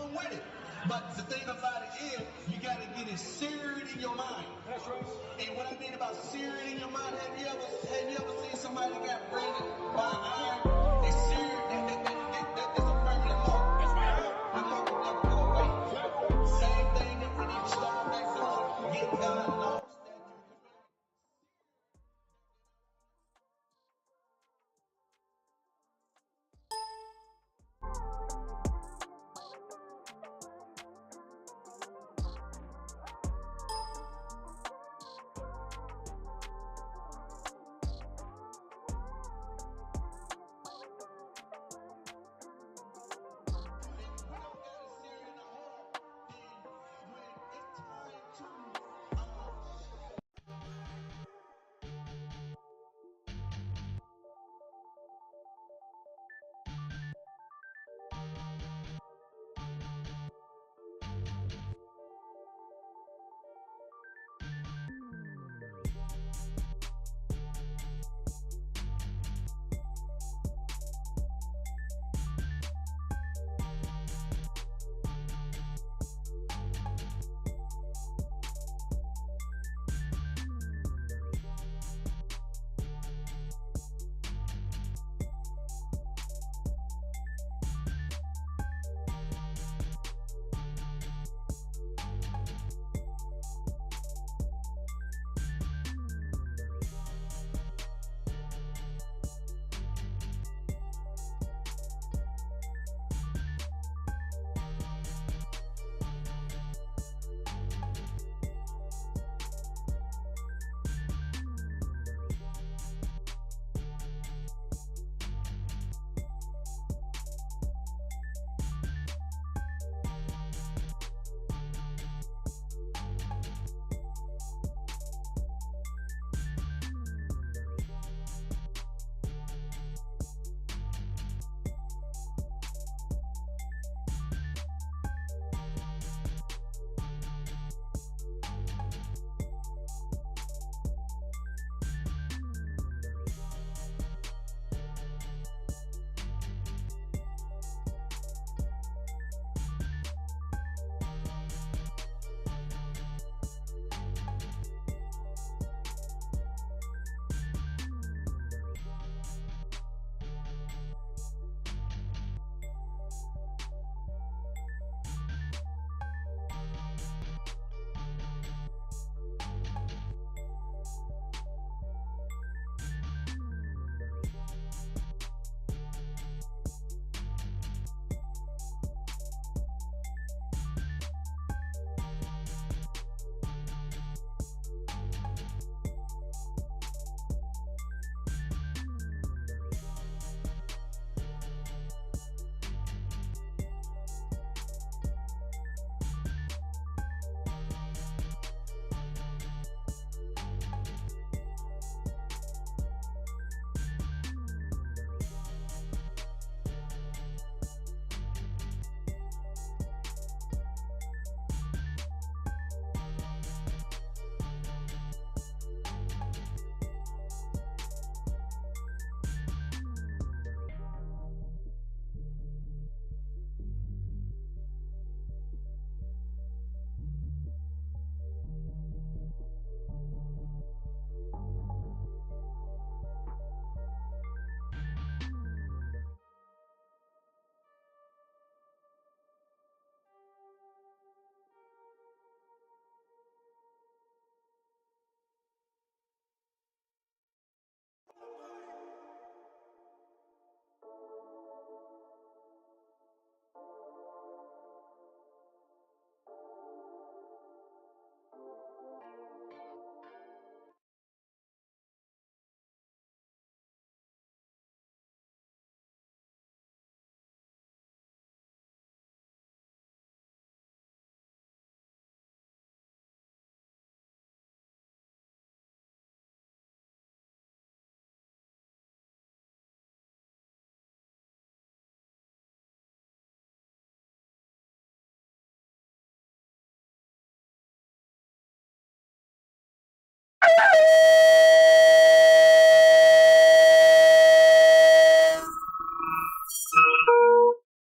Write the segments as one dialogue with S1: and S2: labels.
S1: along with it. But the thing about it is, you got to get it seared in your mind.
S2: That's right.
S1: And what I mean about seared in your mind, have you ever seen somebody that got branded by iron? They seared, that's a permanent mark.
S2: That's right.
S1: The mark will never go away. Same thing that we need to start back to get God law.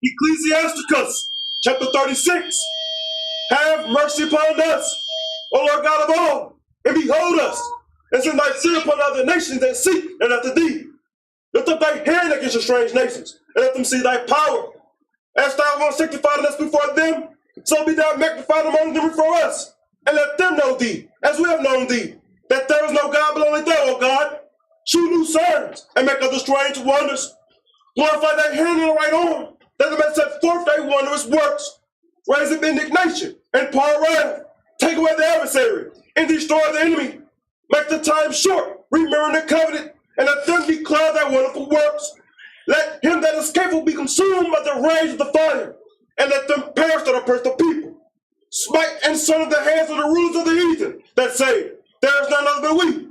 S3: Ecclesiasticus
S2: chapter 36. Have mercy upon us, O Lord God of all, and behold us, and send thy seal upon other nations that seek and after thee. Lift up thy hand against the strange nations, and let them see thy power. As thou hast sanctified us before them, so be thou magnified among them before us, and let them know thee, as we have known thee, that there is no God but only thou, O God. Shew new signs, and make other strange wonders. Glorify thy hand in the right arm, that they may set forth thy wondrous works. Raise up indignation and pour wrath. Take away the adversary and destroy the enemy. Make the time short, remembering the covenant, and let them declare thy wonderful works. Let him that is capable be consumed by the rage of the fire, and let them perish that oppress the people. Smite and son the hands of the rulers of the heathen that say, there is none other but we.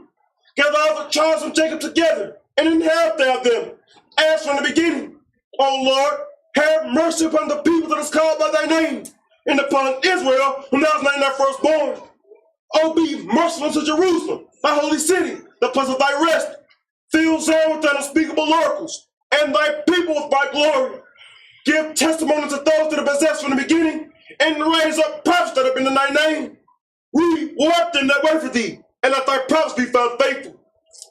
S2: Gather all the tribes of Jacob together, and inherit thou them, as from the beginning. O Lord, have mercy upon the people that is called by thy name, and upon Israel, whom thou hast named thy firstborn. O be merciful to Jerusalem, thy holy city, the place of thy rest. Fill Zion with thy unspeakable oracles, and thy people with thy glory. Give testimony to those that are possessed from the beginning, and raise up prophets that have been in thy name. Reward them that wait for thee, and let thy prophets be found faithful.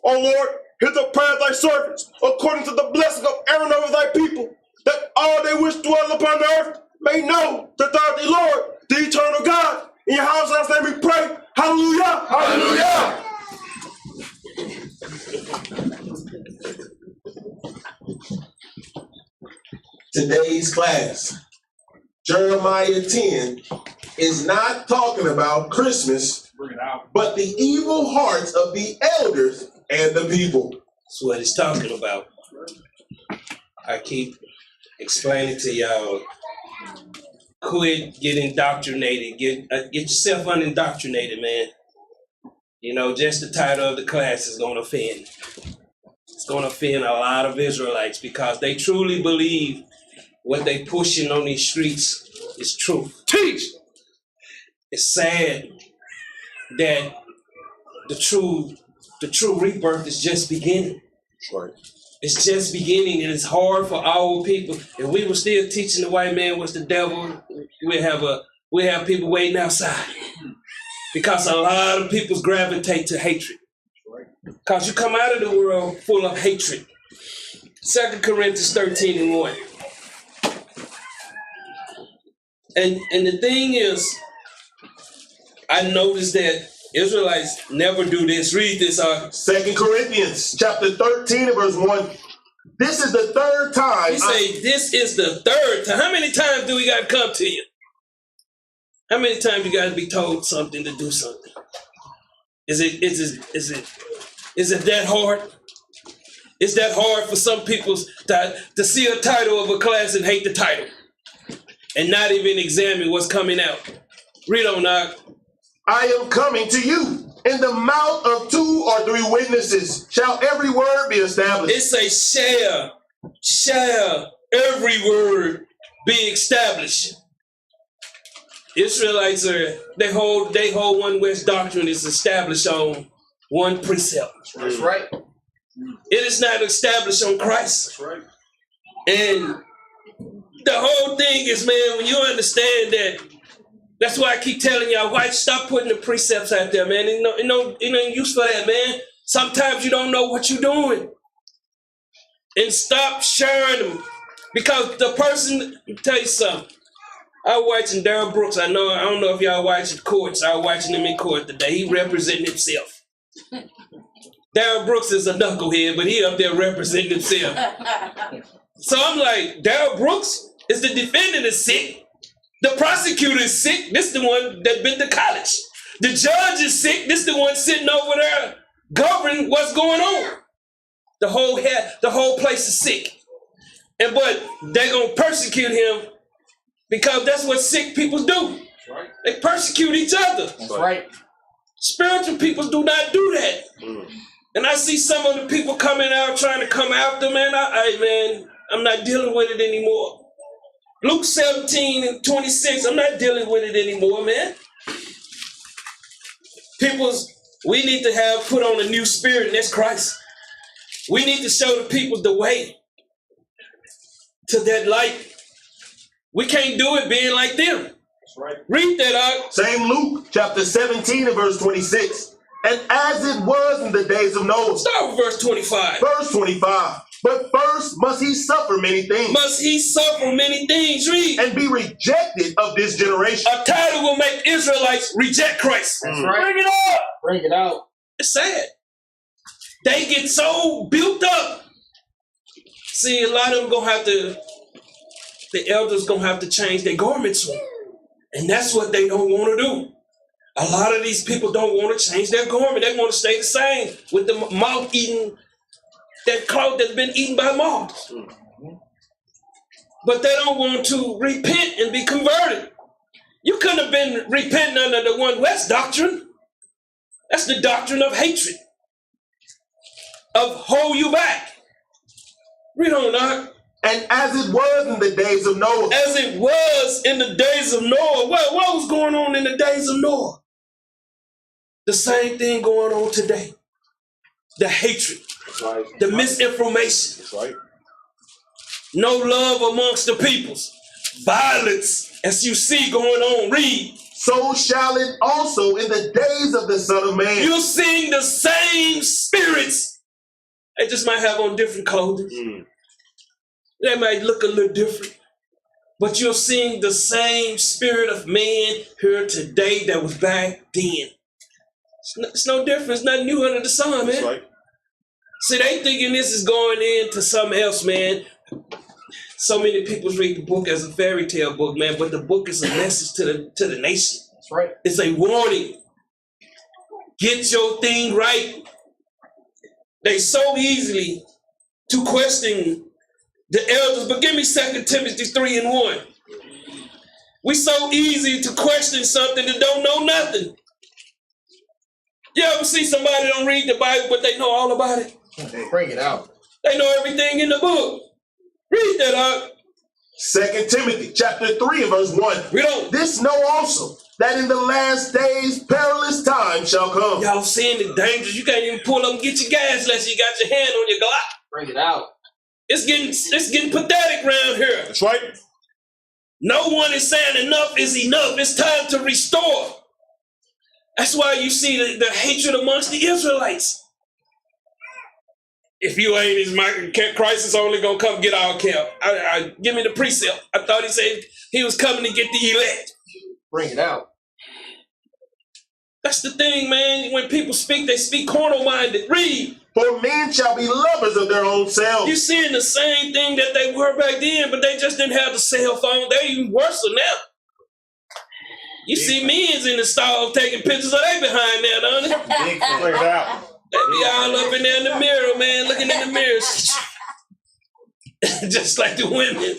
S2: O Lord, hear the prayer of thy servants, according to the blessing of Aaron over thy people, that all they which dwell upon the earth may know that thou art the Lord, the eternal God. In your house, name we pray. Hallelujah! Hallelujah!
S3: Today's class, Jeremiah 10, is not talking about Christmas, but the evil hearts of the elders and the people.
S4: That's what it's talking about. I keep explaining to y'all, quit getting indoctrinated. Get yourself unindoctrinated, man. You know, just the title of the class is going to offend. It's going to offend a lot of Israelites because they truly believe what they pushing on these streets is truth.
S2: Teach!
S4: It's sad that the true rebirth is just beginning.
S3: Right.
S4: It's just beginning, and it's hard for our people. If we were still teaching the white man was the devil, we'd have people waiting outside. Because a lot of people gravitate to hatred. Because you come out of the world full of hatred. 2 Corinthians 13:1. And the thing is, I noticed that Israelites never do this. Read this.
S3: 2 Corinthians chapter 13 and verse 1. This is the third time.
S4: He say, this is the third time. How many times do we got to come to you? How many times you got to be told something to do something? Is it that hard? Is that hard for some people to see a title of a class and hate the title and not even examine what's coming out? Read on, Nog.
S3: I am coming to you. In the mouth of 2 or 3 witnesses shall every word be established.
S4: It say shall every word be established. Israelites they hold one West doctrine is established on one precept.
S1: That's right.
S4: It is not established on Christ.
S1: That's right.
S4: And the whole thing is, man, when you understand that, that's why I keep telling y'all, why stop putting the precepts out there, man. It ain't use for that, man. Sometimes you don't know what you're doing. And stop sharing them. Because the person, let me tell you something. I was watching Darrell Brooks. I don't know if y'all watching courts. I was watching him in court today. He representing himself. Darrell Brooks is a knucklehead, but he up there representing himself. So I'm like, Darrell Brooks is the defendant is sick. The prosecutor is sick. This is the one that been to college. The judge is sick. This is the one sitting over there governing what's going on. The whole place is sick. But they're going to persecute him because that's what sick people do.
S1: Right.
S4: They persecute each other.
S1: That's right.
S4: Spiritual people do not do that. And I see some of the people coming out trying to come after, man. I'm not dealing with it anymore. Luke 17:26, I'm not dealing with it anymore, man. We need to have put on a new spirit, and that's Christ. We need to show the people the way to that light. We can't do it being like them.
S2: That's right.
S4: Read that out.
S3: Same Luke chapter 17 and verse 26. And as it was in the days of Noah.
S4: Start with verse 25.
S3: Verse 25. But first must he suffer many things.
S4: Must he suffer many things? Read.
S3: And be rejected of this generation.
S4: A title will make Israelites reject Christ.
S5: That's right.
S4: Bring it up.
S5: Bring it out.
S4: It's sad. They get so built up. See, a lot of them the elders gonna have to change their garments. And that's what they don't want to do. A lot of these people don't want to change their garment. They want to stay the same with the moth eating that cloth that's been eaten by moths. But they don't want to repent and be converted. You couldn't have been repenting under the One West doctrine. That's the doctrine of hatred, of hold you back. Read on, Doc.
S3: And as it was in the days of Noah.
S4: As it was in the days of Noah. What was going on in the days of Noah? The same thing going on today. The hatred.
S2: That's right.
S4: The misinformation.
S2: That's right.
S4: No love amongst the peoples. Violence, as you see going on. Read.
S3: So shall it also in the days of the Son of Man.
S4: You're seeing the same spirits. They just might have on different clothing. They might look a little different. But you're seeing the same spirit of man here today that was back then. It's no different. It's nothing new under the sun, man.
S2: That's right.
S4: See, they thinking this is going into something else, man. So many people read the book as a fairy tale book, man, but the book is a message to the nation.
S5: That's right.
S4: It's a warning. Get your thing right. They so easily to question the elders, but give me 2 Timothy 3:1. We so easy to question something that don't know nothing. You ever see somebody don't read the Bible, but they know all about it?
S5: Bring it out.
S4: They know everything in the book. Read that out.
S3: 2 Timothy chapter 3 and verse 1.
S4: Read on.
S3: This know also, that in the last days perilous times shall come.
S4: Y'all seeing the dangers. You can't even pull up and get your gas unless you got your hand on your Glock.
S5: Bring it out.
S4: It's getting pathetic around here.
S2: That's right.
S4: No one is saying enough is enough. It's time to restore. That's why you see the hatred amongst the Israelites. If you ain't Christ is only gonna come get our camp. Give me the precept. I thought he said he was coming to get the elect.
S5: Bring it out.
S4: That's the thing, man. When people speak, they speak carnal-minded. Read.
S3: For men shall be lovers of their own selves.
S4: You're seeing the same thing that they were back then, but they just didn't have the cell phone. They're even worse now. You see men's in the stall taking pictures of they behind there, don't they?
S2: Bring it out.
S4: They be all up in there in the mirror, man, looking in the mirror. Just like the women.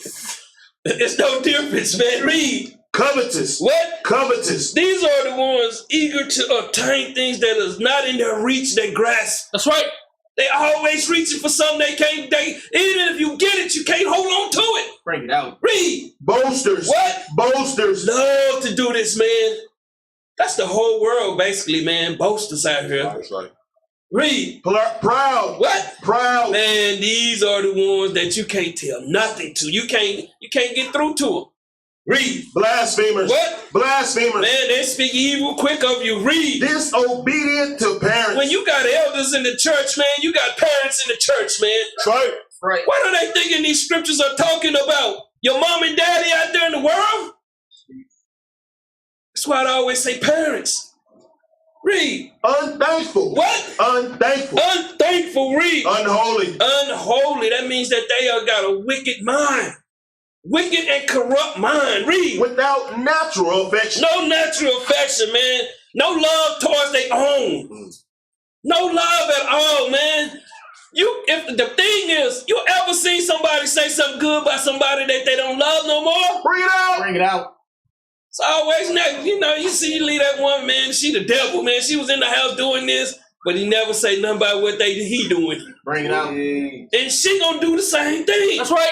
S4: There's no difference, man. Read.
S3: Covetous.
S4: What?
S3: Covetous.
S4: These are the ones eager to obtain things that is not in their reach, they grasp.
S5: That's right.
S4: They always reaching for something they can't, even if you get it, you can't hold on to it.
S5: Bring it out.
S4: Read.
S3: Boasters.
S4: What?
S3: Boasters.
S4: Love to do this, man. That's the whole world, basically, man. Boasters out here.
S2: That's right.
S4: Read.
S3: Proud.
S4: What?
S3: Proud.
S4: Man, these are the ones that you can't tell nothing to. You can't get through to them. Read.
S3: Blasphemers.
S4: What?
S3: Blasphemers.
S4: Man, they speak evil quick of you. Read.
S3: Disobedient to parents.
S4: When you got elders in the church, man, you got parents in the church, man.
S2: That's right.
S5: Right.
S4: What are they thinking these scriptures are talking about? Your mom and daddy out there in the world? That's why I always say parents. Read.
S3: Unthankful.
S4: What?
S3: Unthankful.
S4: Unthankful. Read.
S3: Unholy.
S4: Unholy. That means that they are got a wicked mind. Wicked and corrupt mind. Read.
S3: Without natural affection.
S4: No natural affection, man. No love towards their own. No love at all, man. If the thing is, you ever seen somebody say something good about somebody that they don't love no more?
S3: Bring it out.
S5: Bring it out.
S4: It's always, you leave that one, man, she the devil, man. She was in the house doing this, but he never say nothing about what he doing.
S5: Bring it out.
S4: And she gonna do the same thing.
S5: That's right.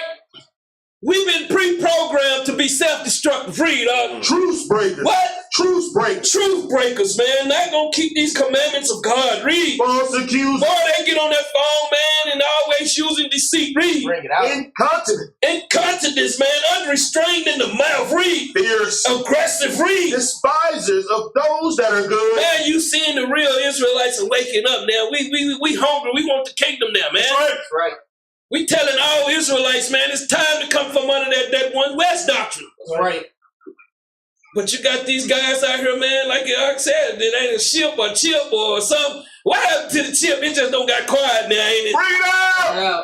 S4: We've been pre-programmed to be self-destructive. Read,
S3: Truce breakers.
S4: What?
S3: Truth breakers.
S4: Truth breakers, man. Not gonna keep these commandments of God. Read.
S3: False accusers.
S4: Boy, they get on that phone, man, and always using deceit. Read.
S5: Bring it out.
S3: Incontinent.
S4: Incontinence, man. Unrestrained in the mouth. Read.
S3: Fierce.
S4: Aggressive. Read.
S3: Despisers of those that are good.
S4: Man, you seeing the real Israelites are waking up now. We hungry. We want the kingdom now, man.
S5: That's right.
S4: We telling all Israelites, man, it's time to come from under that one West doctrine.
S5: That's right.
S4: But you got these guys out here, man, like I said, it ain't a ship or chip or something. What happened to the chip? It just don't got quiet now, ain't it?
S3: Bring it out!
S5: Yeah.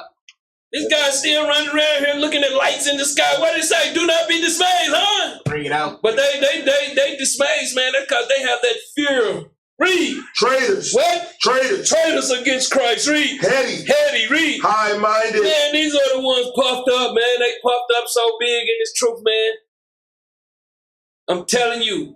S4: This guy's still running around here looking at lights in the sky. What did it say? Do not be dismayed, huh?
S5: Bring it out.
S4: But they dismayed, man. That's because they have that fear. Read.
S3: Traitors.
S4: What?
S3: Traitors.
S4: Traitors against Christ. Read.
S3: Heady.
S4: Read.
S3: High-minded.
S4: Man, these are the ones puffed up, man. They puffed up so big in this truth, man. I'm telling you,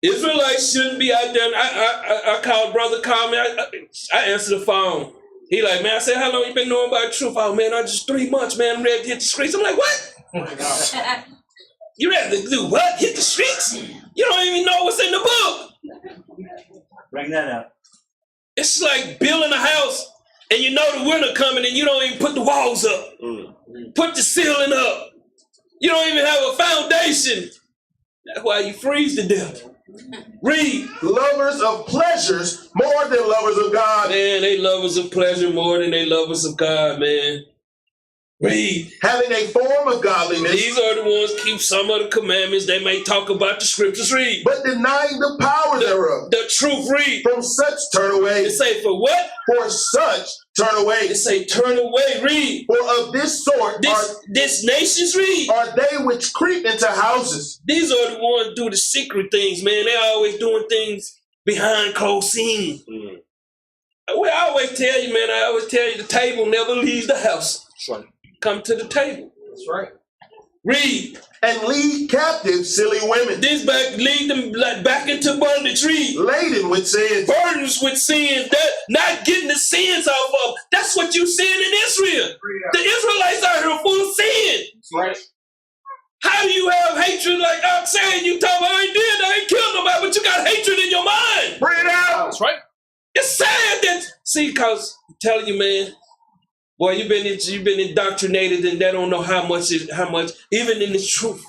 S4: Israelites shouldn't be out there. I called brother, called me. I answered the phone. He like, man, I said, how long you been knowing about truth? Oh, man, I just 3 months, man. I'm ready to hit the streets. I'm like, what? You ready to do what? Hit the streets? You don't even know what's in the book.
S6: Bring that up.
S4: It's like building a house and you know the winter coming and you don't even put the walls up. Put the ceiling up. You don't even have a foundation. That's why you freeze to death. Read.
S3: Lovers of pleasures more than lovers of God.
S4: Man, they lovers of pleasure more than they lovers of God, man. Read.
S3: Having a form of godliness.
S4: These are the ones keep some of the commandments. They may talk about the scriptures. Read.
S3: But denying the power thereof.
S4: The truth. Read.
S3: From such turn away.
S4: It say for what?
S3: For such turn away.
S4: It say turn away. Read.
S3: For of this sort
S4: this nations. Read.
S3: are they which creep into houses.
S4: These are the ones who do the secret things, man. They always doing things behind closed scenes. I always tell you, man. I always tell you the table never leaves the house.
S5: That's right.
S4: Come to the table.
S5: That's right.
S4: Read.
S3: And lead captive silly women.
S4: This lead them back into bondage. Read.
S3: Laden with sins.
S4: Burdens with sins. That not getting the sins off of. That's what you seeing in Israel. The Israelites are here full of sin.
S5: That's right.
S4: How do you have hatred like I'm saying? You talk about I ain't killed nobody, but you got hatred in your mind.
S3: Bring it out.
S5: That's right.
S4: It's sad that because I'm telling you, man. Boy, you've been indoctrinated, and they don't know how much even in the truth.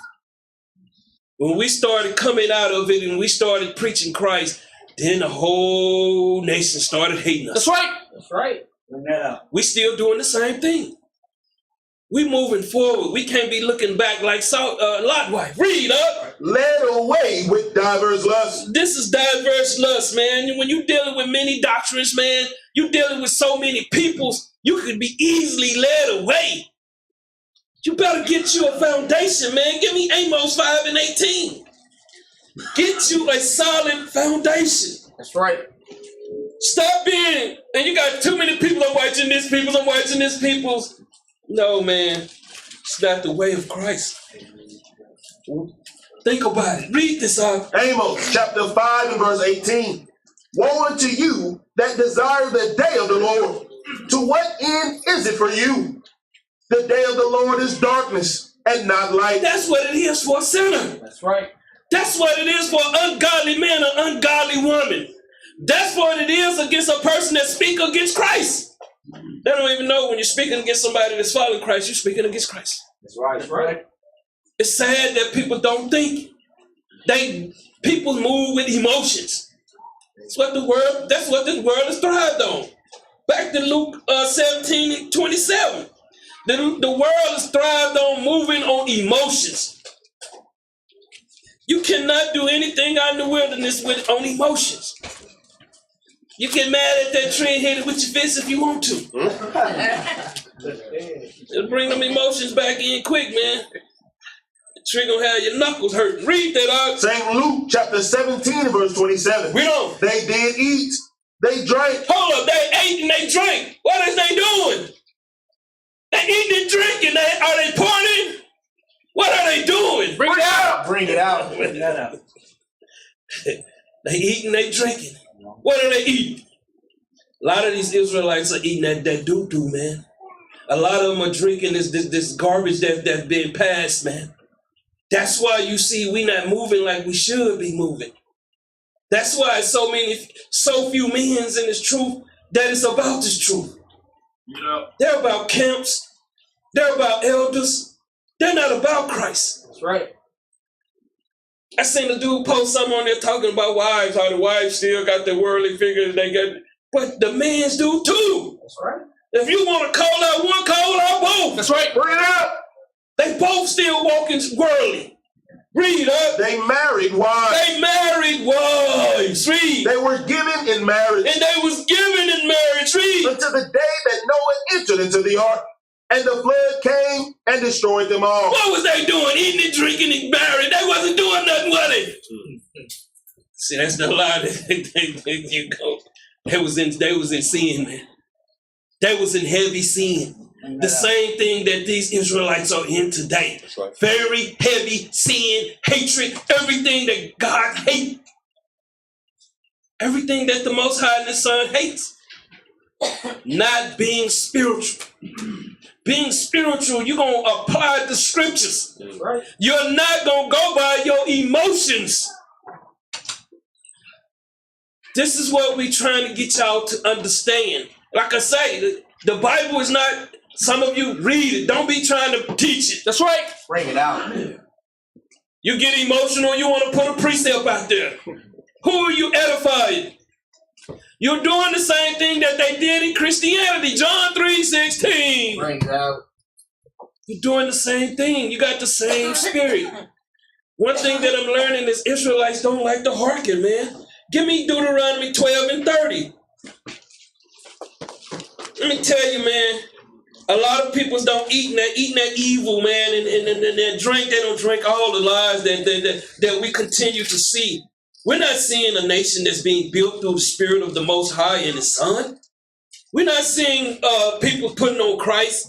S4: When we started coming out of it and we started preaching Christ, then the whole nation started hating us.
S5: That's right. That's right.
S6: Bring that up.
S4: We still doing the same thing. We moving forward. We can't be looking back like Lot wife. Read up.
S3: Led away with diverse lusts.
S4: This is diverse lust, man. When you're dealing with many doctrines, man, you're dealing with so many peoples. You could be easily led away. You better get you a foundation, man. Give me Amos 5:18. Get you a solid foundation.
S5: That's right.
S4: Stop being, and you got too many people. I'm watching this people's. I'm watching this people's. No, man. It's not the way of Christ. Think about it. Read this out.
S3: Amos chapter 5 and verse 18. Woe unto you that desire the day of the Lord. To what end is it for you? The day of the Lord is darkness and not light.
S4: That's what it is for a sinner.
S5: That's right.
S4: That's what it is for an ungodly man or ungodly woman. That's what it is against a person that speaks against Christ. They don't even know when you're speaking against somebody that's following Christ, you're speaking against Christ.
S5: That's right. That's right.
S4: It's sad that people don't think. People move with emotions. That's what this world is thrived on. Back to Luke 17:27. The world is thrived on moving on emotions. You cannot do anything out in the wilderness on emotions. You get mad at that tree and hit it with your fist if you want to. It'll bring them emotions back in quick, man. The tree gonna have your knuckles hurting. Read that out.
S3: St. Luke chapter 17 verse 27.
S4: Read on.
S3: They did eat. They drank.
S4: Hold up, they ate and they drank. What is they doing? They eating and drinking. Are they partying? What are they doing?
S5: Bring it out. Bring it out.
S6: Bring that up.
S4: They eating, they drinking. What do they eat? A lot of these Israelites are eating that doo-doo, man. A lot of them are drinking this garbage that's being passed, man. That's why you see we not moving like we should be moving. That's why so few men's in this truth that it's about this truth.
S2: Yeah.
S4: They're about camps. They're about elders. They're not about Christ.
S5: That's right.
S4: I seen a dude post something on there talking about wives, how the wives still got their worldly figures they got, but the men's do too.
S5: That's right.
S4: If you want to call out one, call out both.
S5: That's right.
S3: Bring it out.
S4: They both still walking worldly. Read up.
S3: They married wives.
S4: They married wives. Read.
S3: They were given in marriage
S4: And they was given in marriage. Read.
S3: until the day that Noah entered into the ark, and the flood came and destroyed them all.
S4: What was they doing? Eating and drinking and married. They wasn't doing nothing with it. See, that's the lie that you go. They was in sin, man. They was in heavy sin. The same thing that these Israelites are in today.
S2: Right.
S4: Very heavy sin, hatred, everything that God hates. Everything that the Most High and the Son hates. Not being spiritual. Being spiritual, you're going to apply the scriptures.
S5: That's right.
S4: You're not going to go by your emotions. This is what we're trying to get y'all to understand. Like I say, the Bible is not, some of you read it. Don't be trying to teach it.
S5: That's right. Bring it out.
S4: You get emotional, you want to put a precept out there. Who are you edifying? You're doing the same thing that they did in Christianity. John 3:16.
S5: Bring it out.
S4: You're doing the same thing. You got the same spirit. One thing that I'm learning is Israelites don't like to hearken, man. Give me Deuteronomy 12 and 30. Let me tell you, man, a lot of people don't eating that evil, man, and they drink. They don't drink all the lies that we continue to see. We're not seeing a nation that's being built through the Spirit of the Most High and His Son. We're not seeing people putting on Christ,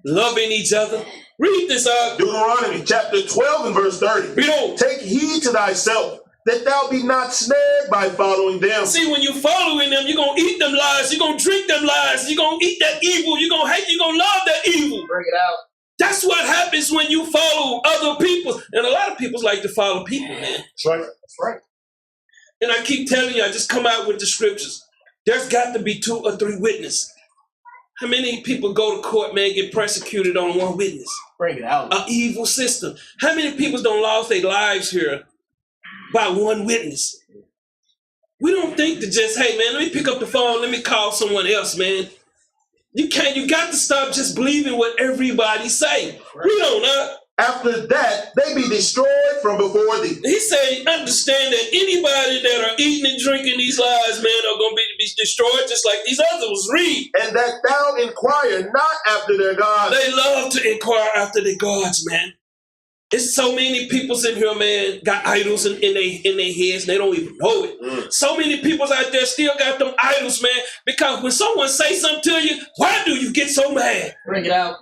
S4: loving each other. Read this out.
S3: Deuteronomy chapter 12 and verse 30.
S4: Read on.
S3: Take heed to thyself, that thou be not snared by following them.
S4: See, when you're following them, you're going to eat them lies. You're going to drink them lies. You're going to eat that evil. You're going to hate. You're going to love that evil.
S5: Bring it out.
S4: That's what happens when you follow other people. And a lot of people like to follow people, man.
S2: That's right.
S5: That's right.
S4: And I keep telling you, I just come out with the scriptures. There's got to be 2 or 3 witnesses. How many people go to court, man, get persecuted on one witness?
S5: Bring it out.
S4: An evil system. How many people don't lost their lives here by one witness? We don't think to just, hey, man, let me pick up the phone. Let me call someone else, man. You got to stop just believing what everybody say. We don't.
S3: After that, they be destroyed from before thee.
S4: He say, understand that anybody that are eating and drinking these lies, man, are going to be destroyed just like these others. Read.
S3: And that thou inquire not after their gods.
S4: They love to inquire after their gods, man. It's so many people in here, man, got idols in their heads. And they don't even know it. So many people out there still got them idols, man, because when someone say something to you, why do you get so mad?
S5: Bring it out.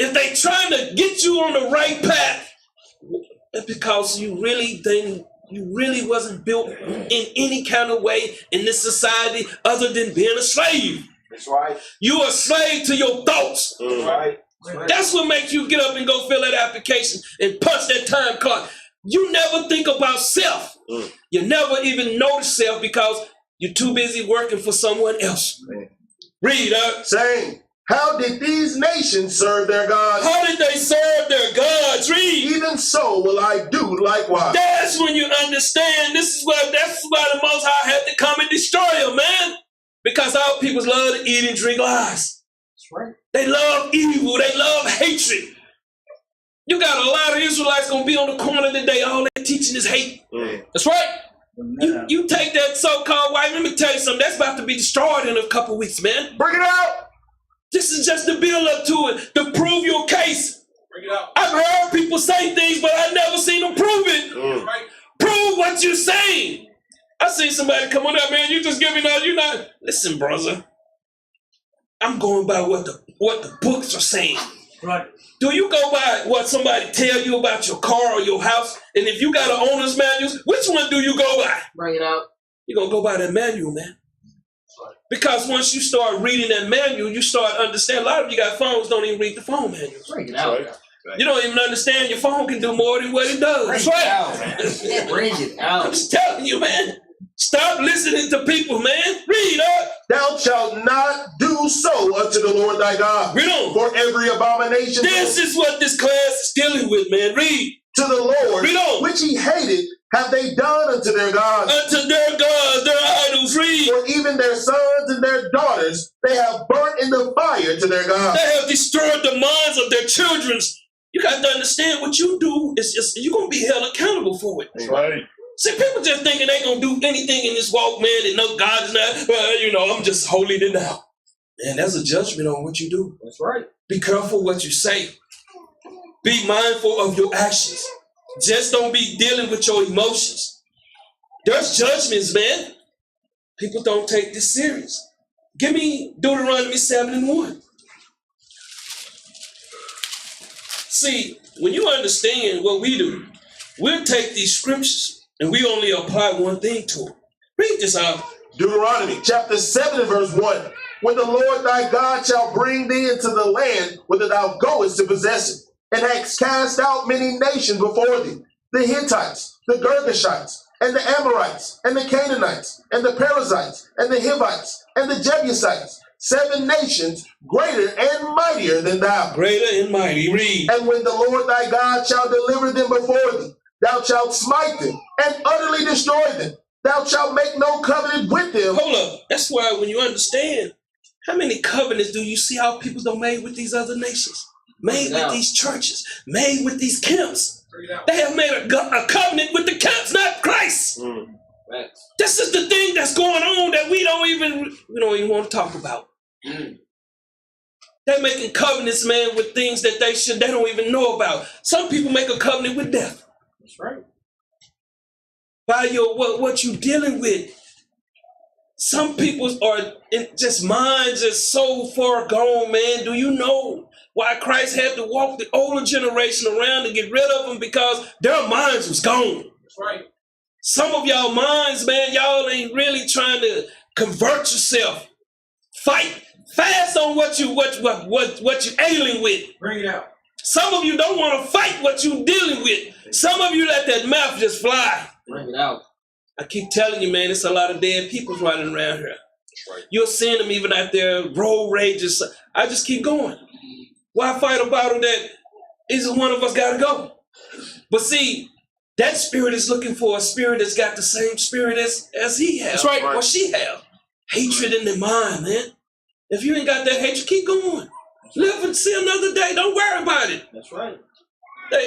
S4: If they trying to get you on the right path, it's because you really wasn't built in any kind of way in this society other than being a slave.
S5: That's right.
S4: You're a slave to your thoughts.
S5: That's right.
S4: That's what makes you get up and go fill that application and punch that time card. You never think about self. You never even notice self because you're too busy working for someone else. Read,
S3: saying, how did these nations serve their gods?
S4: How did they serve their gods? Read.
S3: Even so will I do likewise.
S4: That's when you understand. That's why the Most High had to come and destroy them, man. Because our people love to eat and drink lies.
S5: That's right.
S4: They love evil. They love hatred. You got a lot of Israelites going to be on the corner today. All they're teaching is hate.
S5: That's right.
S4: You take that so-called white, let me tell you something. That's about to be destroyed in a couple weeks, man.
S3: Bring it out.
S4: This is just the build up to it, to prove your case.
S2: Bring it out.
S4: I've heard people say things, but I never seen them prove it.
S2: Right.
S4: Prove what you're saying. I seen somebody come on up, man, you just giving out, you're not. Listen, brother. I'm going by what the books are saying.
S5: Right.
S4: Do you go by what somebody tell you about your car or your house? And if you got an owner's manual, which one do you go by?
S5: Bring it out.
S4: You're going to go by that manual, man. Because once you start reading that manual, you start understanding. A lot of you got phones, don't even read the phone manuals.
S5: Bring it out.
S2: Right.
S4: You don't even understand your phone can do more than what it does.
S5: Bring it out. Bring it out.
S4: I'm just telling you, man. Stop listening to people, man. Read up.
S3: Thou shalt not do so unto the Lord thy God.
S4: Read on.
S3: For every abomination
S4: This is what this class is dealing with, man. Read.
S3: to the Lord,
S4: Read on.
S3: which he hated, have they done unto their gods.
S4: Unto their gods, their idols. Read.
S3: For even their sons and their daughters they have burnt in the fire to their gods.
S4: They have destroyed the minds of their children. You got to understand what you do is just, you're going to be held accountable for it.
S2: That's right.
S4: See, people just thinking they going to do anything in this walk, man, and no God is not, I'm just holy than thou. Man, that's a judgment on what you do.
S5: That's right.
S4: Be careful what you say. Be mindful of your actions. Just don't be dealing with your emotions. There's judgments, man. People don't take this serious. Give me Deuteronomy 7:1. See, when you understand what we do, we'll take these scriptures and we only apply one thing to them. Read this out.
S3: Deuteronomy chapter 7 and verse 1. When the Lord thy God shall bring thee into the land whither thou goest to possess it, and hast cast out many nations before thee, the Hittites, the Girgashites, and the Amorites, and the Canaanites, and the Perizzites, and the Hivites, and the Jebusites, 7 nations greater and mightier than thou.
S4: Greater and mighty. Read.
S3: And when the Lord thy God shall deliver them before thee, thou shalt smite them and utterly destroy them. Thou shalt make no covenant with them.
S4: Hold up. That's why when you understand, how many covenants do you see how people are made with these other nations? Made with these churches, made with these camps. They have made a covenant with the camps, not Christ. This is the thing that's going on that we don't even want to talk about. They're making covenants, man, with things that they don't even know about. Some people make a covenant with death.
S5: That's right.
S4: By what you dealing with. Some people are just minds are so far gone, man. Do you know why Christ had to walk the older generation around to get rid of them? Because their minds was gone.
S5: That's right.
S4: Some of y'all minds, man, y'all ain't really trying to convert yourself. Fight fast on what you ailing with.
S5: Bring it out.
S4: Some of you don't want to fight what you dealing with. Some of you let that mouth just fly.
S5: Bring it out.
S4: I keep telling you, man, it's a lot of dead people running around here. Right. You're seeing them even out there, road rages. I just keep going. Why fight a battle that either one of us got to go? But see, that spirit is looking for a spirit that's got the same spirit as he has.
S5: That's right.
S4: Or she have. Hatred in their mind, man. If you ain't got that hatred, keep going. Live and see another day. Don't worry about it.
S5: That's right.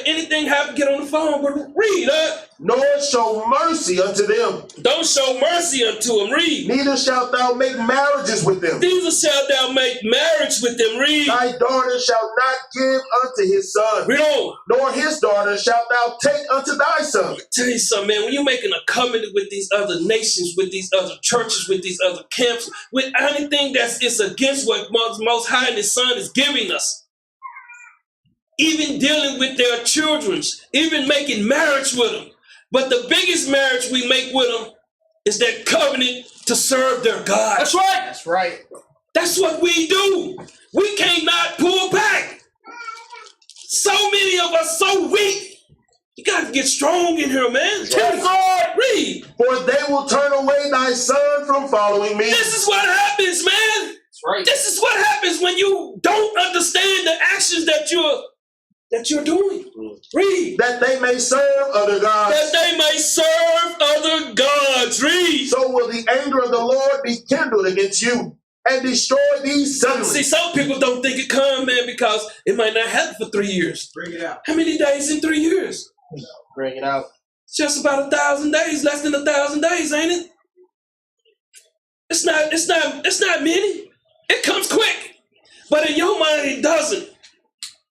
S4: Anything happen, get on the phone, but read,
S3: Nor show mercy unto them.
S4: Don't show mercy unto them, read.
S3: Neither shalt thou make marriages with them.
S4: Neither shalt thou make marriage with them, read.
S3: Thy daughter shalt not give unto his son.
S4: Read on.
S3: Nor his daughter shalt thou take unto thy son.
S4: Tell you something, man, when you're making a covenant with these other nations, with these other churches, with these other camps, with anything it's against what Most High and his son is giving us, even dealing with their children, even making marriage with them. But the biggest marriage we make with them is that covenant to serve their God.
S5: That's right. That's right.
S4: That's what we do. We cannot pull back. So many of us so weak. You got to get strong in here, man. Tell God, read.
S3: For they will turn away thy son from following me.
S4: This is what happens, man.
S5: That's right.
S4: This is what happens when you don't understand the actions that you're doing. Read.
S3: That they may serve other gods.
S4: That they may serve other gods. Read.
S3: So will the anger of the Lord be kindled against you and destroy these suddenly.
S4: See, some people don't think it come, man, because it might not happen for 3 years.
S5: Bring it out.
S4: How many days in 3 years?
S5: Bring it out.
S4: It's just about 1,000 days, less than 1,000 days, ain't it? It's not many. It comes quick. But in your mind, it doesn't.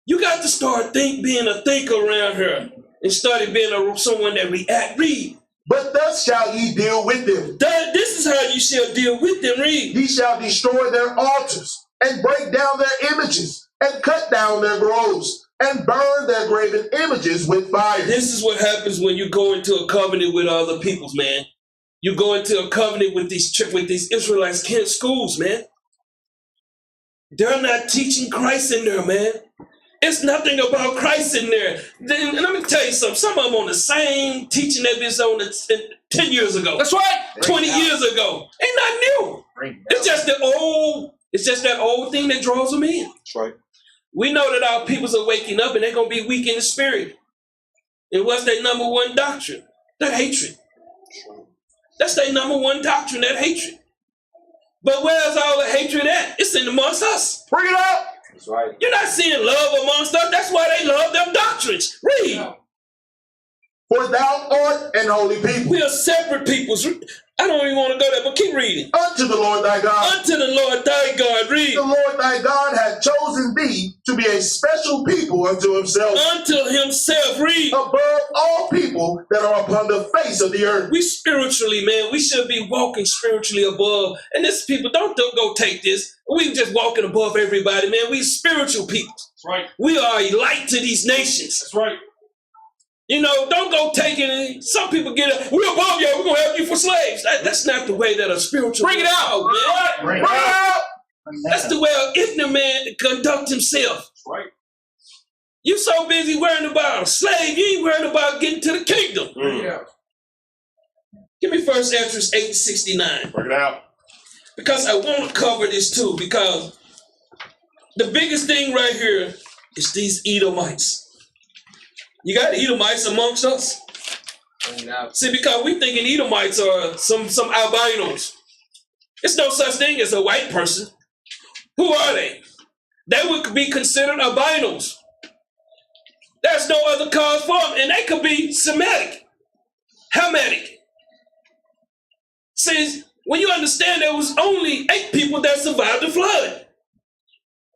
S4: You got to start being a thinker around here and start being someone that read.
S3: But thus shall ye deal with them.
S4: This is how you shall deal with them. Read.
S3: Ye shall destroy their altars and break down their images and cut down their groves and burn their graven images with fire.
S4: This is what happens when you go into a covenant with other peoples, man. You go into a covenant with these Israelites schools, man. They're not teaching Christ in there, man. It's nothing about Christ in there. Then let me tell you something. Some of them on the same teaching that was on 10 years ago.
S5: That's right.
S4: 20 years ago. Ain't nothing new. It's just the old. It's just that old thing that draws them in.
S2: That's right.
S4: We know that our peoples are waking up and they're gonna be weak in the spirit. And what's their number one doctrine? That hatred. That's their number one doctrine. That hatred. But where's all the hatred at? It's in amongst us.
S3: Bring it out.
S5: That's right.
S4: You're not seeing love amongst us. That's why they love them doctrines. Read.
S3: For thou art an holy people.
S4: We are separate peoples. I don't even want to go there, but keep reading.
S3: Unto the Lord thy God.
S4: Unto the Lord thy God. Read.
S3: The Lord thy God hath chosen thee to be a special people unto himself.
S4: Unto himself. Read.
S3: Above all people that are upon the face of the earth.
S4: We spiritually, man, we should be walking spiritually above. And this people, don't go take this. We just walking above everybody, man. We spiritual people.
S2: That's right.
S4: We are a light to these nations.
S2: That's right.
S4: You know, don't go taking it. Some people get it. We're above you. We're going to help you for slaves. That's not the way that a spiritual
S5: Bring it out,
S4: man.
S3: Bring it out.
S4: That's the way an ignorant man conduct himself.
S2: That's right.
S4: You so busy worrying about a slave, you ain't worrying about getting to the kingdom.
S2: Yeah.
S4: Give me 1 Esdras 8:69.
S2: Bring it out.
S4: Because I want to cover this too, because the biggest thing right here is these Edomites. You got Edomites amongst us.
S5: Bring it out.
S4: See, because we thinking Edomites are some albinos. There's no such thing as a white person. Who are they? They would be considered albinos. There's no other cause for them, and they could be Semitic, Hamitic. See, when you understand there was only 8 people that survived the flood.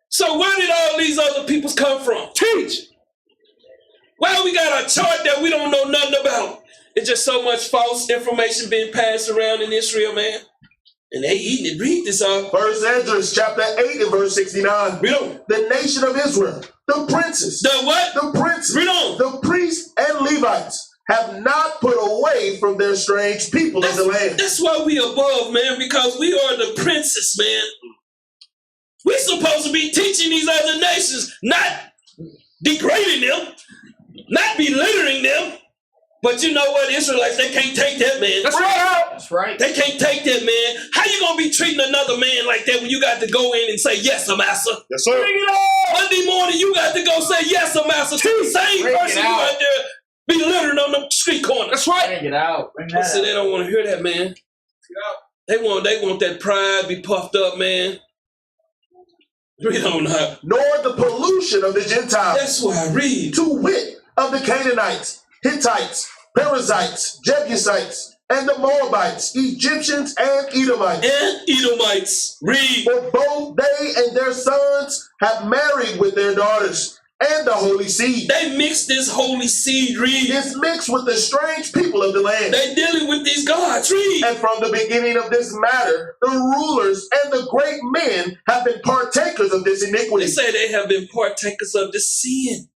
S4: So where did all these other peoples come from? Teach. Well, we got a chart that we don't know nothing about. It's just so much false information being passed around in Israel, man. And they eating it. Read this off.
S3: 1 Esdras chapter 8 and verse 69.
S4: Read on.
S3: The nation of Israel, the princes,
S4: The what?
S3: the princes,
S4: Read on.
S3: the priests and Levites have not put away from their strange people of the land.
S4: That's why we above, man, because we are the princes, man. We're supposed to be teaching these other nations, not degrading them, not belittling them. But you know what, Israelites, they can't take that, man.
S5: That's right. That's right.
S4: They can't take that, man. How you gonna be treating another man like that when you got to go in and say, yes, master?
S2: Yes, sir.
S5: Bring it out.
S4: Monday morning, you got to go say, yes, master, to the same
S5: Bring it
S4: person you
S5: out.
S4: out there belittling on the street corner.
S5: That's right. Bring it out. Bring
S4: I said, they don't want to hear that, man. They want that pride be puffed up, man. Read on now.
S3: Nor the pollution of the Gentiles,
S4: That's why I read.
S3: to wit, of the Canaanites, Hittites, Perizzites, Jebusites, and the Moabites, Egyptians, and Edomites.
S4: And Edomites. Read.
S3: For both they and their sons have married with their daughters, and the holy seed
S4: They mix this holy seed. Read.
S3: is mixed with the strange people of the land.
S4: They dealing with these gods. Read.
S3: And from the beginning of this matter, the rulers and the great men have been partakers of this
S4: They
S3: iniquity.
S4: say they have been partakers of the sin.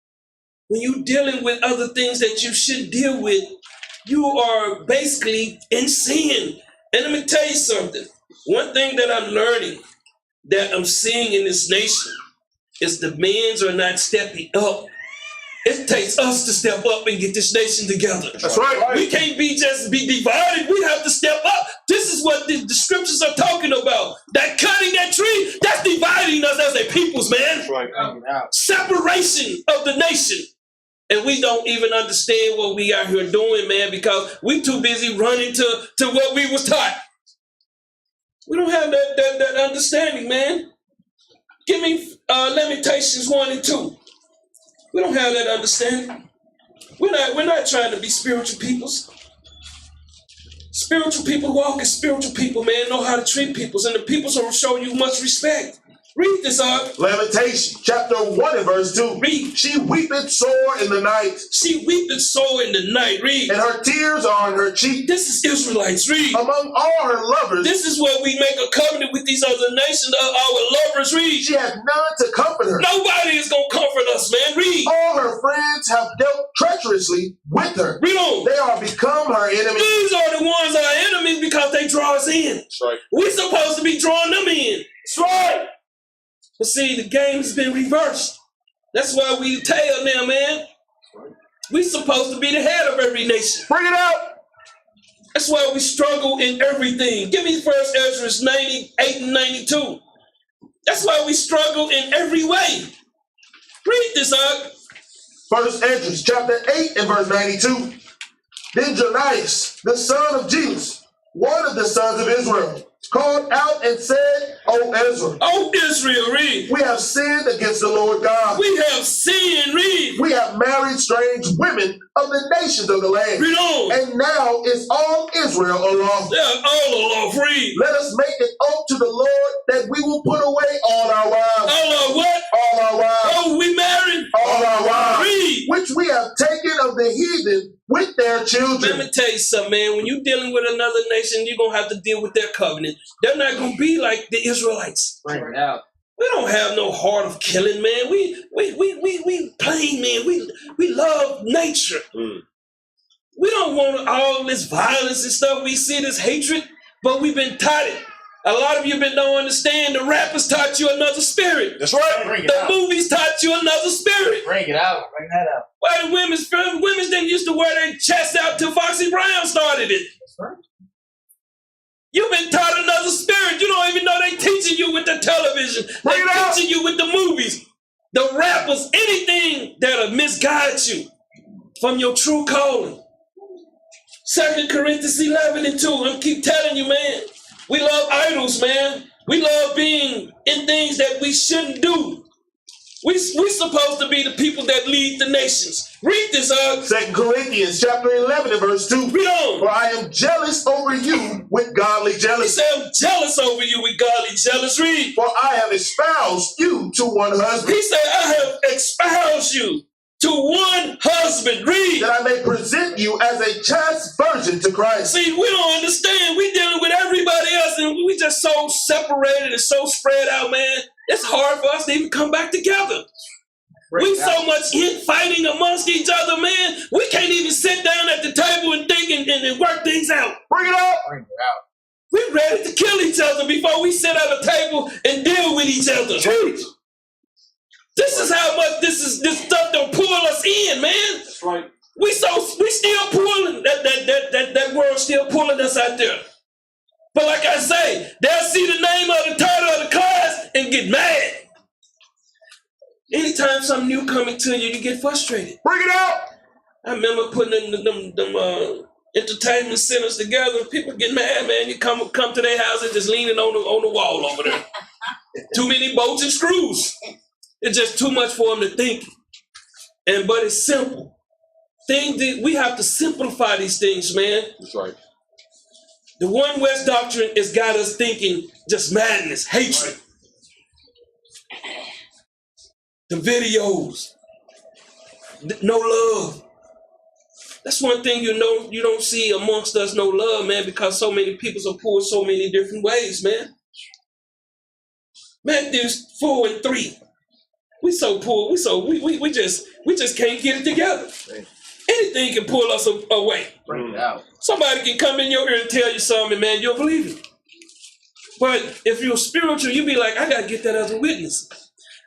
S4: When you dealing with other things that you shouldn't deal with, you are basically in sin. And let me tell you something. One thing that I'm learning, that I'm seeing in this nation, is the men are not stepping up. It takes us to step up and get this nation together.
S3: That's right.
S4: We can't be divided. We have to step up. This is what the scriptures are talking about. That cutting that tree, that's dividing us as a peoples, man.
S2: That's right.
S5: Bring it out.
S4: Separation of the nation. And we don't even understand what we out here doing, man, because we too busy running to what we was taught. We don't have that understanding, man. Give me Lamentations 1 and 2. We don't have that understanding. We're not trying to be spiritual peoples. Spiritual people walk as spiritual people, man, know how to treat peoples, and the peoples will show you much respect. Read this out.
S3: Lamentation, chapter 1 and verse 2.
S4: Read.
S3: She weepeth sore in the night,
S4: She weepeth sore in the night. Read.
S3: and her tears are on her cheek.
S4: This is Israelites. Read.
S3: Among all her lovers,
S4: This is where we make a covenant with these other nations, our lovers. Read.
S3: she hath none to comfort her.
S4: Nobody is going to comfort us, man. Read.
S3: All her friends have dealt treacherously with her.
S4: Read on.
S3: They are become her enemies.
S4: These are the ones that are enemies because they draw us in.
S2: That's right.
S4: We're supposed to be drawing them in.
S5: That's right.
S4: But see, the game's been reversed. That's why we tail now, man. We supposed to be the head of every nation.
S3: Bring it out.
S4: That's why we struggle in everything. Give me 1 Ezra 98 and 92. That's why we struggle in every way. Read this out.
S3: 1 Ezra chapter 8 and verse 92. Then Jonias, the son of Jesus, one of the sons of Israel, called out and said, O Ezra,
S4: O Israel, read.
S3: we have sinned against the Lord God.
S4: We have sinned, read.
S3: We have married strange women of the nations of the land.
S4: Read on.
S3: And now is all Israel unlawful.
S4: Yeah, all along, read.
S3: Let us make an oath to the Lord that we will put away all our wives.
S4: All our what?
S3: All our wives.
S4: Oh, we married?
S3: All our wives.
S4: Read.
S3: Which we have taken of the heathen with their children.
S4: Let me tell you something, man. When you're dealing with another nation, you're going to have to deal with their covenant. They're not going to be like the Israelites.
S5: Bring it out.
S4: We don't have no heart of killing, man. We plain, man. We love nature. We don't want all this violence and stuff. We see this hatred, but we've been taught it. A lot of you don't understand. The rappers taught you another spirit.
S2: That's right.
S5: Bring it
S4: The
S5: out.
S4: movies taught you another spirit.
S5: Bring it out. Bring that out.
S4: Why the women's didn't used to wear their chest out till Foxy Brown started it.
S5: That's right.
S4: You've been taught another spirit. You don't even know they teaching you with the television. They teaching you with the movies. The rappers, anything that'll misguide you from your true calling. 2 Corinthians 11 and 2. I'm keep telling you, man. We love idols, man. We love being in things that we shouldn't do. We're supposed to be the people that lead the nations. Read this,
S3: 2 Corinthians chapter 11 and verse 2.
S4: Read on.
S3: For I am jealous over you with godly
S4: He
S3: jealousy.
S4: said, I'm jealous over you with godly jealous. Read.
S3: For I have espoused you to one husband,
S4: He said, I have espoused you to one husband. Read.
S3: that I may present you as a chaste virgin to Christ.
S4: See, we don't understand. We dealing with everybody else, and we just so separated and so spread out, man. It's hard for us to even come back together. We so much infighting amongst each other, man. We can't even sit down at the table and think and work things out.
S3: Bring it out.
S5: Bring it out.
S4: We're ready to kill each other before we sit at a table and deal with each other. This is how much this stuff don't pull us in, man.
S2: That's right.
S4: We still pulling that world still pulling us out there. But like I say, they'll see the name of the title of the class and get mad. Anytime something new coming to you, you get frustrated.
S3: Bring it out.
S4: I remember putting them entertainment centers together. People get mad, man. You come to their house and just leaning on the wall over there. Too many bolts and screws. It's just too much for them to think. But it's simple. We have to simplify these things, man.
S2: That's right.
S4: The One West doctrine has got us thinking just madness, hatred. The videos, no love. That's one thing you don't see amongst us, no love, man, because so many people are pulled so many different ways, man. Matthew 4 and 3. We so poor, we just can't get it together. Anything can pull us away.
S5: Bring it out.
S4: Somebody can come in your ear and tell you something, man, you'll believe it. But if you're spiritual, you be like, I gotta get that other witness.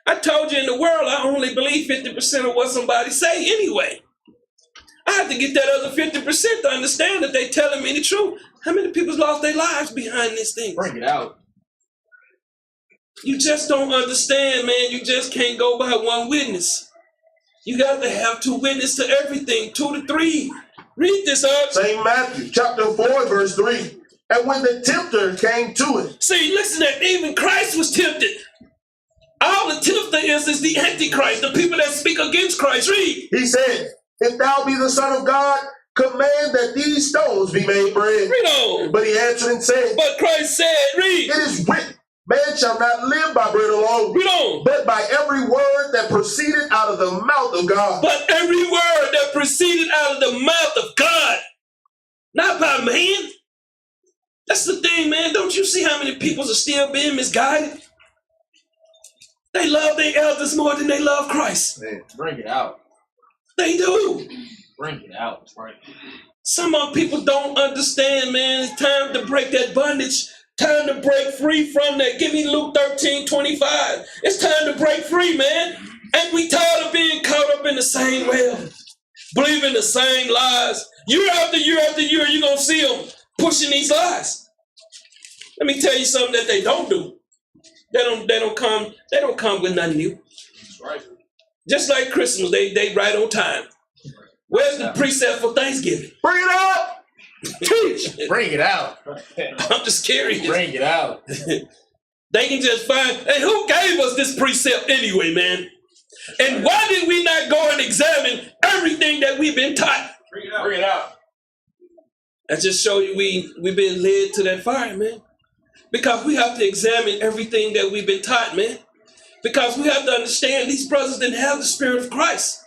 S4: I told you in the world, I only believe 50% of what somebody say anyway. I have to get that other 50% to understand that they telling me the truth. How many people's lost their lives behind this thing?
S5: Bring it out.
S4: You just don't understand, man. You just can't go by one witness. You got to have two witnesses to everything, 2 to 3. Read this up.
S3: St. Matthew chapter 4 verse 3. And when the tempter came to it.
S4: See, listen, that even Christ was tempted. All the tempter is the Antichrist, the people that speak against Christ. Read.
S3: He said, if thou be the Son of God, command that these stones be made bread.
S4: Read on.
S3: But he answered and said,
S4: But Christ said, read.
S3: it is written, man shall not live by bread alone,
S4: Read on.
S3: but by every word that proceeded out of the mouth of God.
S4: But every word that proceeded out of the mouth of God, not by man. That's the thing, man. Don't you see how many people are still being misguided? They love their elders more than they love Christ.
S5: Man, bring it out.
S4: They do.
S5: Bring it out. Right.
S4: Some of people don't understand, man. It's time to break that bondage. Time to break free from that. Give me Luke 13:25. It's time to break free, man. And we tired of being caught up in the same web, believing the same lies. Year after year after year, you're going to see them pushing these lies. Let me tell you something that they don't do. They don't come with nothing new.
S5: That's right.
S4: Just like Christmas, they right on time. Where's the precept for Thanksgiving?
S3: Bring it up.
S4: Teach.
S5: Bring it out.
S4: I'm just curious.
S5: Bring it out.
S4: They can just find, and who gave us this precept anyway, man? And why did we not go and examine everything that we've been taught?
S5: Bring it out. Bring it out.
S4: That just show you we've been led to that fire, man. Because we have to examine everything that we've been taught, man. Because we have to understand these brothers didn't have the Spirit of Christ.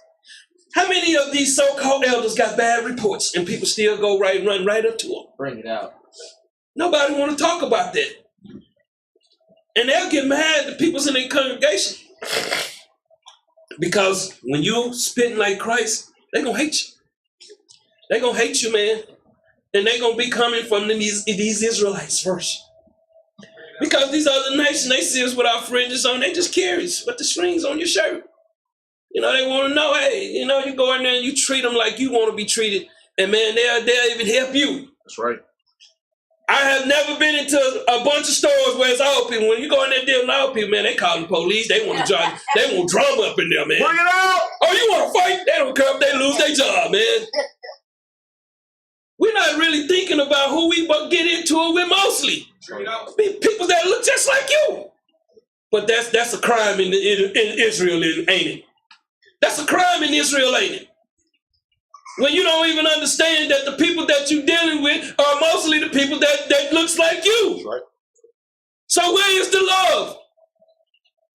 S4: How many of these so-called elders got bad reports and people still go run right up to them?
S5: Bring it out.
S4: Nobody want to talk about that. And they'll get mad at people in their congregation. Because when you spitting like Christ, they're going to hate you. They're going to hate you, man. And they're going to be coming from these Israelites first. Because these other nations, they see us with our fringes on. They just curious with the strings on your shirt. You know, they want to know, hey, you know, you go in there and you treat them like you want to be treated. And, man, they'll even help you.
S5: That's right.
S4: I have never been into a bunch of stores where it's all people. When you go in there dealing with all people, man, they call the police. They want drama up in there, man.
S3: Bring it out.
S4: Oh, you want to fight? They don't care if they lose their job, man. We're not really thinking about who we get into it with mostly. People that look just like you. But that's a crime in Israel, ain't it? That's a crime in Israel, ain't it? When you don't even understand that the people that you're dealing with are mostly the people that looks like you.
S3: Right.
S4: So where is the love?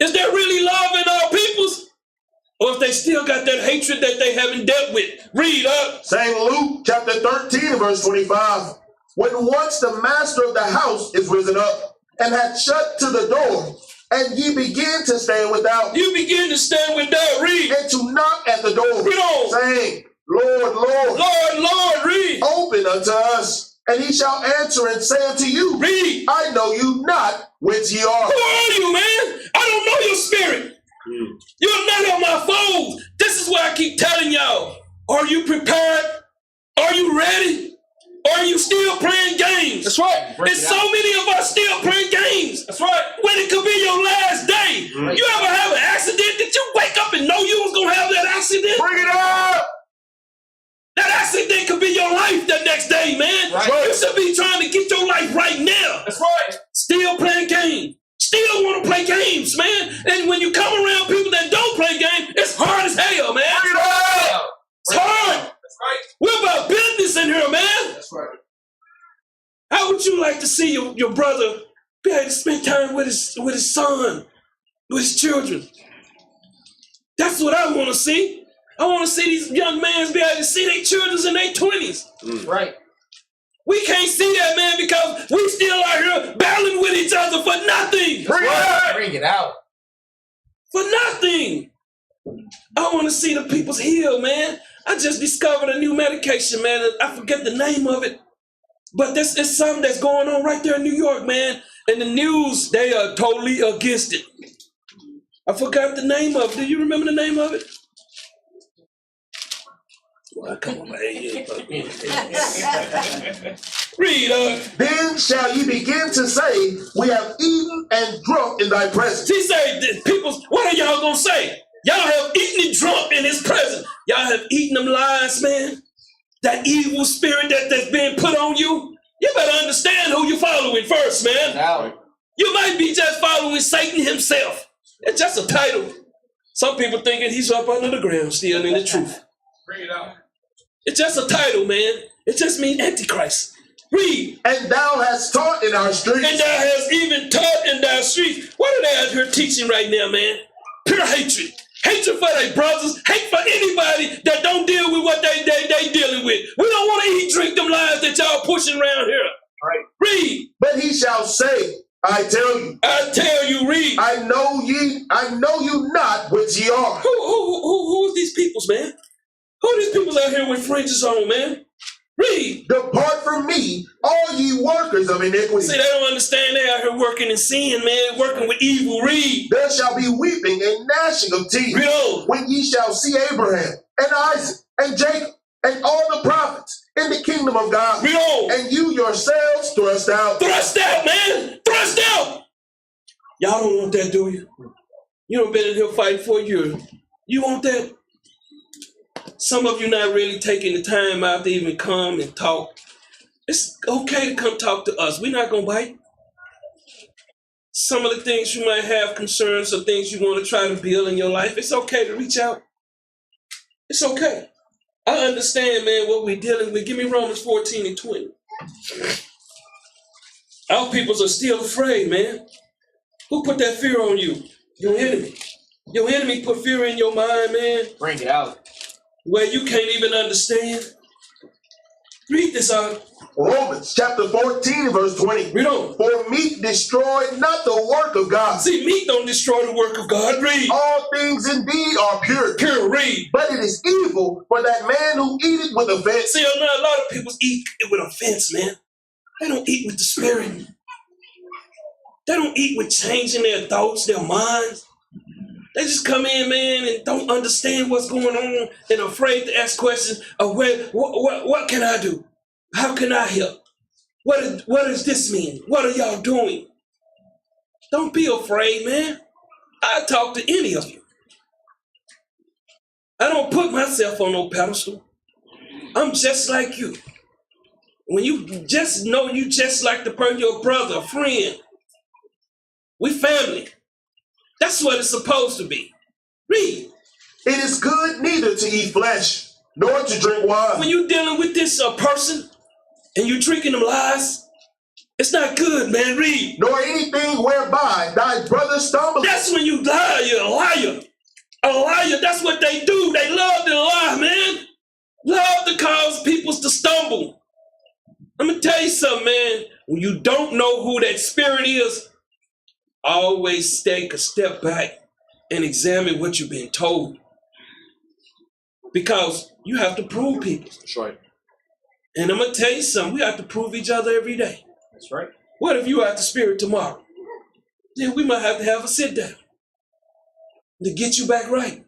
S4: Is there really love in all peoples? Or if they still got that hatred that they haven't dealt with? Read up.
S3: St. Luke chapter 13, verse 25. When once the master of the house is risen up and hath shut to the door, and ye begin to stand without.
S4: You begin to stand without. Read.
S3: And to knock at the door.
S4: Read on.
S3: Saying, Lord, Lord.
S4: Lord, Lord, read.
S3: Open unto us. And he shall answer and say unto you,
S4: read.
S3: I know you not whence ye are.
S4: Who are you, man? I don't know your spirit. You're not on my fold. This is why I keep telling y'all. Are you prepared? Are you ready? Or are you still playing games?
S5: That's right.
S4: And so many of us still playing games.
S5: That's right.
S4: When it could be your last day.
S5: Right.
S4: You ever have an accident? Did you wake up and know you was going to have that accident?
S3: Bring it up.
S4: That accident could be your life the next day, man.
S5: Right.
S4: You should be trying to get your life right now.
S5: That's right.
S4: Still playing games. Still want to play games, man. And when you come around people that don't play games, it's hard as hell, man.
S3: Bring it up.
S4: It's hard.
S5: That's right.
S4: We're about business in here, man.
S5: That's right.
S4: How would you like to see your brother be able to spend time with his son, with his children? That's what I want to see. I want to see these young men be able to see their children in their 20s.
S5: Right.
S4: We can't see that, man, because we still out here battling with each other for nothing.
S3: Bring it up.
S5: Bring it out.
S4: For nothing. I want to see the people's heal, man. I just discovered a new medication, man. I forget the name of it. But this is something that's going on right there in New York, man. And the news, they are totally against it. I forgot the name of it. Do you remember the name of it? Well, come on, man. Read.
S3: Then shall ye begin to say, we have eaten and drunk in thy presence.
S4: He said, people, what are y'all going to say? Y'all have eaten and drunk in his presence. Y'all have eaten them lies, man. That evil spirit that's being put on you. You better understand who you're following first, man.
S5: Now.
S4: You might be just following Satan himself. It's just a title. Some people thinking he's up under the ground still in the truth.
S5: Bring it out.
S4: It's just a title, man. It just means Antichrist. Read.
S3: And thou hast taught in our streets.
S4: And thou hast even taught in thy streets. What are they out here teaching right now, man? Pure hatred. Hatred for their brothers. Hate for anybody that don't deal with what they dealing with. We don't want to eat, drink them lies that y'all pushing around here.
S3: Right.
S4: Read.
S3: But he shall say, I tell you.
S4: I tell you, read.
S3: I know you not whence ye are.
S4: Who are these peoples, man? Who are these people out here with fringes on, man? Read.
S3: Depart from me, all ye workers of iniquity.
S4: See, they don't understand. They out here working in sin, man, working with evil. Read.
S3: There shall be weeping and gnashing of teeth.
S4: Read on.
S3: When ye shall see Abraham and Isaac and Jacob and all the prophets in the kingdom of God.
S4: Read on.
S3: And you yourselves thrust out.
S4: Thrust out, man. Thrust out. Y'all don't want that, do you? You don't been in here fighting for a year. You want that? Some of you not really taking the time out to even come and talk. It's okay to come talk to us. We're not going to bite. Some of the things you might have concerns or things you want to try to build in your life, it's okay to reach out. It's okay. I understand, man, what we're dealing with. Give me Romans 14 and 20. Our peoples are still afraid, man. Who put that fear on you? Your enemy. Your enemy put fear in your mind, man.
S5: Bring it out.
S4: Where you can't even understand. Read this out.
S3: Romans chapter 14, verse 20.
S4: Read on.
S3: For meat destroyed not the work of God.
S4: See, meat don't destroy the work of God. Read.
S3: All things indeed are pure.
S4: Pure, read.
S3: But it is evil for that man who eateth with offense.
S4: See, a lot of people eat with offense, man. They don't eat with the spirit. They don't eat with changing their thoughts, their minds. They just come in, man, and don't understand what's going on and afraid to ask questions of what can I do? How can I help? What does this mean? What are y'all doing? Don't be afraid, man. I talk to any of you. I don't put myself on no pedestal. I'm just like you. When you just know you just like the person, your brother, a friend. We family. That's what it's supposed to be. Read.
S3: It is good neither to eat flesh, nor to drink wine.
S4: When you're dealing with this person and you're drinking them lies, it's not good, man. Read.
S3: Nor anything whereby thy brother stumbles.
S4: That's when you lie. You're a liar. A liar, that's what they do. They love to lie, man. Love to cause people to stumble. I'm going to tell you something, man. When you don't know who that spirit is, always take a step back and examine what you've been told. Because you have to prove people.
S5: That's right.
S4: And I'm going to tell you something. We have to prove each other every day.
S5: That's right.
S4: What if you out the spirit tomorrow? Then we might have to have a sit down to get you back right.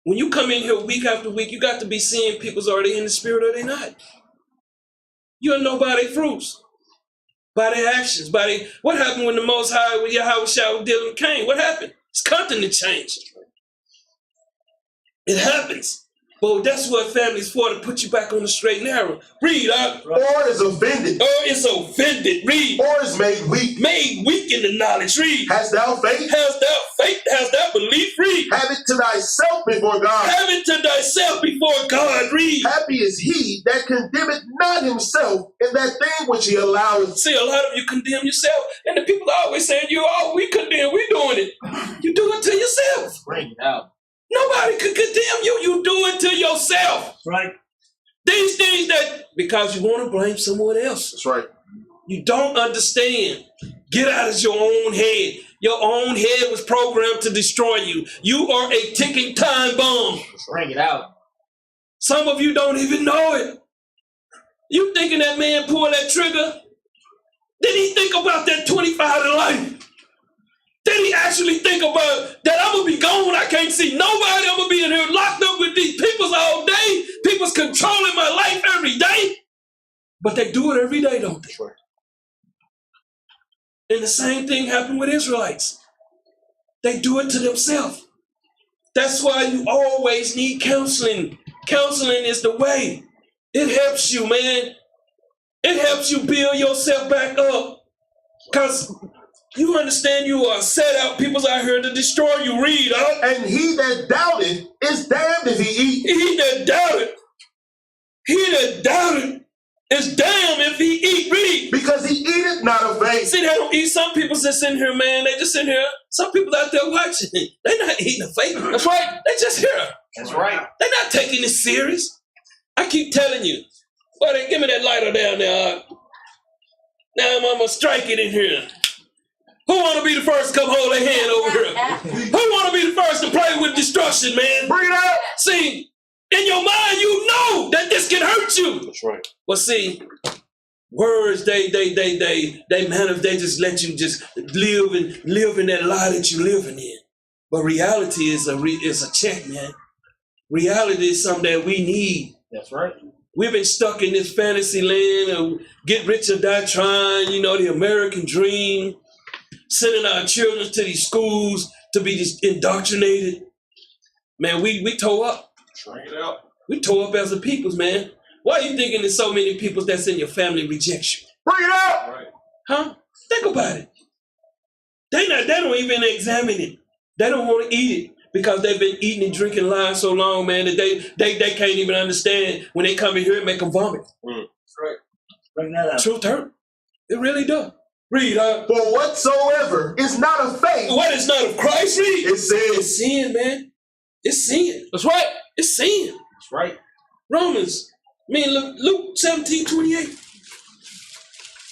S4: When you come in here week after week, you got to be seeing people's are they in the spirit or they not. You'll know by their fruits. By their actions, what happened when the Most High, when Yahweh Shah was dealing with Cain? What happened? His continent changed. It happens. But that's what family's for, to put you back on the straight and narrow. Read,
S3: Or is offended.
S4: Or is offended. Read.
S3: Or is made weak.
S4: Made weak in the knowledge. Read.
S3: Hast thou faith?
S4: Hast thou faith? Hast thou belief? Read.
S3: Have it to thyself before God.
S4: Have it to thyself before God. Read.
S3: Happy is he that condemneth not himself in that thing which he alloweth.
S4: See, a lot of you condemn yourself, and the people are always saying, we condemn, we doing it. You do it to yourself.
S5: Bring it out.
S4: Nobody could condemn you. You do it to yourself.
S5: That's right.
S4: These things that, because you want to blame someone else.
S3: That's right.
S4: You don't understand. Get out of your own head. Your own head was programmed to destroy you. You are a ticking time bomb.
S5: Bring it out.
S4: Some of you don't even know it. You thinking that man pulled that trigger? Did he think about that 25 to life? Did he actually think about that I'm going to be gone? I can't see nobody. I'm going to be in here locked up with these peoples all day. People's controlling my life every day. But they do it every day, don't they?
S3: Sure.
S4: And the same thing happened with Israelites. They do it to themselves. That's why you always need counseling. Counseling is the way. It helps you, man. It helps you build yourself back up. Because you understand you are set out. People's out here to destroy you. Read,
S3: And he that doubted is damned if he eat.
S4: He that doubted is damned if he eat. Read.
S3: Because he eateth not of faith.
S4: See, they don't eat. Some people just in here, man. They just in here. Some people out there watching. They're not eating the faith. That's right. They just here.
S5: That's right.
S4: They're not taking this serious. I keep telling you. Boy, they give me that lighter down there. Now I'm going to strike it in here. Who want to be the first to come hold their hand over here? Who want to be the first to play with destruction, man?
S3: Bring it out.
S4: See, In your mind, you know that this can hurt you.
S2: That's right.
S4: But see, words, they manifest, they just let you just live in that lie that you're living in. But reality is a check, man. Reality is something that we need.
S5: That's right.
S4: We've been stuck in this fantasy land of get rich or die trying, the American dream, sending our children to these schools to be just indoctrinated. Man, we tore up.
S2: Bring it out.
S4: We tore up as a peoples, man. Why are you thinking there's so many people that's in your family reject you?
S3: Bring it out.
S2: Right.
S4: Huh? Think about it. They don't even examine it. They don't want to eat it because they've been eating and drinking lies so long, man, that they can't even understand when they come in here and make them vomit.
S2: That's
S5: right. Bring that out.
S4: Truth hurt. It really does. Read,
S3: For whatsoever is not of faith.
S4: What is not of Christ? Read.
S3: It says,
S4: it's sin, man. It's sin.
S5: That's right.
S4: It's sin.
S5: That's right.
S4: Luke 17:28.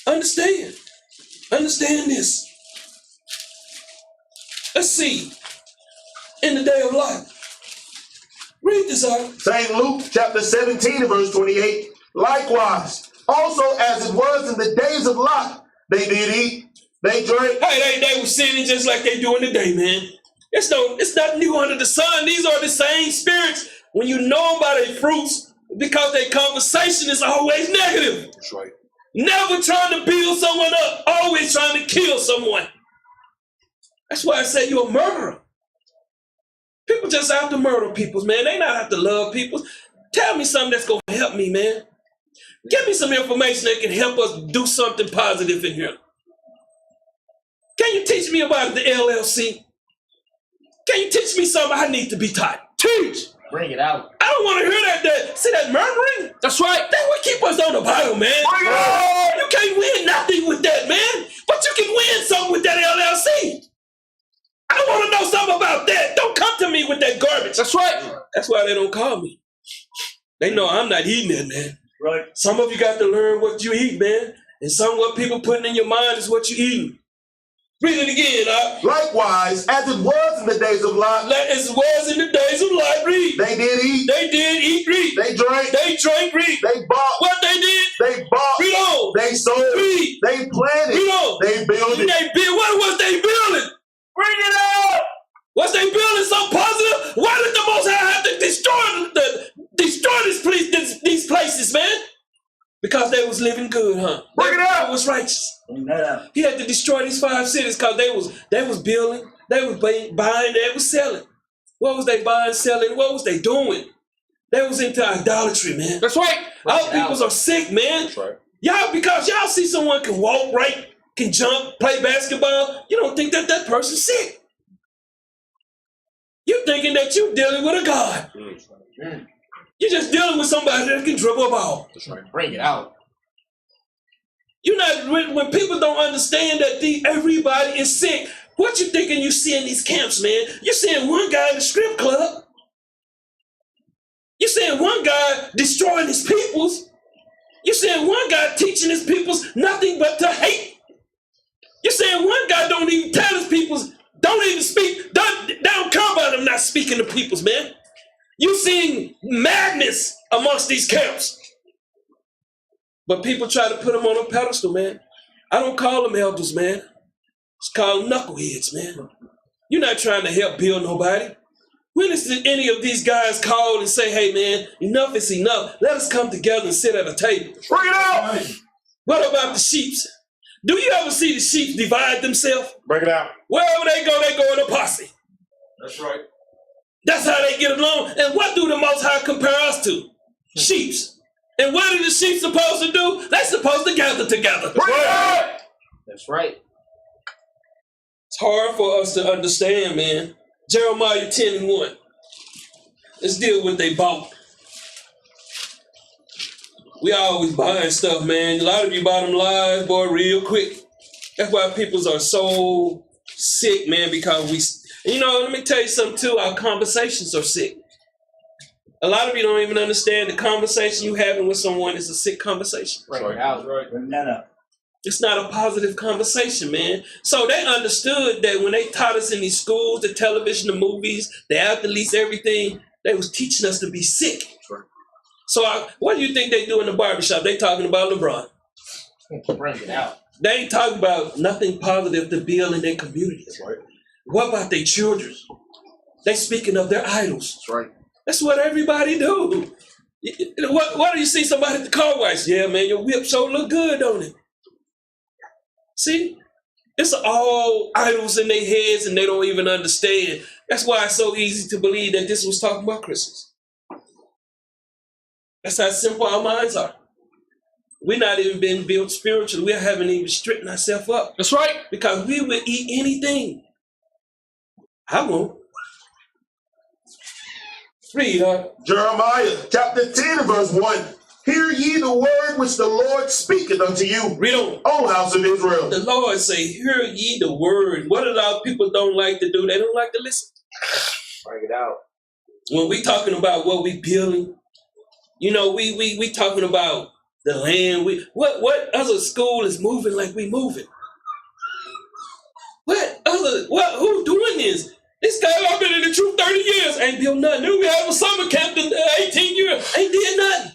S4: Understand this. Let's see. In the day of life. Read this out.
S3: St. Luke chapter 17 and verse 28. Likewise, also as it was in the days of Lot, they did eat, they drank.
S4: Hey, they were sinning just like they do in the day, man. It's not new under the sun. These are the same spirits. When you know by their fruits, because their conversation is always negative.
S2: That's right.
S4: Never trying to build someone up, always trying to kill someone. That's why I say you're a murderer. People just out to murder people, man. They not out to love people. Tell me something that's going to help me, man. Give me some information that can help us do something positive in here. Can you teach me about the LLC? Can you teach me something I need to be taught? Teach.
S5: Bring it out.
S4: I don't want to hear that. See that murmuring? That's right. That would keep us on the bottom, man. You can't win nothing with that, man. But you can win something with that LLC. I want to know something about that. Don't come to me with that garbage. That's right. That's why they don't call me. They know I'm not eating it, man.
S5: Right.
S4: Some of you got to learn what you eat, man. And some of what people putting in your mind is what you eating. Read it again,
S3: Likewise, as it was in the days of Lot.
S4: As it was in the days of Lot, read.
S3: They did eat.
S4: They did eat, read.
S3: They drank.
S4: They drank, read.
S3: They bought.
S4: What they did?
S3: They bought.
S4: Read on.
S3: They sold.
S4: Read.
S3: They planted.
S4: Read on.
S3: They built it.
S4: What was they building? Bring it out. Was they building something positive? Why did the Most High have to destroy these places, man? Because they was living good, huh?
S3: Bring it out.
S4: They was righteous.
S5: Bring that out.
S4: He had to destroy these 5 cities because they was building, they was buying, they was selling. What was they buying, selling? What was they doing? They was into idolatry, man. That's right. Our peoples are sick, man.
S2: That's right.
S4: Because y'all see someone can walk right, can jump, play basketball, you don't think that person's sick. You're thinking that you're dealing with a God. You're just dealing with somebody that can dribble a ball.
S2: That's right.
S5: Bring it out.
S4: You're not, when people don't understand that everybody is sick, what you thinking you see in these camps, man? You're seeing one guy in the strip club. You're seeing one guy destroying his peoples. You're seeing one guy teaching his peoples nothing but to hate. You're saying one guy don't even tell his peoples, don't even speak, they don't care about him not speaking to peoples, man. You're seeing madness amongst these camps. But people try to put them on a pedestal, man. I don't call them elders, man. It's called knuckleheads, man. You're not trying to help build nobody. When is any of these guys call and say, hey, man, enough is enough. Let us come together and sit at a table.
S3: Bring it out.
S4: What about the sheep? Do you ever see the sheep divide themselves?
S2: Bring it out.
S4: Wherever they go in a posse.
S2: That's right.
S4: That's how they get along. And what do the Most High compare us to? Sheeps. And what are the sheep supposed to do? They're supposed to gather together.
S3: Bring it out.
S5: That's right.
S4: It's hard for us to understand, man. Jeremiah 10:1. Let's deal with they bought. We always buying stuff, man. A lot of you buy them lies, boy, real quick. That's why peoples are so sick, man, because let me tell you something too, our conversations are sick. A lot of you don't even understand the conversation you having with someone is a sick conversation.
S5: Bring it out.
S2: Right.
S5: Bring that up.
S4: It's not a positive conversation, man. So they understood that when they taught us in these schools, the television, the movies, the athletes, everything, They was teaching us to be sick. So what do you think they do in the barbershop? They talking about LeBron.
S5: Bring it out.
S4: They ain't talking about nothing positive to build in their community.
S2: That's right.
S4: What about their children? They speaking of their idols.
S2: That's right.
S4: That's what everybody do. What do you see somebody at the car wash? Yeah, man, your whip so look good, don't it? See? It's all idols in their heads and they don't even understand. That's why it's so easy to believe that this was talking about Christmas. That's how simple our minds are. We're not even being built spiritually. We haven't even straightened ourselves up.
S6: That's right.
S4: Because we will eat anything. I won't. Read,
S3: Jeremiah chapter 10 verse 1. Hear ye the word which the Lord speaketh unto you,
S4: read on.
S3: O house of Israel.
S4: The Lord say, hear ye the word. What a lot of people don't like to do? They don't like to listen.
S5: Bring it out.
S4: When we talking about what we building, you know, we talking about the land. What other school is moving like we moving? Who's doing this? This guy, I've been in the truth 30 years, ain't built nothing. Then we have a summer camp in 18 years, ain't did nothing.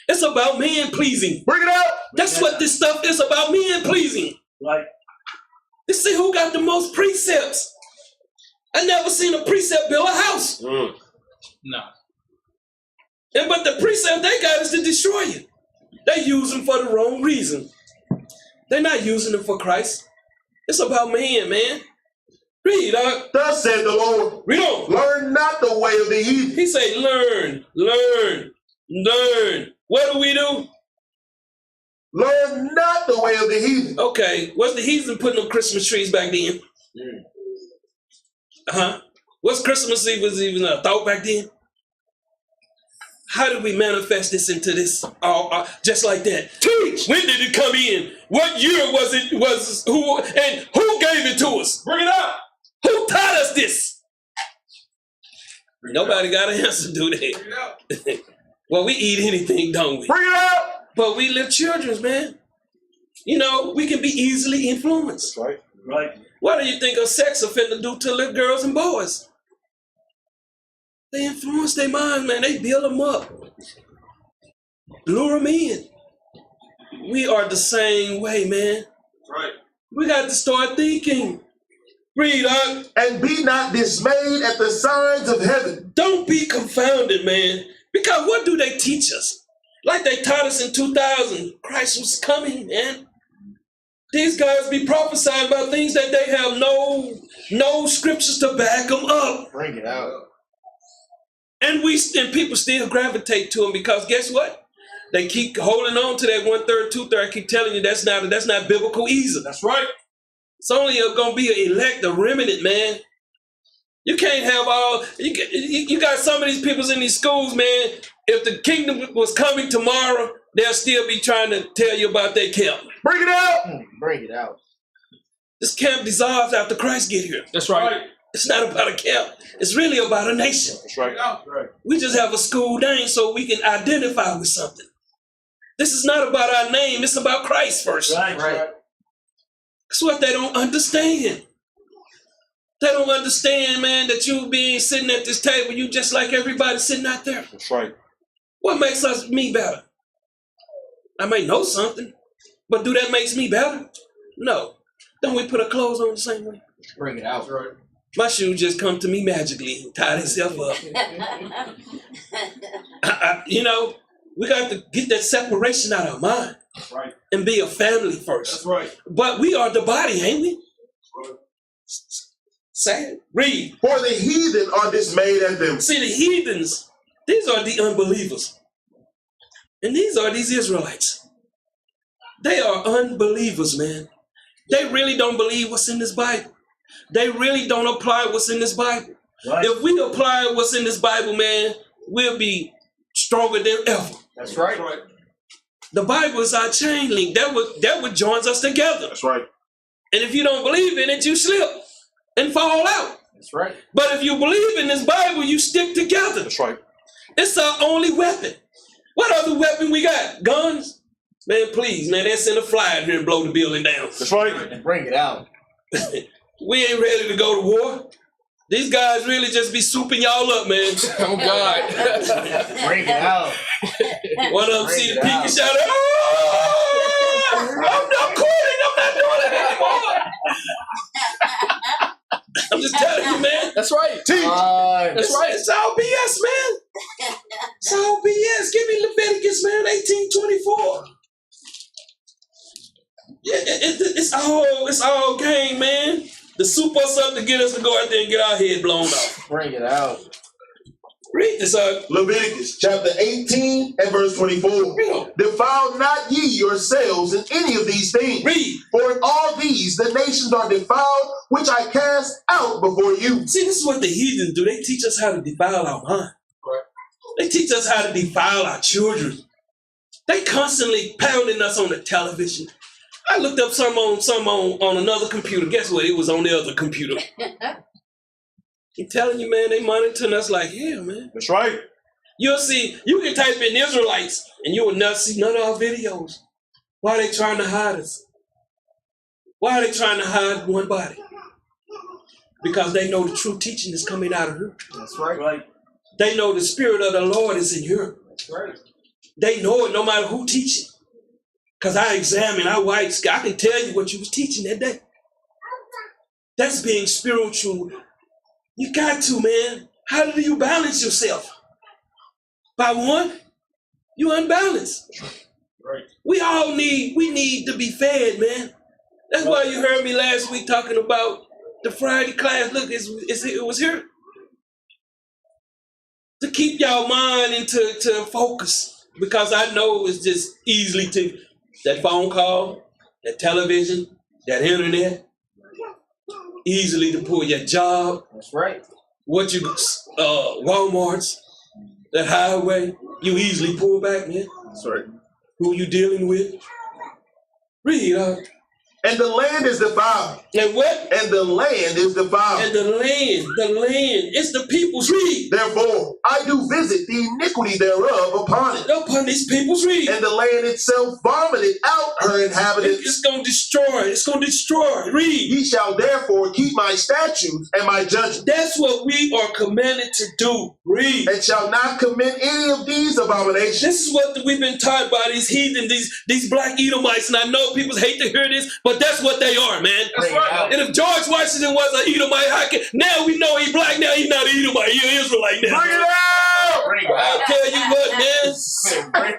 S4: It's about man pleasing.
S3: Bring it out.
S4: That's what this stuff is about, man pleasing.
S5: Right.
S4: Let's see who got the most precepts. I never seen a precept build a house.
S6: No.
S4: But the precept they got is to destroy you. They use them for the wrong reason. They're not using them for Christ. It's about man. Read,
S3: Thus said the Lord.
S4: read on.
S3: Learn not the way of the heathen.
S4: He say, learn. What do we do?
S3: Learn not the way of the heathen.
S4: Okay, what's the heathen putting up Christmas trees back then? What's Christmas Eve was even a thought back then? How did we manifest this into this? Just like that. Teach. When did it come in? What year was it? Who gave it to us?
S2: Bring it out.
S4: Who taught us this? Nobody got an answer, do they?
S2: Bring it out.
S4: Well, we eat anything, don't we?
S3: Bring it out.
S4: But we live children, man. You know, we can be easily influenced.
S2: That's right.
S5: Right.
S4: What do you think a sex offender do to little girls and boys? They influence their minds, man. They build them up. Lure them in. We are the same way, man.
S2: That's right.
S4: We got to start thinking. Read,
S3: And be not dismayed at the signs of heaven.
S4: don't be confounded, man. Because what do they teach us? Like they taught us in 2000, Christ was coming, man. These guys be prophesying about things that they have no scriptures to back them up.
S5: Bring it out.
S4: And people still gravitate to them because guess what? They keep holding on to that 1/3, 2/3. I keep telling you that's not biblical either.
S2: That's right.
S4: It's only gonna be an elect, a remnant, man. You can't have all. You got some of these people in these schools, man. If the kingdom was coming tomorrow, they'll still be trying to tell you about their camp.
S3: Bring it out.
S5: Bring it out.
S4: This camp dissolves after Christ get here.
S6: That's right.
S4: It's not about a camp. It's really about a nation.
S2: That's right. Right.
S4: We just have a school name so we can identify with something. This is not about our name. It's about Christ first.
S5: Right.
S4: That's what they don't understand. They don't understand, man, that you being sitting at this table, you just like everybody sitting out there.
S2: That's right.
S4: What makes me better? I may know something, but do that makes me better? No. Don't we put our clothes on the same way?
S5: Bring it out.
S2: Right.
S4: My shoes just come to me magically and tie themselves up. We got to get that separation out of our mind.
S2: That's right.
S4: And be a family first.
S2: That's right.
S4: But we are the body, ain't we? Sad. Read.
S3: For the heathen are dismayed at them.
S4: See, the heathens, these are the unbelievers. And these are these Israelites. They are unbelievers, man. They really don't believe what's in this Bible. They really don't apply what's in this Bible.
S5: Right.
S4: If we apply what's in this Bible, man, we'll be stronger than ever.
S5: That's right.
S2: That's right.
S4: The Bible is our chain link. That what joins us together.
S2: That's right.
S4: And if you don't believe in it, you slip and fall out.
S5: That's right.
S4: But if you believe in this Bible, you stick together.
S2: That's right.
S4: It's our only weapon. What other weapon we got? Guns? Man, please, man, they'll send a flyer here and blow the building down.
S2: That's right.
S5: Bring it out.
S4: We ain't ready to go to war. These guys really just be souping y'all up, man.
S5: Oh God. Bring it out.
S4: One of them
S5: Bring
S4: see the
S5: it
S4: peak
S5: out.
S4: and shout, "Oh, I'm quitting. I'm not doing it anymore." I'm just telling you, man.
S5: That's right.
S4: That's right. It's all BS, man. It's all BS. Give me Leviticus, man, 18:24. Yeah, it's all game, man. The soup us up to get us to go out there and get our head blown off.
S5: Bring it out.
S4: Read this up.
S3: Leviticus chapter 18 and verse 24. Defile not ye yourselves in any of these things.
S4: Read.
S3: For in all these the nations are defiled, which I cast out before you.
S4: See, this is what the heathens do. They teach us how to defile our mind.
S5: Right.
S4: They teach us how to defile our children. They constantly pounding us on the television. I looked up some on another computer. Guess what? It was on the other computer. I'm telling you, man, they monitoring us like hell, man.
S2: That's right.
S4: You'll see, you can type in Israelites and you will not see none of our videos. Why are they trying to hide us? Why are they trying to hide Onebody? Because they know the true teaching is coming out of her.
S5: That's right.
S4: They know the Spirit of the Lord is in her.
S5: That's right.
S4: They know it no matter who teaches. Because I examine, I can tell you what you was teaching that day. That's being spiritual. You got to, man. How do you balance yourself? By one, you unbalanced.
S5: Right.
S4: We need to be fed, man. That's why you heard me last week talking about the Friday class. Look, it was here. To keep y'all mind into focus. Because I know it's just easily to that phone call, that television, that internet, easily to pull your job.
S5: That's right.
S4: What you, Walmart's, that highway, you easily pull back, man.
S5: That's right.
S4: Who you dealing with? Read,
S3: And the land is defiled.
S4: And what?
S3: And the land is defiled.
S4: And the land, it's the people's read.
S3: Therefore, I do visit the iniquity thereof upon it.
S4: Upon these people's read.
S3: And the land itself vomited out her inhabitants.
S4: It's going to destroy. It's going to destroy. Read.
S3: Ye shall therefore keep my statutes and my judgments.
S4: That's what we are commanded to do. Read.
S3: And shall not commit any of these abominations.
S4: This is what we've been taught by these heathen, these black Edomites. And I know people hate to hear this, but that's what they are, man.
S5: That's right.
S4: And if George Washington was an Edomite, now we know he's black. Now he's not an Edomite. He's an Israelite now.
S3: Bring it out!
S5: Bring it out.
S4: I'll tell you what, man.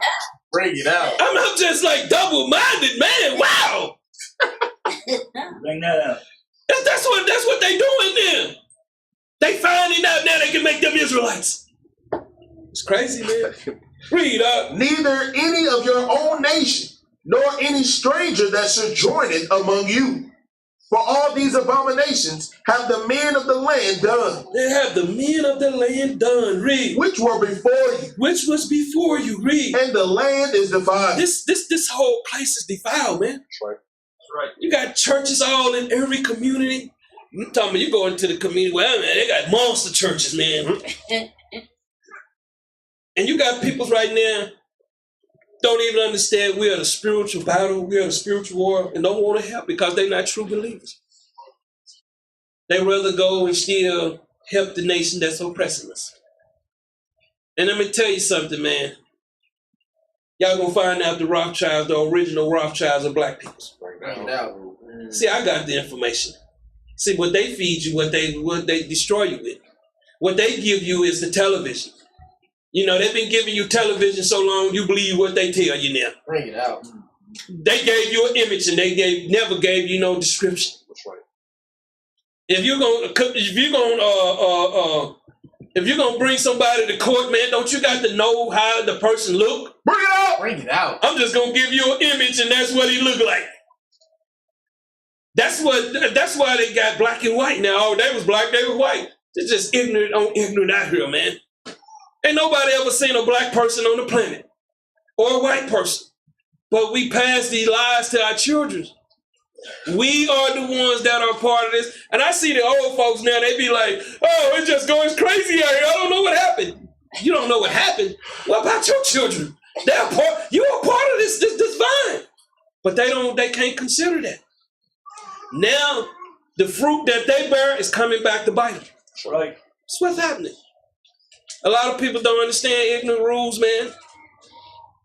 S5: Bring it out.
S4: I'm just like double-minded, man. Wow.
S5: Bring that out.
S4: That's what they doing then. They finding out now they can make them Israelites. It's crazy, man. Read up.
S3: Neither any of your own nation, nor any stranger that sojourneth among you. For all these abominations have the men of the land done.
S4: They have the men of the land done. Read.
S3: Which were before you.
S4: Which was before you. Read.
S3: And the land is defiled.
S4: This whole place is defiled, man.
S5: That's right. That's right.
S4: You got churches all in every community. I'm talking about you go into the community, well, man, they got monster churches, man. And you got people right now don't even understand we are the spiritual battle, we are the spiritual war, and don't want to help because they're not true believers. They rather go and still help the nation that's oppressing us. And let me tell you something, man. Y'all gonna find out the Rothschilds, the original Rothschilds of black people.
S5: Bring it out.
S4: See, I got the information. See, what they feed you, what they destroy you with. What they give you is the television. You know, they've been giving you television so long, you believe what they tell you now.
S5: Bring it out.
S4: They gave you an image and they never gave you no description.
S5: That's right.
S4: If you're gonna bring somebody to court, man, don't you got to know how the person look?
S3: Bring it out!
S5: Bring it out.
S4: I'm just gonna give you an image and that's what he look like. That's why they got black and white now. Oh, they was black, they was white. They're just ignorant on ignorant out here, man. Ain't nobody ever seen a black person on the planet or a white person. But we pass these lies to our children. We are the ones that are part of this. And I see the old folks now, they be like, oh, it's just going crazy out here. I don't know what happened. You don't know what happened. What about your children? You are part of this vine. But they can't consider that. Now, the fruit that they bear is coming back to bite them.
S5: That's right.
S4: That's what's happening. A lot of people don't understand ignorant rules, man.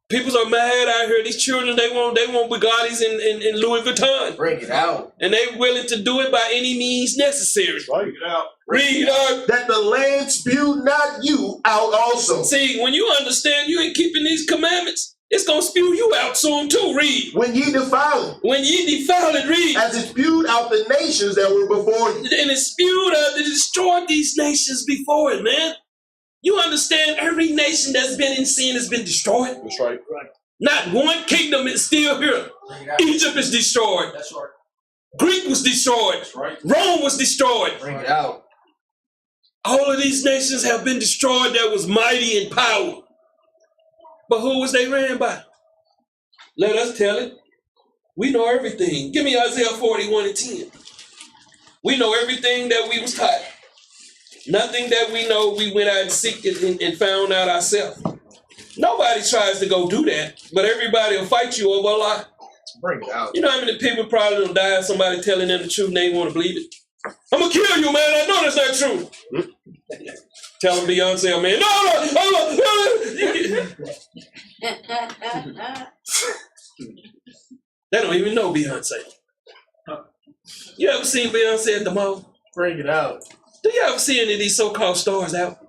S4: People are mad out here. These children, they want Bugattis and Louis Vuitton.
S5: Bring it out.
S4: And they willing to do it by any means necessary.
S2: Bring it out.
S4: Read out.
S3: That the land spew not you out also.
S4: See, when you understand you ain't keeping these commandments, it's going to spew you out soon too. Read.
S3: When ye defile it.
S4: When ye defile it, read.
S3: As it spewed out the nations that were before you.
S4: And it spewed out, it destroyed these nations before it, man. You understand every nation that's been in sin has been destroyed?
S2: That's right.
S4: Not one kingdom is still here. Egypt is destroyed.
S5: That's right.
S4: Greek was destroyed.
S5: That's right.
S4: Rome was destroyed.
S5: Bring it out.
S4: All of these nations have been destroyed that was mighty in power. But who was they ran by? Let us tell it. We know everything. Give me Isaiah 41:10. We know everything that we was taught. Nothing that we know we went out and seek and found out ourselves. Nobody tries to go do that, but everybody will fight you over a lie.
S5: Bring it out.
S4: You know how many people probably don't die of somebody telling them the truth and they want to believe it? I'm going to kill you, man. I know that's not true. Tell them Beyonce, man. No. They don't even know Beyonce. You ever seen Beyonce at the mall?
S5: Bring it out.
S4: Do you ever see any of these so-called stars out?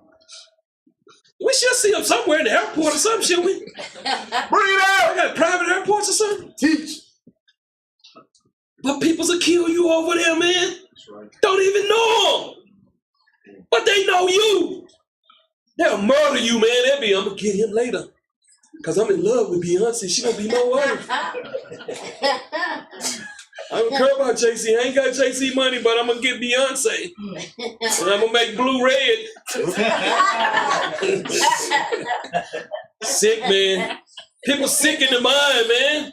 S4: We should see them somewhere in the airport or something, shouldn't we?
S3: Bring it out.
S4: I got private airports or something.
S3: Teach.
S4: But people's will kill you over there, man.
S5: That's right.
S4: Don't even know them. But they know you. They'll murder you, man. They'll be, I'm going to get him later. Because I'm in love with Beyonce. She going to be my wife. I don't care about JC. I ain't got JC money, but I'm going to get Beyonce. And I'm going to make blue red. Sick, man. People sick in the mind, man.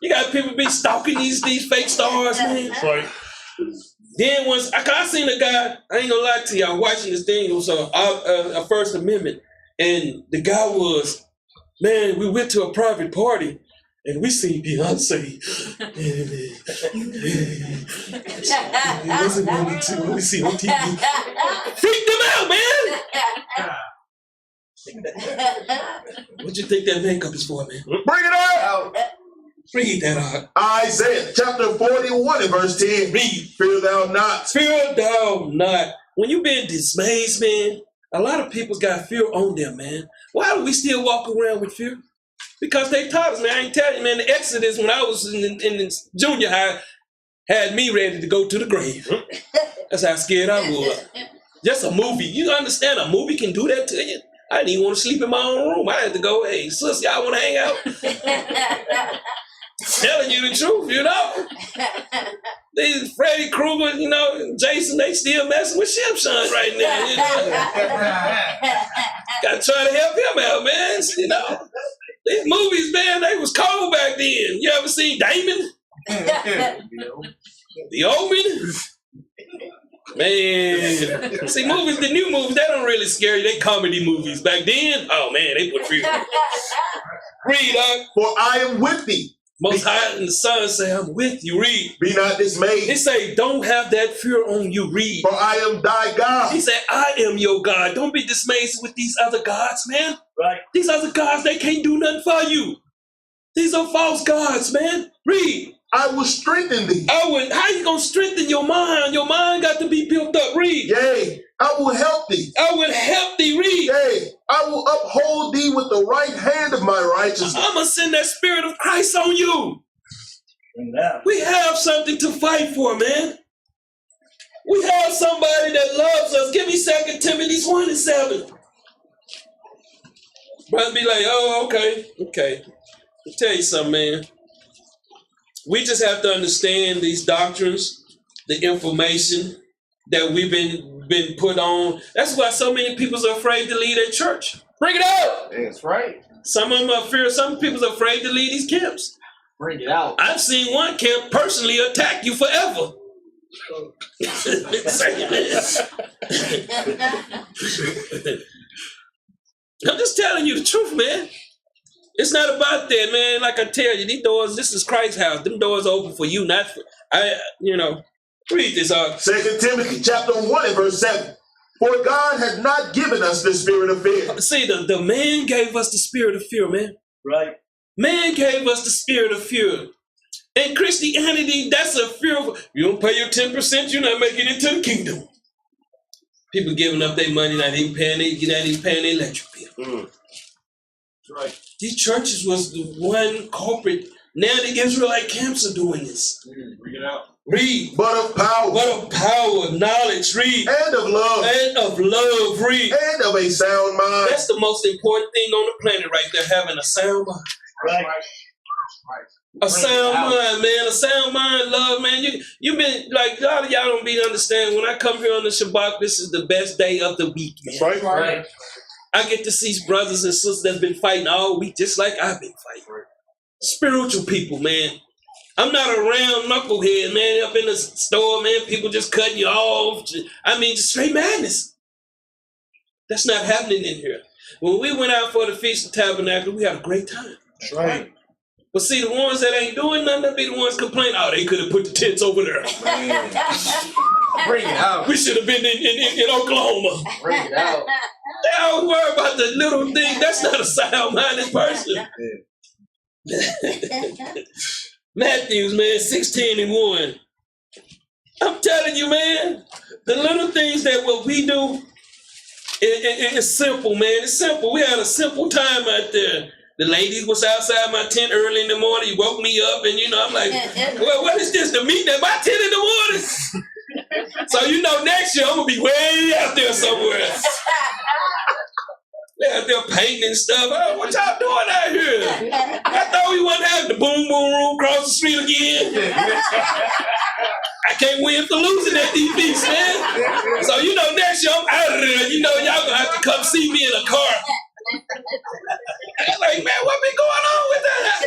S4: You got people be stalking these fake stars, man.
S2: That's right.
S4: Then once, I seen a guy, I ain't gonna lie to you, I was watching this thing, it was a First Amendment. And the guy was, man, we went to a private party. And we seen Beyonce. We see on TV. Freak them out, man! What you think that makeup is for, man?
S3: Bring it out.
S4: Read that out.
S3: Isaiah chapter 41 and verse 10.
S4: Read.
S3: Fear thou not.
S4: Fear thou not. When you been dismayed, man, a lot of people's got fear on them, man. Why do we still walk around with fear? Because they taught us, man. I ain't telling you, man, the Exodus when I was in junior high had me ready to go to the grave. That's how scared I was. Just a movie. You understand a movie can do that to you? I didn't even want to sleep in my own room. I had to go, hey, sis, y'all want to hang out? Telling you the truth, you know? These Freddy Krueger, you know, Jason, they still messing with Shimshon right now, you know? Gotta try to help him out, man, you know? These movies, man, they was cold back then. You ever seen Damon? The Omen? Man. See, movies, the new movies, they don't really scare you. They comedy movies. Back then, oh, man, they put fear. Read,
S3: For I am with thee.
S4: Most High and the Son say, I'm with you. Read.
S3: Be not dismayed.
S4: He say, don't have that fear on you. Read.
S3: For I am thy God.
S4: He said, I am your God. Don't be dismayed with these other gods, man.
S5: Right.
S4: These other gods, they can't do nothing for you. These are false gods, man. Read.
S3: I will strengthen thee.
S4: How you going to strengthen your mind? Your mind got to be built up. Read.
S3: Yea, I will help thee.
S4: I will help thee. Read.
S3: Yea, I will uphold thee with the right hand of my righteousness.
S4: I'm going to send that spirit of Christ on you.
S5: Bring it out.
S4: We have something to fight for, man. We have somebody that loves us. Give me 2 Timothy 1:7. Brother be like, oh, okay. I'll tell you something, man. We just have to understand these doctrines, the information that we've been put on. That's why so many people are afraid to leave their church. Bring it out.
S5: That's right.
S4: Some of them are fear. Some people are afraid to leave these camps.
S5: Bring it out.
S4: I've seen one camp personally attack you forever. I'm just telling you the truth, man. It's not about that, man. Like I tell you, these doors, this is Christ's house. Them doors are open for you, not for, read this out.
S3: 2 Timothy chapter 1 and verse 7. For God has not given us the spirit of fear.
S4: See, the man gave us the spirit of fear, man.
S5: Right.
S4: Man gave us the spirit of fear. In Christianity, that's a fear of, you don't pay your 10%, you're not making it to the kingdom. People giving up their money, not even paying their electric bill.
S5: That's right.
S4: These churches was the one corporate. Now the Israelite camps are doing this.
S5: Bring it out.
S4: Read.
S3: But of power.
S4: But of power, knowledge, read.
S3: And of love.
S4: And of love, read.
S3: And of a sound mind.
S4: That's the most important thing on the planet right there, having a sound mind.
S5: Right.
S4: A sound mind, man. A sound mind, love, man. You been, like, a lot of y'all don't be understand. When I come here on the Shabbat, this is the best day of the week, man.
S2: That's right.
S5: Right.
S4: I get to see brothers and sisters that's been fighting all week, just like I've been fighting. Spiritual people, man. I'm not a round knucklehead, man. Up in the store, man, people just cutting you off. I mean, just straight madness. That's not happening in here. When we went out for the Feast of Tabernacle, we had a great time.
S2: That's right.
S4: But see, the ones that ain't doing nothing, that be the ones complaining, oh, they could have put the tents over there.
S5: Bring it out.
S4: We should have been in Oklahoma.
S5: Bring it out.
S4: They always worry about the little thing. That's not a sound-minded person. Matthews, man, 16:1. I'm telling you, man, the little things that what we do, it's simple, man. It's simple. We had a simple time out there. The ladies was outside my tent early in the morning. He woke me up, and I'm like, well, what is this? The meeting at my tent in the morning? So next year I'm gonna be way out there somewhere. They out there painting and stuff. Oh, what y'all doing out here? I thought we wasn't having the boom boom room across the street again. I can't win for losing at these feasts, man. So next year I'm out of there. Y'all gonna have to come see me in a car. I'm like, man, what been going on with that?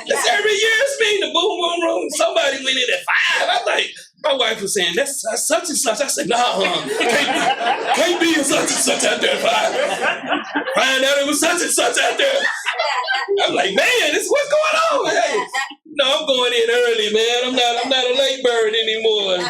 S4: It's every year it's me in the boom boom room. Somebody went in at 5. I'm like, my wife was saying, that's such and such. I said, nah, can't be a such and such out there at 5. Find out it was such and such out there. I'm like, man, this what's going on? Hey, I'm going in early, man. I'm not a late bird anymore.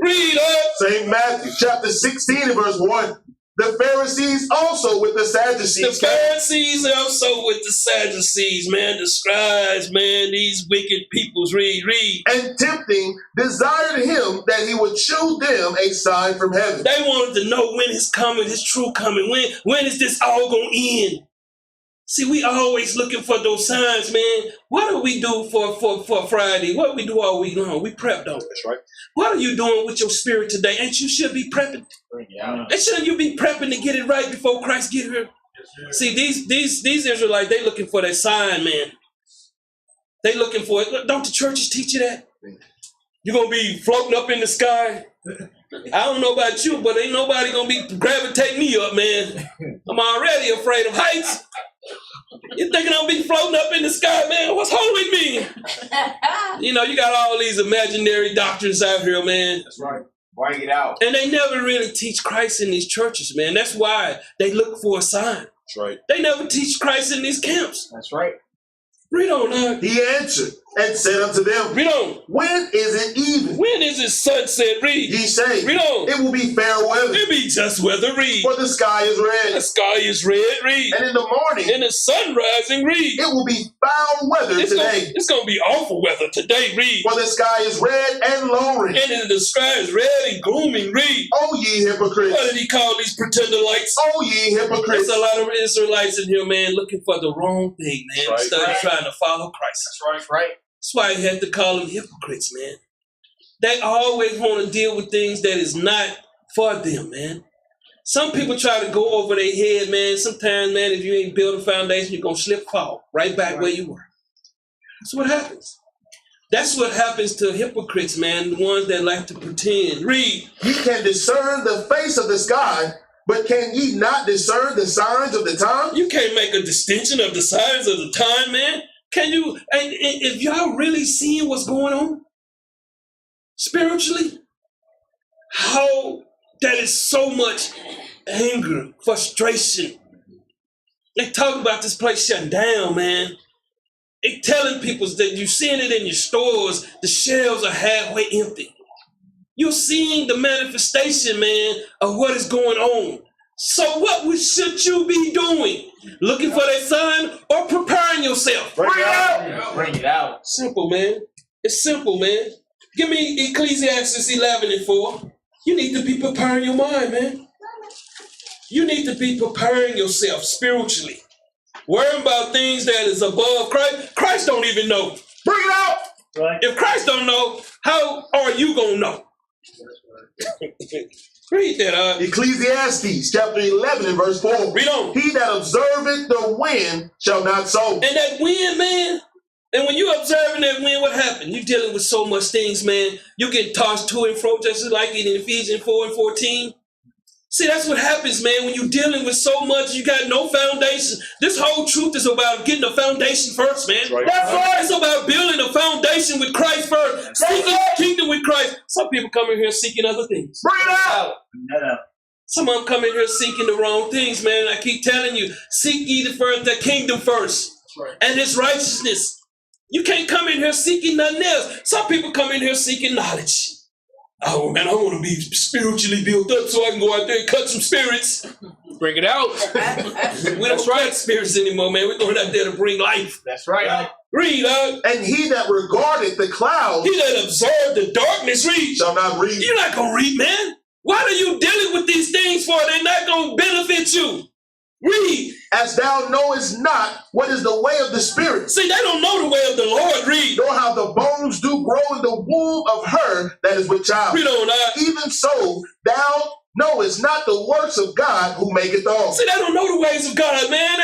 S4: Read up.
S3: St. Matthew chapter 16 and verse 1. The Pharisees also with the Sadducees.
S4: The Pharisees also with the Sadducees, man. The scribes, man. These wicked peoples. Read.
S3: And tempting, desired him that he would show them a sign from heaven.
S4: They wanted to know when his coming, his true coming. When is this all going to end? See, we always looking for those signs, man. What do we do for Friday? What do we do all week long? We prep, don't we?
S2: That's right.
S4: What are you doing with your spirit today? Ain't you should be prepping? And shouldn't you be prepping to get it right before Christ get here? See, these Israelites, they looking for that sign, man. They looking for it. Don't the churches teach you that? You're going to be floating up in the sky. I don't know about you, but ain't nobody going to be gravitating me up, man. I'm already afraid of heights. You thinking I'll be floating up in the sky, man? What's holding me? You got all these imaginary doctrines out here, man.
S5: That's right. Bring it out.
S4: And they never really teach Christ in these churches, man. That's why they look for a sign.
S2: That's right.
S4: They never teach Christ in these camps.
S5: That's right.
S4: Read on.
S3: He answered and said unto them,
S4: Read on.
S3: when is it even?
S4: When is it sunset? Read.
S3: Ye say,
S4: Read on.
S3: it will be fair weather.
S4: It be just weather. Read.
S3: For the sky is
S4: The
S3: red.
S4: sky is red. Read.
S3: And in the morning,
S4: And the sun rising. Read.
S3: it will be foul weather today.
S4: It's gonna be awful weather today. Read.
S3: For the sky is red and lowering.
S4: And in the sky is red and gloomy. Read.
S3: O ye hypocrites.
S4: What did he call these pretender lights?
S3: O ye hypocrites.
S4: There's a lot of Israelites in here, man, looking for the wrong thing, man.
S2: Right.
S4: Instead of trying to follow Christ.
S5: That's right.
S4: That's why he had to call them hypocrites, man. They always want to deal with things that is not for them, man. Some people try to go over their head, man. Sometimes, man, if you ain't build a foundation, you're going to slip, fall right back where you were. That's what happens. That's what happens to hypocrites, man, the ones that like to pretend. Read.
S3: Ye can discern the face of the sky, but can ye not discern the signs of the time?
S4: You can't make a distinction of the signs of the time, man. Can you? And if y'all really seeing what's going on spiritually, how that is so much anger, frustration. They talk about this place shutting down, man. They telling people that you're seeing it in your stores, the shelves are halfway empty. You're seeing the manifestation, man, of what is going on. So what should you be doing? Looking for that sign or preparing yourself?
S2: Bring it out.
S5: Bring it out.
S4: Simple, man. It's simple, man. Give me Ecclesiastes 11:4. You need to be preparing your mind, man. You need to be preparing yourself spiritually. Worrying about things that is above Christ. Christ don't even know.
S3: Bring it out.
S2: Right.
S4: If Christ don't know, how are you going to know? Read that.
S3: Ecclesiastes chapter 11 and verse 4.
S4: Read on.
S3: He that observeth the wind shall not sow.
S4: And that wind, man, and when you're observing that wind, what happened? You're dealing with so much things, man. You get tossed to and fro, just like in Ephesians 4:14. See, that's what happens, man, when you're dealing with so much, you got no foundation. This whole truth is about getting a foundation first, man.
S2: Right.
S4: That's right. It's about building a foundation with Christ first. Seeking the kingdom with Christ. Some people come in here seeking other things.
S3: Bring it out.
S4: Some of them come in here seeking the wrong things, man. I keep telling you, seek ye the kingdom first and his righteousness. You can't come in here seeking nothing else. Some people come in here seeking knowledge. Oh, man, I want to be spiritually built up so I can go out there and cut some spirits. Bring it out. We don't cut spirits anymore, man. We're going out there to bring life.
S5: That's right.
S4: Read,
S3: And he that regardeth the clouds
S4: he that observed the darkness, read.
S3: shall not read.
S4: You're not going to read, man. What are you dealing with these things for? They're not going to benefit you. Read.
S3: As thou knowest not what is the way of the Spirit.
S4: See, they don't know the way of the Lord. Read.
S3: Nor how the bones do grow in the womb of her that is with child.
S4: Read on,
S3: Even so, thou knowest not the works of God who maketh all.
S4: See, they don't know the ways of God, man.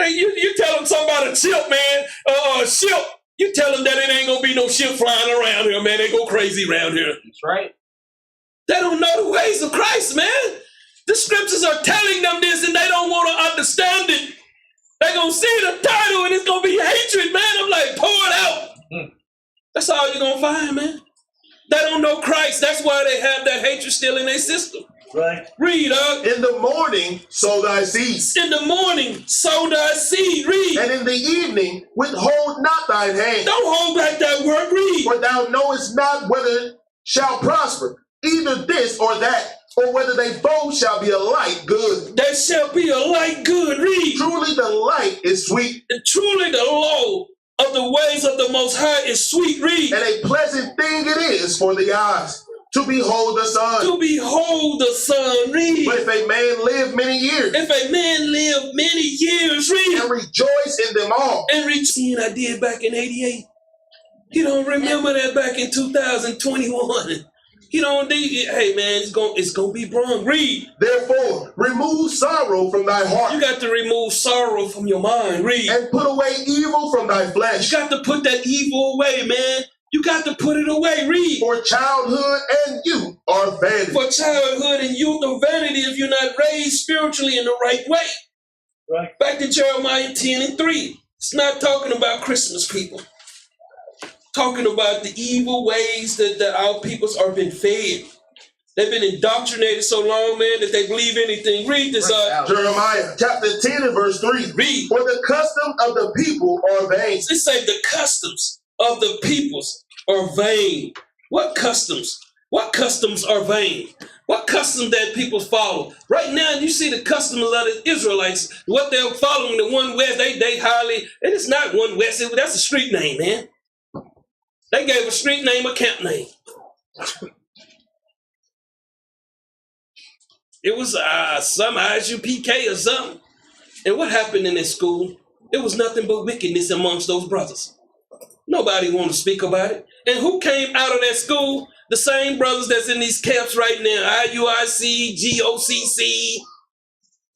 S4: You tell them something about a ship, man. Ship. You tell them that it ain't gonna be no ship flying around here, man. They go crazy around here.
S5: That's right.
S4: They don't know the ways of Christ, man. The scriptures are telling them this, and they don't want to understand it. They're gonna see the title, and it's gonna be hatred, man. I'm like, pour it out. That's all you're gonna find, man. They don't know Christ. That's why they have that hatred still in their system.
S2: Right.
S4: Read,
S3: In the morning sow thy seed.
S4: In the morning, sow thy seed. Read.
S3: And in the evening withhold not thine hand.
S4: Don't hold back that word. Read.
S3: For thou knowest not whether it shall prosper, either this or that, or whether they both shall be alike good.
S4: They shall be alike good. Read.
S3: Truly the light is sweet,
S4: And truly the law of the ways of the Most High is sweet. Read.
S3: and a pleasant thing it is for the eyes to behold the sun.
S4: To behold the sun. Read.
S3: But if a man live many years
S4: If a man live many years, read.
S3: and rejoice in them all,
S4: And read. Seeing I did back in 88. You don't remember that back in 2021. You don't need, hey man, it's gonna be wrong. Read.
S3: therefore remove sorrow from thy
S4: You
S3: heart,
S4: got to remove sorrow from your mind. Read.
S3: and put away evil from thy
S4: You
S3: flesh.
S4: got to put that evil away, man. You got to put it away. Read.
S3: For childhood and youth are vanity.
S4: For childhood and youth are vanity if you're not raised spiritually in the right way.
S2: Right.
S4: Back to Jeremiah 10:3. It's not talking about Christmas, people. Talking about the evil ways that our peoples are being fed. They've been indoctrinated so long, man, that they believe anything. Read this up.
S3: Jeremiah chapter 10 and verse 3.
S4: Read.
S3: For the custom of the people are vain.
S4: It say the customs of the peoples are vain. What customs? What customs are vain? What customs that people follow? Right now, you see the customs of the Israelites. What they're following, the One West, they highly, and it's not One West, that's a street name, man. They gave a street name a camp name. It was some ISUPK or something. And what happened in that school? It was nothing but wickedness amongst those brothers. Nobody wanted to speak about it. And who came out of that school? The same brothers that's in these camps right now. IUIC, GOCC,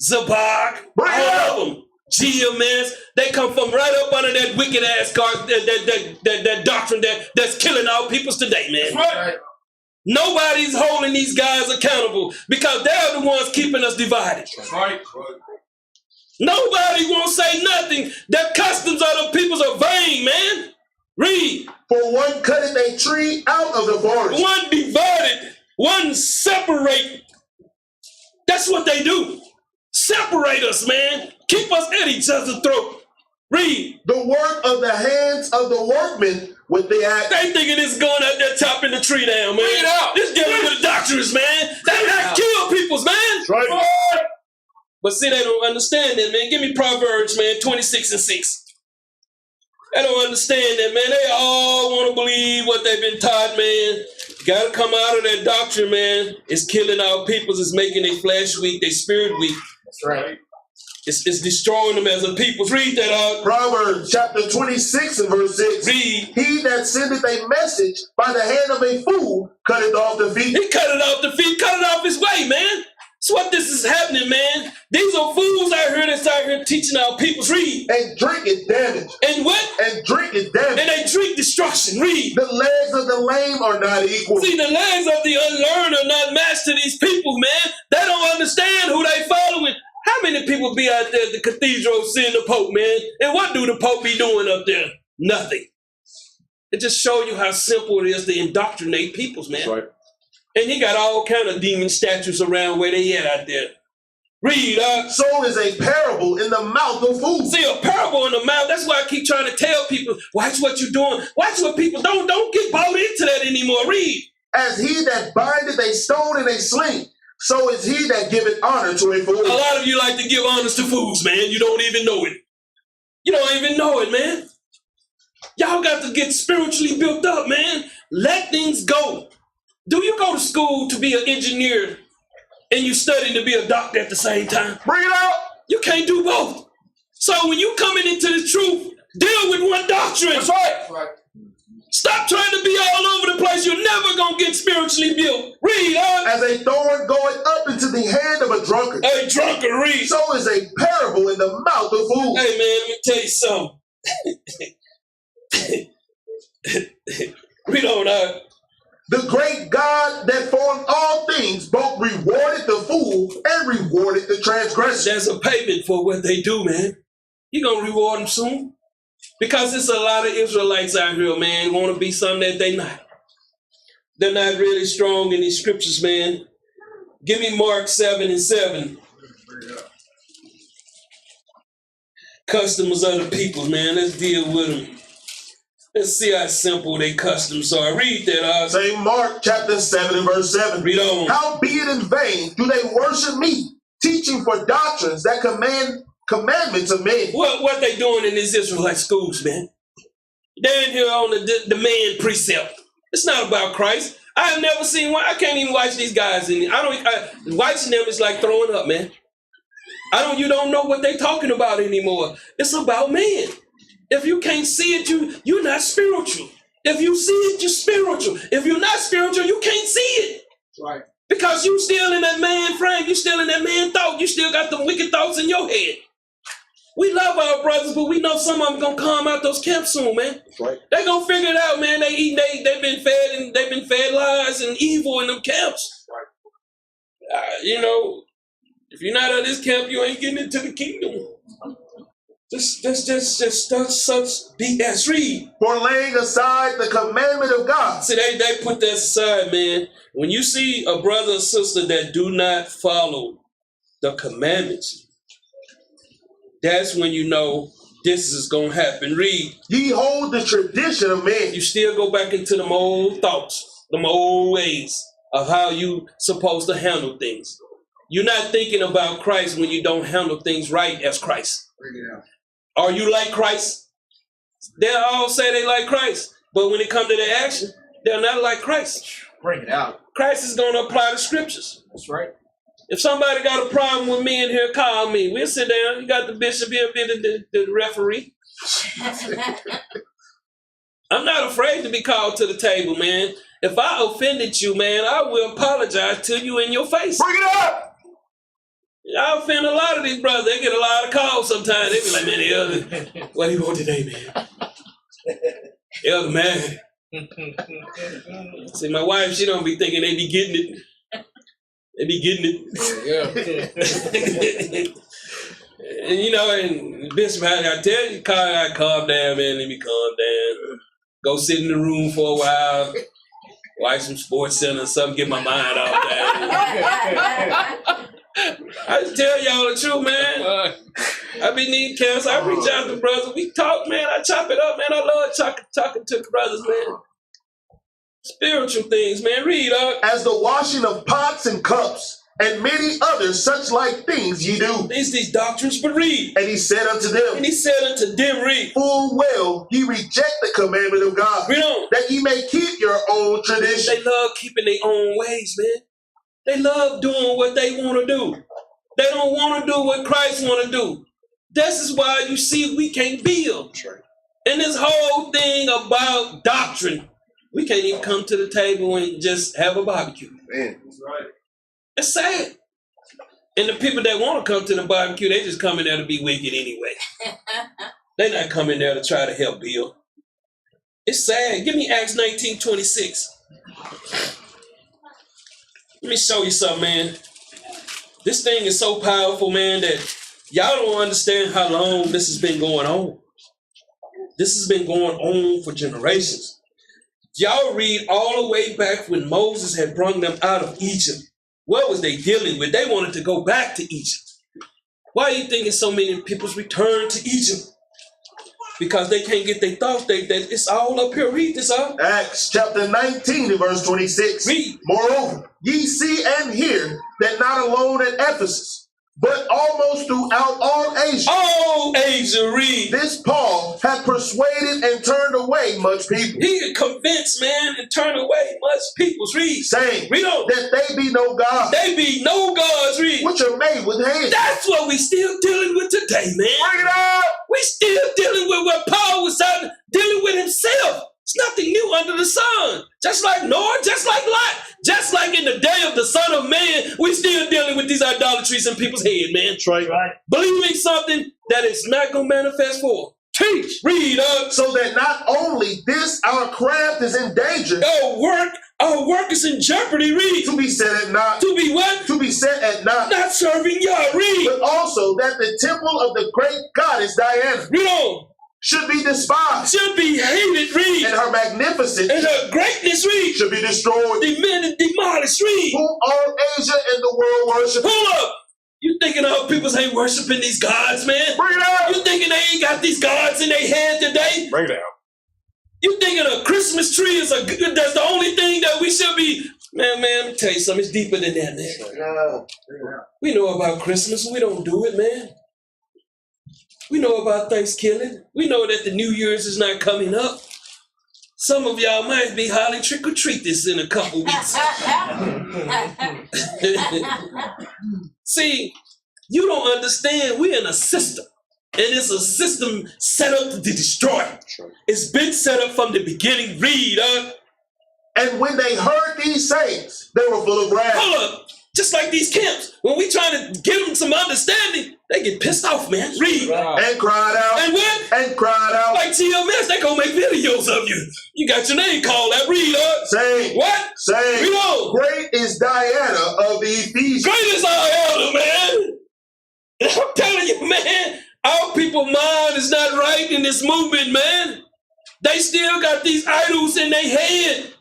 S4: Zabak, all of them. GMS, they come from right up under that wicked ass that doctrine that's killing our peoples today, man.
S5: Right.
S4: Nobody's holding these guys accountable because they're the ones keeping us divided.
S5: That's right.
S4: Nobody won't say nothing. The customs of the peoples are vain, man. Read.
S3: For one cutteth a tree out of the forest.
S4: One divided, one separate. That's what they do. Separate us, man. Keep us at each other's throat. Read.
S3: The work of the hands of the workmen with the act.
S4: They thinking it's going out there chopping the tree down, man.
S5: Bring it out.
S4: This dealing with the doctrines, man. That kill people's, man.
S2: That's right.
S4: But see, they don't understand that, man. Give me Proverbs, man, 26:6. They don't understand that, man. They all want to believe what they've been taught, man. Got to come out of that doctrine, man. It's killing our peoples. It's making their flesh weak, their spirit weak.
S5: That's right.
S4: It's destroying them as a people. Read that out.
S3: Proverbs chapter 26 and verse 6.
S4: Read.
S3: He that sendeth a message by the hand of a fool cutteth off the feet.
S4: He cut it off the feet, cut it off his way, man. That's what this is happening, man. These are fools out here that's out here teaching our peoples. Read.
S3: And drink is damage.
S4: And what?
S3: And drink is damage.
S4: And they drink destruction. Read.
S3: The legs of the lame are not equal.
S4: See, the legs of the unlearned are not matched to these people, man. They don't understand who they following. How many people be out there at the cathedral seeing the Pope, man? And what do the Pope be doing up there? Nothing. It just shows you how simple it is to indoctrinate peoples, man.
S2: That's right.
S4: And he got all kind of demon statues around where they at out there. Read,
S3: So is a parable in the mouth of fools.
S4: See, a parable in the mouth. That's why I keep trying to tell people, watch what you're doing. Watch what people don't get bought into that anymore. Read.
S3: As he that bindeth a stone in a sling, so is he that giveth honor to a fool.
S4: A lot of you like to give honors to fools, man. You don't even know it. You don't even know it, man. Y'all got to get spiritually built up, man. Let things go. Do you go to school to be an engineer and you studying to be a doctor at the same time?
S3: Bring it out.
S4: You can't do both. So when you coming into the truth, deal with one doctrine.
S5: That's right. That's right.
S4: Stop trying to be all over the place. You're never going to get spiritually built. Read,
S3: As a thorn goeth up into the hand of a drunkard,
S4: Hey, drunkard, read.
S3: so is a parable in the mouth of fools.
S4: Hey, man, let me tell you something. Read on,
S3: The great God that formed all things both rewarded the fool and rewarded the transgressor.
S4: There's a payment for what they do, man. You're going to reward them soon. Because there's a lot of Israelites out here, man, want to be something that they not. They're not really strong in these scriptures, man. Give me Mark 7:7. Customers of the people, man. Let's deal with them. Let's see how simple their customs are. Read that,
S3: St. Mark chapter 7 and verse 7.
S4: Read on.
S3: Howbeit in vain do they worship me, teaching for doctrines that commandments of men.
S4: What they doing in these Israelite schools, man? They're in here on the man precept. It's not about Christ. I have never seen one. I can't even watch these guys. Watching them is like throwing up, man. You don't know what they're talking about anymore. It's about man. If you can't see it, you're not spiritual. If you see it, you're spiritual. If you're not spiritual, you can't see it.
S5: Right.
S4: Because you still in that man frame. You still in that man thought. You still got them wicked thoughts in your head. We love our brothers, but we know some of them gonna come out those camps soon, man.
S2: That's right.
S4: They gonna figure it out, man. They've been fed lies and evil in them camps.
S5: Right.
S4: If you're not out of this camp, you ain't getting into the kingdom. Just such BS. Read.
S3: For laying aside the commandment of God.
S4: See, they put that aside, man. When you see a brother or sister that do not follow the commandments, that's when you know this is going to happen. Read.
S3: Ye hold the tradition of men.
S4: You still go back into them old thoughts, them old ways of how you supposed to handle things. You're not thinking about Christ when you don't handle things right as Christ.
S5: Bring it out.
S4: Are you like Christ? They all say they like Christ, but when it comes to their action, they're not like Christ.
S5: Bring it out.
S4: Christ is going to apply the scriptures.
S5: That's right.
S4: If somebody got a problem with me in here, call me. We'll sit down. You got the bishop here, the referee. I'm not afraid to be called to the table, man. If I offended you, man, I will apologize to you in your face.
S3: Bring it up.
S4: I offend a lot of these brothers. They get a lot of calls sometimes. They be like, man, the elder, what do you want today, man? Elder, man. See, my wife, she don't be thinking they be getting it. They be getting it. And Bishop, I tell you, calm down, man. Let me calm down. Go sit in the room for a while. Watch some Sports Center or something, get my mind off that. I just tell y'all the truth, man. I be needing counsel. I reach out to brothers. We talk, man. I chop it up, man. I love talking to the brothers, man. Spiritual things, man. Read up.
S3: As the washing of pots and cups, and many other such like things ye do.
S4: These doctrines, but read.
S3: And he said unto them,
S4: read.
S3: full well ye reject the commandment of God,
S4: Read on.
S3: that ye may keep your own tradition.
S4: They love keeping their own ways, man. They love doing what they want to do. They don't want to do what Christ want to do. This is why you see we can't build. And this whole thing about doctrine, we can't even come to the table and just have a barbecue.
S3: Man, that's right.
S4: It's sad. And the people that want to come to the barbecue, they just come in there to be wicked anyway. They're not coming there to try to help build. It's sad. Give me Acts 19:26. Let me show you something, man. This thing is so powerful, man, that y'all don't understand how long this has been going on. This has been going on for generations. Y'all read all the way back when Moses had brought them out of Egypt. What was they dealing with? They wanted to go back to Egypt. Why are you thinking so many people's return to Egypt? Because they can't get their thoughts. That it's all up here. Read this up.
S3: Acts chapter 19 and verse 26.
S4: Read.
S3: Moreover, ye see and hear that not alone at Ephesus, but almost throughout all Asia.
S4: All Asia, read.
S3: This Paul hath persuaded and turned away much people.
S4: He had convinced, man, and turned away much peoples. Read.
S3: Saying,
S4: read on.
S3: that they be no gods.
S4: They be no gods, read.
S3: Which are made with hands.
S4: That's what we still dealing with today, man.
S3: Bring it up.
S4: We still dealing with what Paul was out dealing with himself. It's nothing new under the sun. Just like Noah, just like Lot, just like in the day of the Son of Man, we still dealing with these idolatries in people's head, man.
S2: That's right.
S4: Believing something that is not going to manifest for. Teach. Read up.
S3: So that not only this our craft is in danger.
S4: Our work is in jeopardy. Read.
S3: To be set at naught.
S4: To be what?
S3: To be set at naught.
S4: Not serving Yah. Read.
S3: But also that the temple of the great goddess Diana.
S4: Read on.
S3: Should be despised.
S4: Should be hated. Read.
S3: And her magnificence.
S4: And her greatness. Read.
S3: Should be destroyed.
S4: Demolished. Read.
S3: Whom all Asia and the world worship.
S4: Hold up. You thinking our peoples ain't worshiping these gods, man?
S3: Bring it out.
S4: You thinking they ain't got these gods in their head today?
S2: Bring it out.
S4: You thinking a Christmas tree is that's the only thing that we should be? Man, let me tell you something. It's deeper than that, man. We know about Christmas. We don't do it, man. We know about Thanksgiving. We know that the New Year's is not coming up. Some of y'all might be highly trick-or-treat this in a couple weeks. See, you don't understand. We're in a system. And it's a system set up to destroy. It's been set up from the beginning. Read,
S3: And when they heard these sayings, they were full of wrath.
S4: Hold up. Just like these camps. When we trying to give them some understanding, they get pissed off, man. Read.
S3: And cried out.
S4: And what?
S3: And cried out.
S4: Like TMS, they gonna make videos of you. You got your name called out. Read,
S3: saying.
S4: What?
S3: Saying.
S4: Read on.
S3: Great is Diana of the Ephesians.
S4: Great is our elder, man. I'm telling you, man. Our people's mind is not right in this movement, man. They still got these idols in their head.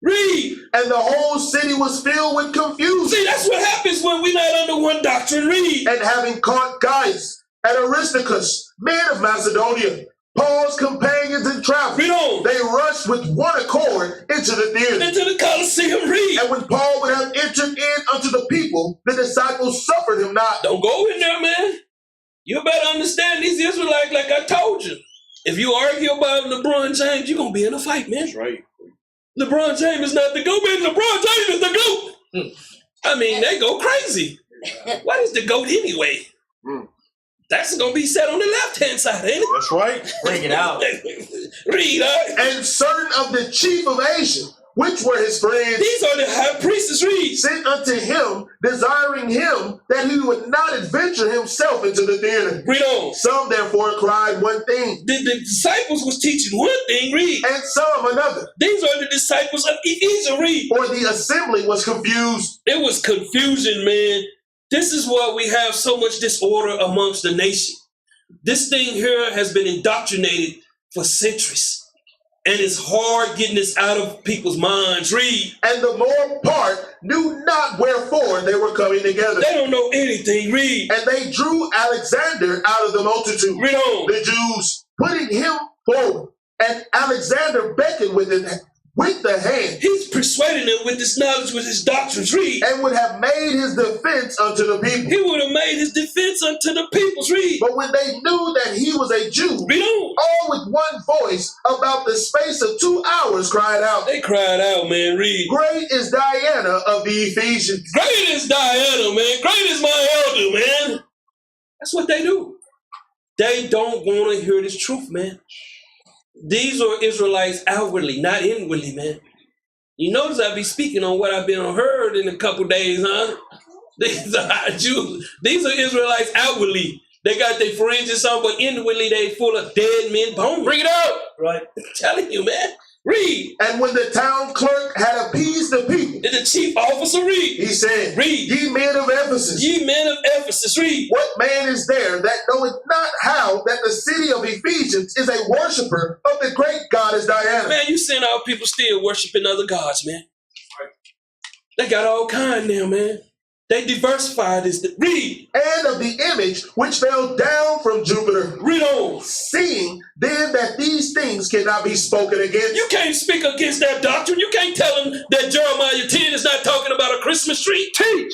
S4: Read.
S3: And the whole city was filled with confusion.
S4: See, that's what happens when we're not under one doctrine. Read.
S3: And having caught Gaius and Aristarchus, men of Macedonia, Paul's companions in travel,
S4: read on.
S3: They rushed with one accord into the theater.
S4: Into the Colosseum. Read.
S3: And when Paul would have entered in unto the people, the disciples suffered him not.
S4: Don't go in there, man. You better understand these Israelites, like I told you. If you argue about LeBron James, you're going to be in a fight, man.
S2: That's right.
S4: LeBron James is not the GOAT, man. LeBron James is the GOAT. I mean, they go crazy. What is the GOAT anyway? That's going to be set on the left-hand side, ain't it?
S2: That's right.
S5: Bring it out.
S4: Read,
S3: And certain of the chief of Asia, which were his friends,
S4: these are the high priests, read,
S3: sent unto him, desiring him that he would not adventure himself into the theater.
S4: Read on.
S3: Some therefore cried one thing.
S4: The disciples was teaching one thing, read.
S3: And some another.
S4: These are the disciples of Ephesians, read.
S3: For the assembly was confused.
S4: It was confusion, man. This is why we have so much disorder amongst the nation. This thing here has been indoctrinated for centuries. And it's hard getting this out of people's minds. Read.
S3: And the more part knew not wherefore they were coming together.
S4: They don't know anything. Read.
S3: And they drew Alexander out of the multitude.
S4: Read on.
S3: The Jews putting him forward. And Alexander beckoned with the hand.
S4: He's persuading them with his knowledge, with his doctrines. Read.
S3: And would have made his defense unto the people.
S4: He would have made his defense unto the peoples. Read.
S3: But when they knew that he was a Jew,
S4: Read on.
S3: all with one voice, about the space of 2 hours, cried out.
S4: They cried out, man. Read.
S3: Great is Diana of the Ephesians.
S4: Great is Diana, man. Great is my elder, man. That's what they do. They don't want to hear this truth, man. These are Israelites outwardly, not inwardly, man. You notice I be speaking on what I've been heard in a couple days, huh? These are Jews. These are Israelites outwardly. They got their fringes on, but inwardly they full of dead men bones. Bring it out. Right. I'm telling you, man. Read.
S3: And when the town clerk had appeased the people,
S4: Did the chief officer read?
S3: he said,
S4: Read.
S3: Ye men of Ephesus,
S4: Ye men of Ephesus, read.
S3: what man is there that knoweth not how that the city of Ephesians is a worshiper of the great goddess Diana?
S4: Man, you seeing our people still worshiping other gods, man. They got all kind now, man. They diversified this. Read.
S3: And of the image which fell down from Jupiter.
S4: Read on.
S3: Seeing then that these things cannot be spoken against.
S4: You can't speak against that doctrine. You can't tell them that Jeremiah 10 is not talking about a Christmas tree. Teach.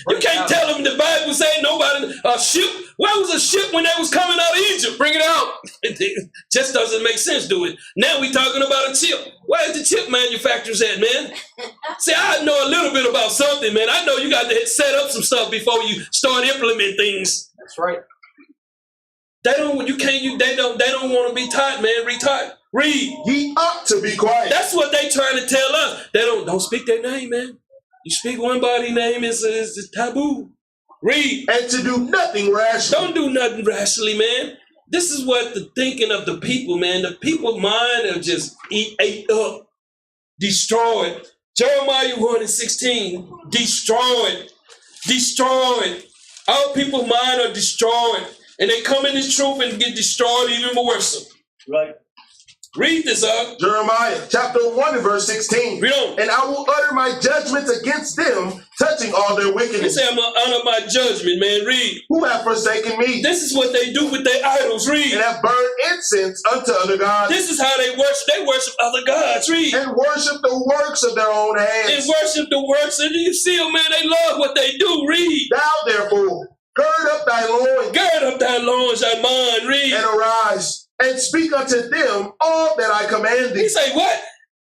S4: You can't tell them the Bible say nobody, a ship. Where was a ship when they was coming out of Egypt? Bring it out. It just doesn't make sense, do it? Now we talking about a chip. Where's the chip manufacturers at, man? See, I know a little bit about something, man. I know you got to set up some stuff before you start implementing things.
S5: That's right.
S4: They don't want to be taught, man. Retaught. Read.
S3: Ye ought to be quiet.
S4: That's what they trying to tell us. They don't speak their name, man. You speak one body's name, it's taboo. Read.
S3: And to do nothing rashly.
S4: Don't do nothing rashly, man. This is what the thinking of the people, man. The people mind are just ate up, destroyed. Jeremiah 1:16, destroyed. All people's mind are destroyed. And they come in this truth and get destroyed even worse. Right. Read this up.
S3: Jeremiah chapter 1 and verse 16.
S4: Read on.
S3: And I will utter my judgments against them, touching all their
S4: He
S3: wickedness.
S4: say, I'm going to honor my judgment, man. Read.
S3: Who have forsaken me.
S4: This is what they do with their idols. Read.
S3: And have burned incense unto other gods.
S4: This is how they worship. They worship other gods. Read.
S3: And worship the works of their own hands.
S4: And worship the works. And you see them, man, they love what they do. Read.
S3: Thou therefore, gird up thy loins.
S4: Gird up thy loins, thy mind. Read.
S3: And arise, and speak unto them all that I command thee.
S4: He say what?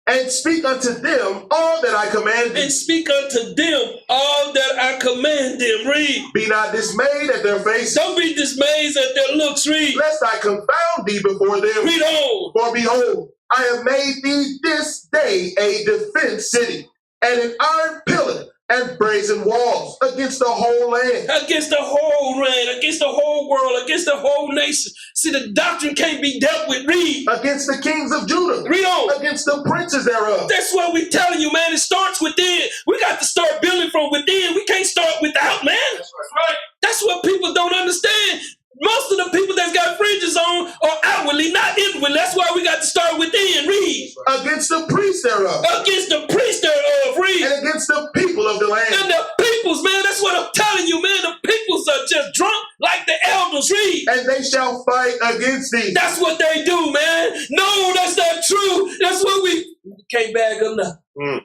S3: And speak unto them all that I command thee.
S4: And speak unto them all that I command them. Read.
S3: Be not dismayed at their faces.
S4: Don't be dismayed at their looks. Read.
S3: Lest I confound thee before them.
S4: Read on.
S3: For behold, I have made thee this day a defense city, and an iron pillar, and brazen walls against the whole land.
S4: Against the whole land, against the whole world, against the whole nation. See, the doctrine can't be dealt with. Read.
S3: Against the kings of Judah.
S4: Read on.
S3: Against the princes thereof.
S4: That's what we telling you, man. It starts within. We got to start building from within. We can't start without, man. That's right. That's what people don't understand. Most of the people that's got fringes on are outwardly, not inwardly. That's why we got to start within. Read.
S3: Against the priests thereof.
S4: Against the priests thereof. Read.
S3: And against the people of the land.
S4: And the peoples, man. That's what I'm telling you, man. The peoples are just drunk like the elders. Read.
S3: And they shall fight against thee.
S4: That's what they do, man. No, that's not true. That's what we can't bag up nothing.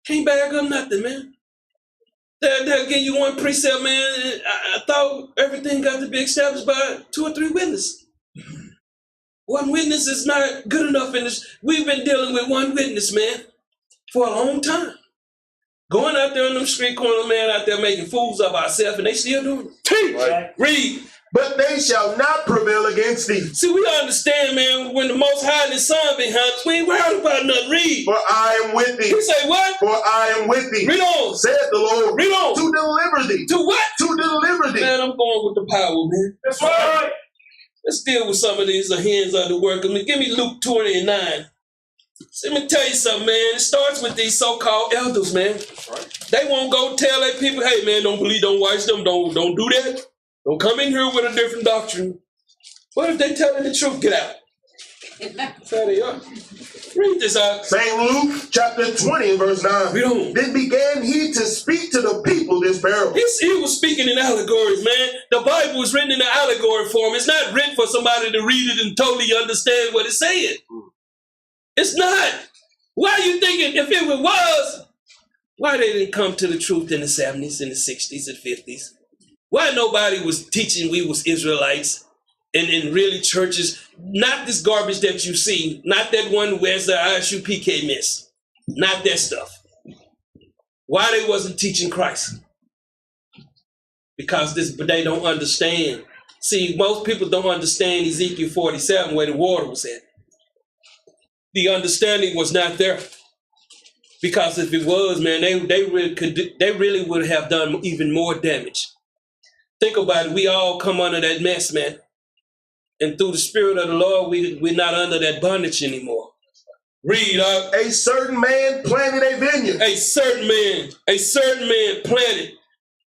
S4: Can't bag up nothing, man. They'll give you one precept, man. I thought everything got to be established by 2 or 3 witnesses. One witness is not good enough in this. We've been dealing with one witness, man, for a long time. Going out there on them street corners, man, out there making fools of ourselves, and they still doing it. Teach. Right. Read.
S3: But they shall not prevail against thee.
S4: See, we understand, man, when the Most High and His Son behind us, we ain't worried about nothing. Read.
S3: For I am with thee.
S4: He say what?
S3: For I am with thee.
S4: Read on.
S3: Saith the Lord.
S4: Read on.
S3: To deliver thee.
S4: To what?
S3: To deliver thee.
S4: Man, I'm going with the power, man.
S3: That's right.
S4: Let's deal with some of these hands of the work. I mean, give me Luke 20:9. So let me tell you something, man. It starts with these so-called elders, man. Right. They won't go tell their people, hey, man, don't believe, don't watch them, don't do that. Don't come in here with a different doctrine. What if they telling the truth? Get out. There they are. Read this out.
S3: St. Luke chapter 20 and verse 9.
S4: Read on.
S3: Then began he to speak to the people this parable.
S4: He was speaking in allegories, man. The Bible was written in an allegory form. It's not written for somebody to read it and totally understand what it's saying. It's not. Why are you thinking, if it was, why they didn't come to the truth in the 70s, and the 60s, and 50s? Why nobody was teaching we was Israelites and really churches? Not this garbage that you see. Not that one where's the ISU PK miss. Not that stuff. Why they wasn't teaching Christ? Because they don't understand. See, most people don't understand Ezekiel 47 where the water was at. The understanding was not there. Because if it was, man, they really would have done even more damage. Think about it. We all come under that mess, man. And through the Spirit of the Lord, we're not under that bondage anymore. Read up.
S3: A certain man planted a vineyard.
S4: A certain man planted.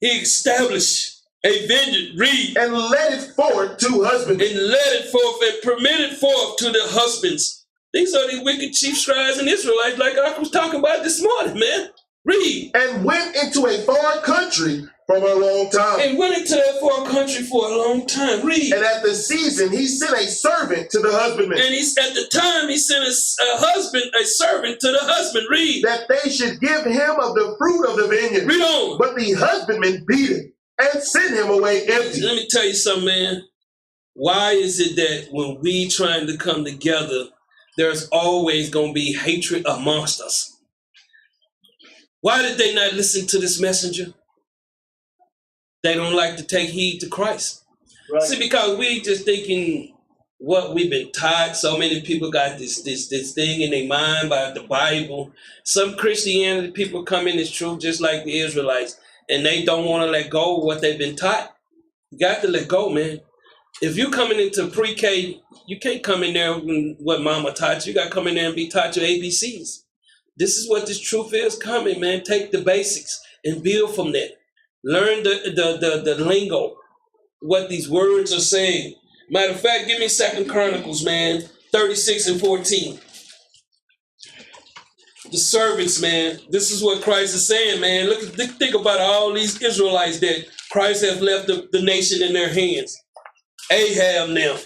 S4: He established a vineyard. Read.
S3: And led it forth to husbandmen.
S4: And led it forth and permitted forth to the husbands. These are the wicked chief scribes and Israelites like I was talking about this morning, man. Read.
S3: And went into a far country from a long time.
S4: And went into that far country for a long time. Read.
S3: And at the season, he sent a servant to the husbandman.
S4: And at the time, he sent a servant to the husband. Read.
S3: That they should give him of the fruit of the vineyard.
S4: Read on.
S3: But the husbandman beat him and sent him away empty.
S4: Let me tell you something, man. Why is it that when we trying to come together, there's always going to be hatred amongst us? Why did they not listen to this messenger? They don't like to take heed to Christ. Right. See, because we just thinking what we've been taught. So many people got this thing in their mind about the Bible. Some Christianity people come in this truth just like the Israelites, and they don't want to let go of what they've been taught. You got to let go, man. If you coming into pre-K, you can't come in there with what mama taught you. You got to come in there and be taught your ABCs. This is what this truth is coming, man. Take the basics and build from that. Learn the lingo, what these words are saying. Matter of fact, give me 2 Chronicles, man, 36 and 14. The servants, man. This is what Christ is saying, man. Think about all these Israelites that Christ has left the nation in their hands. Ahab now.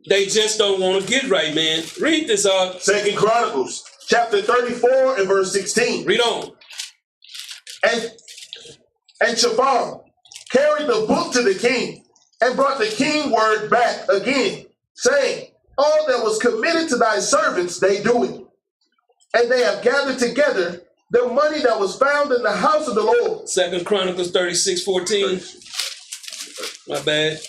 S4: They just don't want to get right, man. Read this out.
S3: 2 Chronicles, chapter 34 and verse 16.
S4: Read on.
S3: And Shaphan carried the book to the king and brought the king word back again, saying, all that was committed to thy servants, they do it. And they have gathered together the money that was found in the house of the Lord.
S4: 2 Chronicles 36:14. My bad.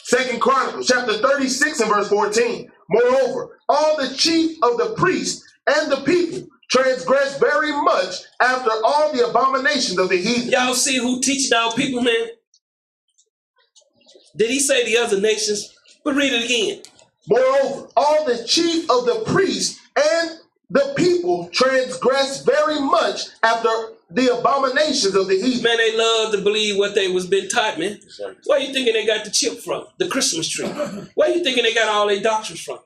S3: 2 Chronicles chapter 36 and verse 14. Moreover, all the chief of the priests and the people transgressed very much after all the abominations of the heathen.
S4: Y'all see who teaching our people, man? Did he say the other nations? But read it again.
S3: Moreover, all the chief of the priests and the people transgressed very much after the abominations of the heathen.
S4: Man, they love to believe what they was been taught, man. Where you thinking they got the chip from? The Christmas tree. Where you thinking they got all their doctrines from?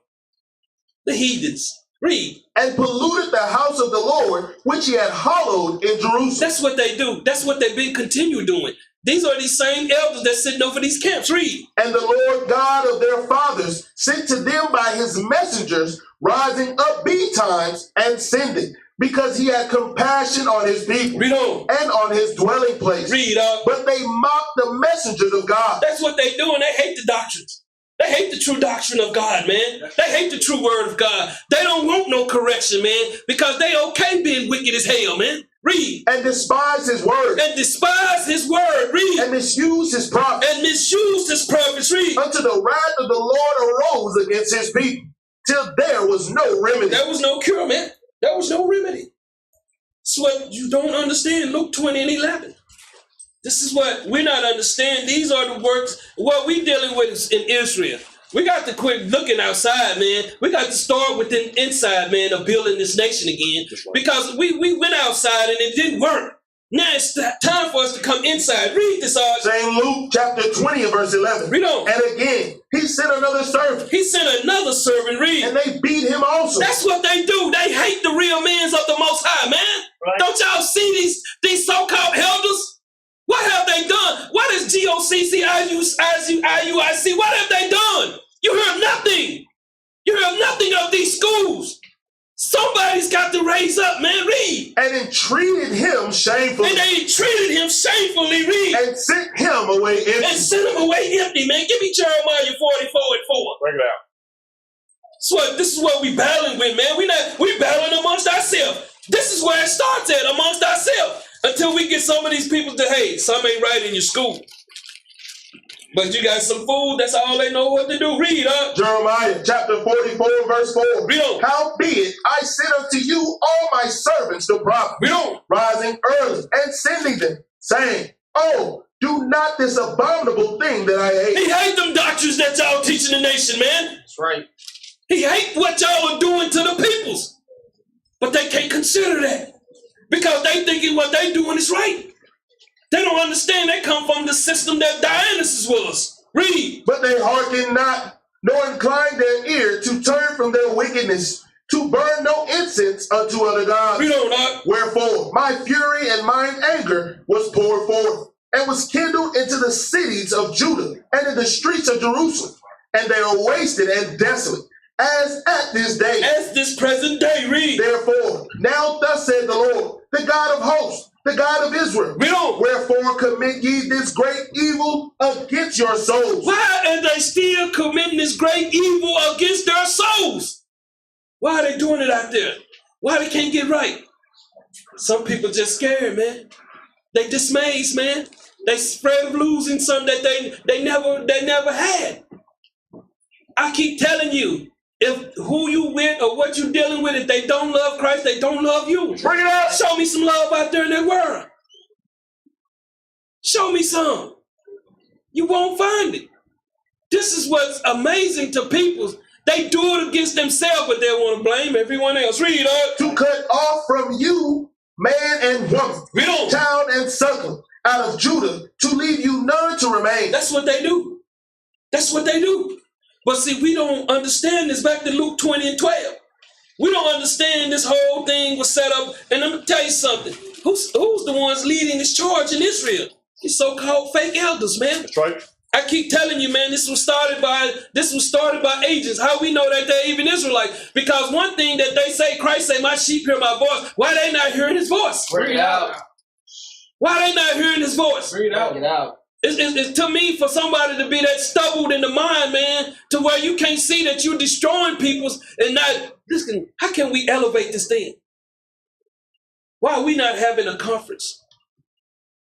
S4: The heathens. Read.
S3: And polluted the house of the Lord, which he had hallowed in Jerusalem.
S4: That's what they do. That's what they've been continue doing. These are these same elders that's sitting over these camps. Read.
S3: And the Lord God of their fathers sent to them by his messengers, rising up betimes and sending, because he had compassion on his people.
S4: Read on.
S3: And on his dwelling place.
S4: Read up.
S3: But they mocked the messengers of God.
S4: That's what they do, and they hate the doctrines. They hate the true doctrine of God, man. They hate the true word of God. They don't want no correction, man, because they okay being wicked as hell, man. Read.
S3: And despise his word.
S4: And despise his word. Read.
S3: And misuse his prophets.
S4: And misuse his prophets. Read.
S3: Until the wrath of the Lord arose against his people, till there was no remedy.
S4: There was no cure, man. There was no remedy. It's what you don't understand. Luke 20 and 11. This is what we're not understanding. These are the works. What we dealing with is in Israel. We got to quit looking outside, man. We got to start within inside, man, of building this nation again. Because we went outside and it didn't work. Now it's time for us to come inside. Read this,
S3: Same Luke chapter 20 and verse 11.
S4: Read on.
S3: And again, he sent another servant.
S4: He sent another servant. Read.
S3: And they beat him also.
S4: That's what they do. They hate the real men of the Most High, man. Right. Don't y'all see these so-called elders? What have they done? What is GOCC, IUIC? What have they done? You heard nothing. You heard nothing of these schools. Somebody's got to raise up, man. Read.
S3: And entreated him shamefully.
S4: And they treated him shamefully. Read.
S3: And sent him away empty.
S4: And sent him away empty, man. Give me Jeremiah 44 and 4.
S2: Bring it out.
S4: So this is what we battling with, man. We battling amongst ourselves. This is where it starts at, amongst ourselves. Until we get some of these people to, hey, some ain't right in your school. But you got some food, that's all they know what to do. Read,
S3: Jeremiah chapter 44, verse 4.
S4: Read on.
S3: Howbeit, I sent unto you all my servants the prophets,
S4: Read on.
S3: rising early and sending them, saying, oh, do not this abominable thing that I hate.
S4: He hate them doctrines that y'all teaching the nation, man.
S5: That's right.
S4: He hate what y'all are doing to the peoples. But they can't consider that. Because they thinking what they doing is right. They don't understand. They come from the system that Dionysus was. Read.
S3: But they hearken not, nor incline their ear to turn from their wickedness, to burn no incense unto other gods.
S4: Read on,
S3: Wherefore my fury and mine anger was poured forth, and was kindled into the cities of Judah, and in the streets of Jerusalem, and they are wasted and desolate, as at this day.
S4: As this present day. Read.
S3: Therefore, now thus said the Lord, the God of hosts, the God of Israel.
S4: Read on.
S3: Wherefore commit ye this great evil against your souls.
S4: Why are they still committing this great evil against their souls? Why are they doing it out there? Why they can't get right? Some people just scared, man. They dismayed, man. They afraid of losing something that they never had. I keep telling you, if who you with or what you dealing with, if they don't love Christ, they don't love you.
S3: Bring it up.
S4: Show me some love out there in that world. Show me some. You won't find it. This is what's amazing to people. They do it against themselves, but they want to blame everyone else. Read,
S3: to cut off from you man and woman,
S4: Read on.
S3: child and suckling, out of Judah, to leave you none to remain.
S4: That's what they do. That's what they do. But see, we don't understand this. Back to Luke 20 and 12. We don't understand this whole thing was set up. And let me tell you something. Who's the ones leading this charge in Israel? These so-called fake elders, man.
S2: That's right.
S4: I keep telling you, man, this was started by agents. How we know that they're even Israelites? Because one thing that they say, Christ say, my sheep hear my voice. Why they not hearing his voice?
S5: Bring it out.
S4: Why they not hearing his voice?
S5: Bring it out. Bring it out.
S4: It's to me, for somebody to be that stubborn in the mind, man, to where you can't see that you're destroying people and not, listen, how can we elevate this thing? Why are we not having a conference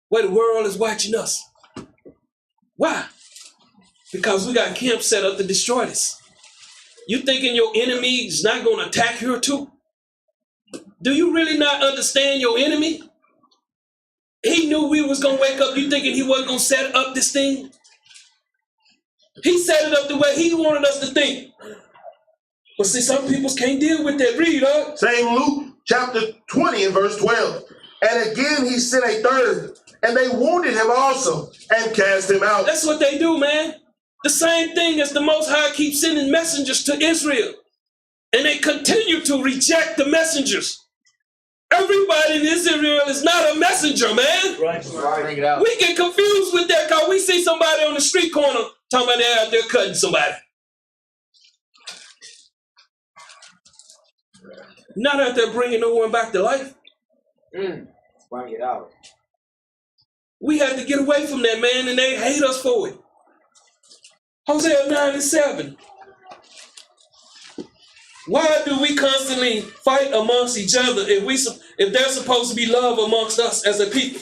S4: where the world is watching us? Why? Because we got camps set up to destroy this. You thinking your enemy is not going to attack you too? Do you really not understand your enemy? He knew we was going to wake up. You thinking he wasn't going to set up this thing? He set it up the way he wanted us to think. But see, some people can't deal with that. Read,
S3: Same Luke chapter 20 and verse 12. And again he sent a third, and they wounded him also, and cast him out.
S4: That's what they do, man. The same thing as the Most High keeps sending messengers to Israel. And they continue to reject the messengers. Everybody in Israel is not a messenger, man.
S5: Right. Bring it out.
S4: We get confused with that because we see somebody on the street corner talking about they're out there cutting somebody. Not out there bringing no one back to life.
S5: Bring it out.
S4: We have to get away from that, man, and they hate us for it. Hosea 9 and 7. Why do we constantly fight amongst each other if there's supposed to be love amongst us as a people?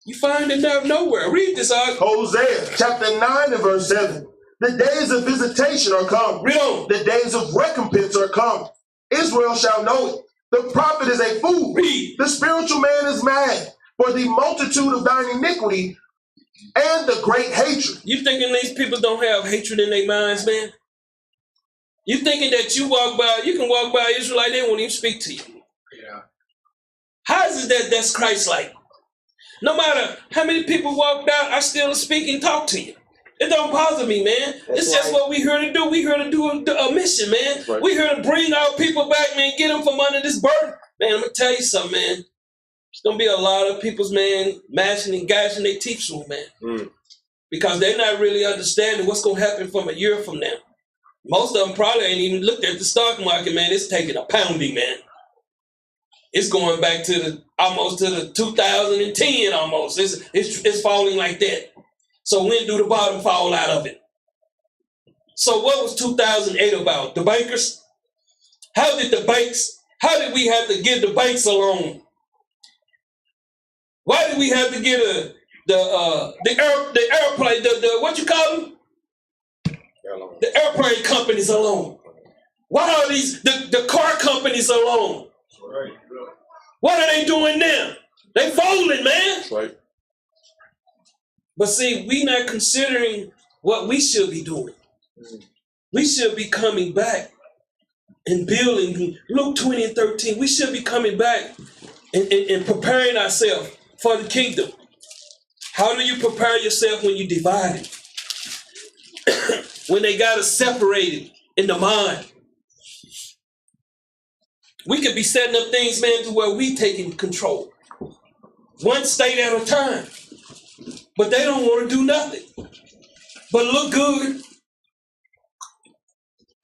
S4: You find it nowhere. Read this,
S3: Hosea chapter 9 and verse 7. The days of visitation are come.
S4: Read on.
S3: The days of recompense are come. Israel shall know it. The prophet is a fool.
S4: Read.
S3: The spiritual man is mad for the multitude of thine iniquity and the great hatred.
S4: You thinking these people don't have hatred in their minds, man? You thinking that you can walk by Israelite, they won't even speak to you.
S5: Yeah.
S4: How is it that that's Christ-like? No matter how many people walked out, I still speak and talk to you. It don't bother me, man. It's just what we here to do. We here to do a mission, man.
S2: Right.
S4: We here to bring our people back, man, get them from under this burden. Man, I'm going to tell you something, man. There's going to be a lot of people's, man, mashing and gashing their teeth soon, man. Because they're not really understanding what's going to happen from a year from now. Most of them probably ain't even looked at the stock market, man. It's taking a pounding, man. It's going back to almost to the 2010 almost. It's falling like that. So when do the bottom fall out of it? So what was 2008 about? The bankers? How did we have to give the banks a loan? Why did we have to get the airplane, what you call them? The airplane companies a loan? Why are the car companies a loan? What are they doing now? They folding, man.
S2: That's right.
S4: But see, we not considering what we should be doing. We should be coming back and building. Luke 20 and 13, we should be coming back and preparing ourselves for the kingdom. How do you prepare yourself when you divide it? When they got us separated in the mind. We could be setting up things, man, to where we taking control. One state at a time. But they don't want to do nothing but look good.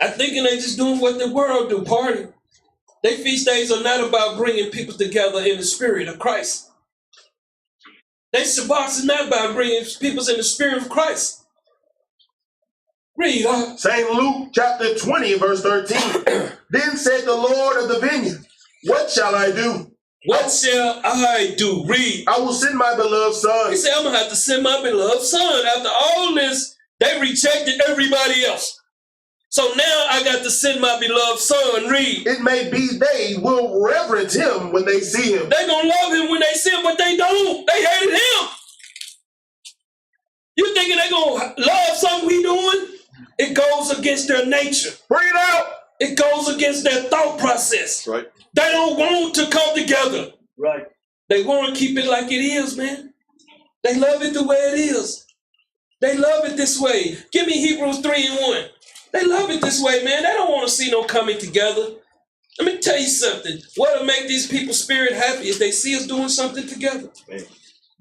S4: I think they just doing what the world do, party. Their feast days are not about bringing people together in the spirit of Christ. Their Shabbats is not about bringing people in the spirit of Christ. Read on.
S3: St. Luke chapter 20, verse 13. Then said the Lord of the vineyard, what shall I do?
S4: What shall I do? Read.
S3: I will send my beloved son.
S4: He said, I'm going to have to send my beloved son. After all this, they rejected everybody else. So now I got to send my beloved son. Read.
S3: It may be they will reverence him when they see him.
S4: They're going to love him when they see him, but they don't. They hated him. You thinking they're going to love something we doing? It goes against their nature.
S3: Bring it out.
S4: It goes against their thought process.
S2: Right.
S4: They don't want to come together.
S5: Right.
S4: They want to keep it like it is, man. They love it the way it is. They love it this way. Give me Hebrews 3 and 1. They love it this way, man. They don't want to see no coming together. Let me tell you something. What'll make these people's spirit happy is they see us doing something together. Man.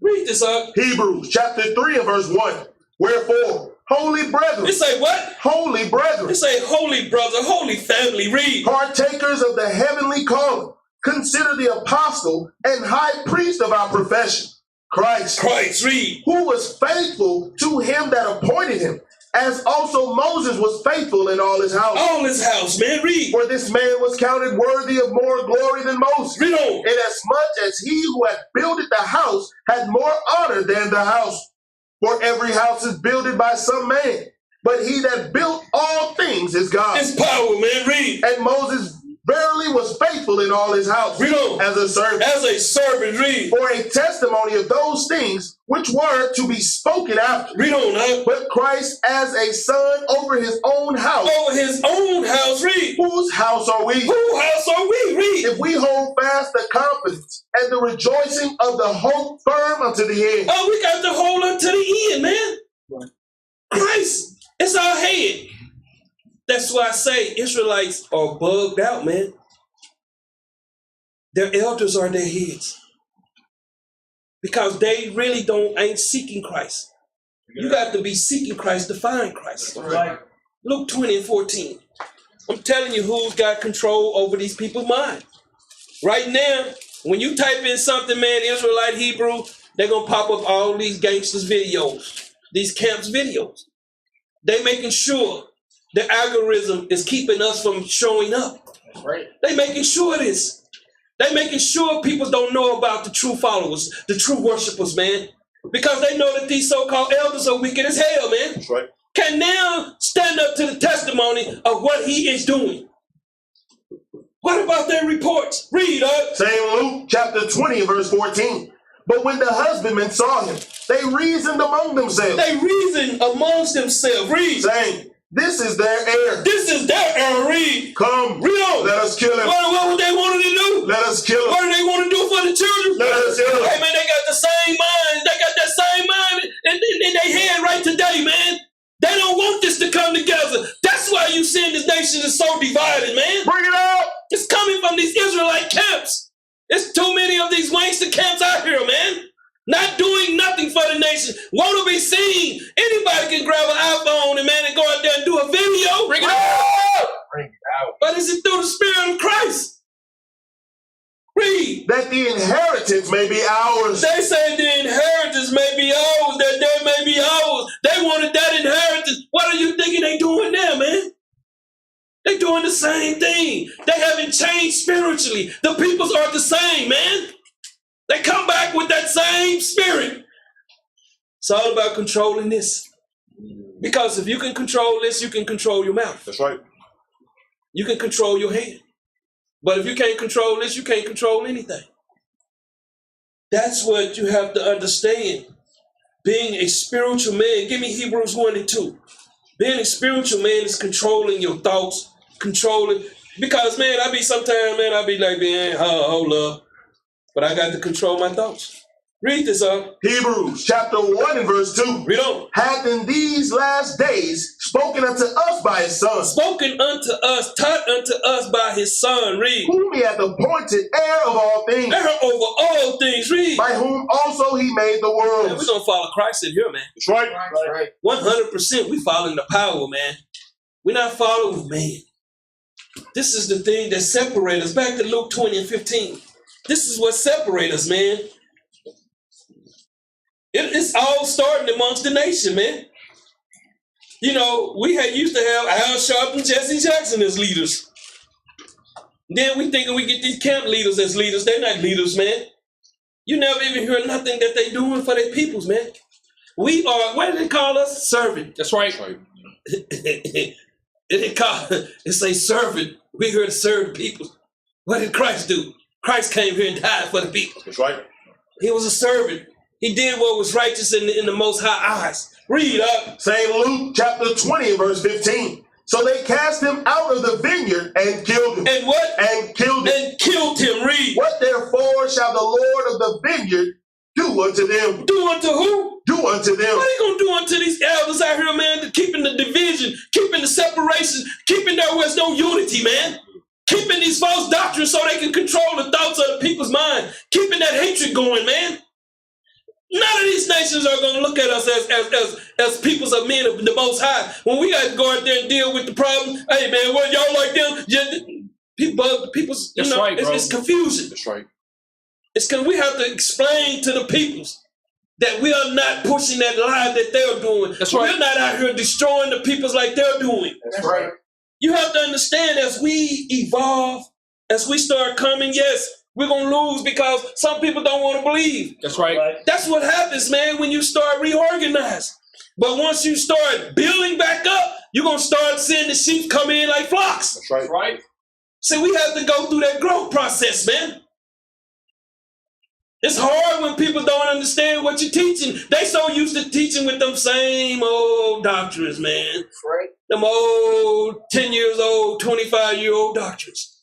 S4: Read this up.
S3: Hebrews chapter 3 and verse 1. Wherefore, holy brethren.
S4: It say what?
S3: Holy brethren.
S4: It say holy brother, holy family. Read.
S3: Partakers of the heavenly calling. Consider the apostle and high priest of our profession, Christ.
S4: Christ, read.
S3: Who was faithful to him that appointed him, as also Moses was faithful in all his house.
S4: All his house, man. Read.
S3: For this man was counted worthy of more glory than Moses.
S4: Read on.
S3: Inasmuch as he who had builded the house had more honor than the house. For every house is builded by some man, but he that built all things is God.
S4: It's power, man. Read.
S3: And Moses verily was faithful in all his house.
S4: Read on.
S3: As a servant.
S4: As a servant. Read.
S3: For a testimony of those things which were to be spoken after.
S4: Read on, huh?
S3: But Christ as a son over his own house.
S4: Over his own house. Read.
S3: Whose house are we?
S4: Whose house are we? Read.
S3: If we hold fast the confidence and the rejoicing of the hope firm unto the end.
S4: Oh, we got to hold on to the end, man. Right. Christ is our head. That's why I say Israelites are bugged out, man. Their elders are their heads. Because they really ain't seeking Christ. You got to be seeking Christ to find Christ.
S5: Right.
S4: Luke 20 and 14. I'm telling you who's got control over these people's mind. Right now, when you type in something, man, Israelite, Hebrew, they're going to pop up all these gangsters videos, these camps videos. They making sure the algorithm is keeping us from showing up.
S5: Right.
S4: They making sure this. They making sure people don't know about the true followers, the true worshipers, man. Because they know that these so-called elders are wicked as hell, man.
S2: That's right.
S4: Can now stand up to the testimony of what he is doing. What about their reports? Read up.
S3: St. Luke chapter 20 verse 14. But when the husbandmen saw him, they reasoned among themselves.
S4: They reasoned amongst themselves. Read.
S3: Saying, this is their heir.
S4: This is their heir. Read.
S3: Come,
S4: real.
S3: Let us kill him.
S4: What they wanted to do?
S3: Let us kill him.
S4: What do they want to do for the children?
S3: Let us kill him.
S4: Hey man, they got the same Israelite today, man. They don't want this to come together. That's why you seeing this nation is so divided, man.
S3: Bring it out.
S4: It's coming from these Israelite camps. There's too many of these wankster camps out here, man. Not doing nothing for the nation. Want to be seen. Anybody can grab an iPhone and go out there and do a video.
S5: Bring it out. Bring it out.
S4: But is it through the Spirit of Christ? Read.
S3: That the inheritance may be ours.
S4: They say the inheritance may be ours, that there may be ours. They wanted that inheritance. What are you thinking they doing there, man? They doing the same thing. They haven't changed spiritually. The peoples are the same, man. They come back with that same spirit. It's all about controlling this. Because if you can control this, you can control your mouth.
S2: That's right.
S4: You can control your hand. But if you can't control this, you can't control anything. That's what you have to understand. Being a spiritual man, give me Hebrews 1 and 2. Being a spiritual man is controlling your thoughts, controlling. Because, man, I be like, man, hold up. But I got to control my thoughts. Read this up.
S3: Hebrews chapter 1 and verse 2.
S4: Read on.
S3: Hath in these last days spoken unto us by his Son.
S4: Spoken unto us, taught unto us by his Son. Read.
S3: Whom he hath appointed heir of all things.
S4: Heir over all things. Read.
S3: By whom also he made the world.
S4: Man, we're going to follow Christ in here, man.
S2: That's right.
S5: Right.
S4: 100% we following the power, man. We're not following man. This is the thing that separates us. Back to Luke 20 and 15. This is what separates us, man. It's all starting amongst the nation, man. You know, we used to have Al Sharpton and Jesse Jackson as leaders. Then we thinking we get these camp leaders as leaders. They're not leaders, man. You never even hear nothing that they doing for their peoples, man. We are, what did they call us? Servant. That's right. It say servant. We're here to serve the people. What did Christ do? Christ came here and died for the people.
S2: That's right.
S4: He was a servant. He did what was righteous in the Most High eyes. Read up.
S3: St. Luke chapter 20 and verse 15. So they cast him out of the vineyard and killed him.
S4: And what?
S3: And killed him.
S4: And killed him. Read.
S3: What therefore shall the Lord of the vineyard do unto them?
S4: Do unto who?
S3: Do unto them.
S4: What are you going to do unto these elders out here, man? Keeping the division, keeping the separation, keeping there was no unity, man. Keeping these false doctrines so they can control the thoughts of the people's mind. Keeping that hatred going, man. None of these nations are going to look at us as peoples of men of the Most High. When we got to go out there and deal with the problem, hey, man, what, y'all like them? People's, you know, it's confusion.
S2: That's right.
S4: It's because we have to explain to the peoples that we are not pushing that lie that they're doing. That's right. We're not out here destroying the peoples like they're doing.
S3: That's right.
S4: You have to understand, as we evolve, as we start coming, yes, we're going to lose because some people don't want to believe.
S5: That's right.
S4: That's what happens, man, when you start reorganizing. But once you start building back up, you're going to start seeing the sheep come in like flocks.
S2: That's right.
S5: Right.
S4: So we have to go through that growth process, man. It's hard when people don't understand what you're teaching. They so used to teaching with them same old doctrines, man.
S5: Right.
S4: Them old 10 years old, 25-year-old doctrines.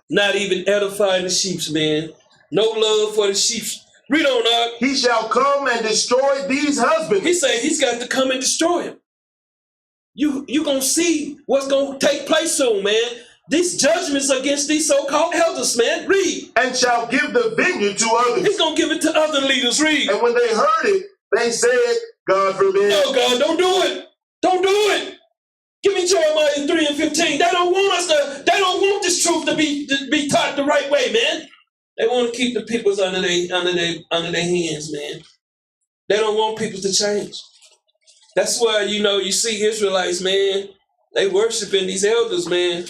S4: Not even edifying the sheep, man. No love for the sheep. Read on up.
S3: He shall come and destroy these husbands.
S4: He said he's got to come and destroy him. You going to see what's going to take place soon, man. These judgments against these so-called elders, man. Read.
S3: And shall give the vineyard to others.
S4: He's going to give it to other leaders. Read.
S3: And when they heard it, they said, God forbid.
S4: No, God, don't do it. Don't do it. Give me Jeremiah 3 and 15. They don't want this truth to be taught the right way, man. They want to keep the peoples under their hands, man. They don't want people to change. That's why, you see Israelites, man, they worshiping these elders, man.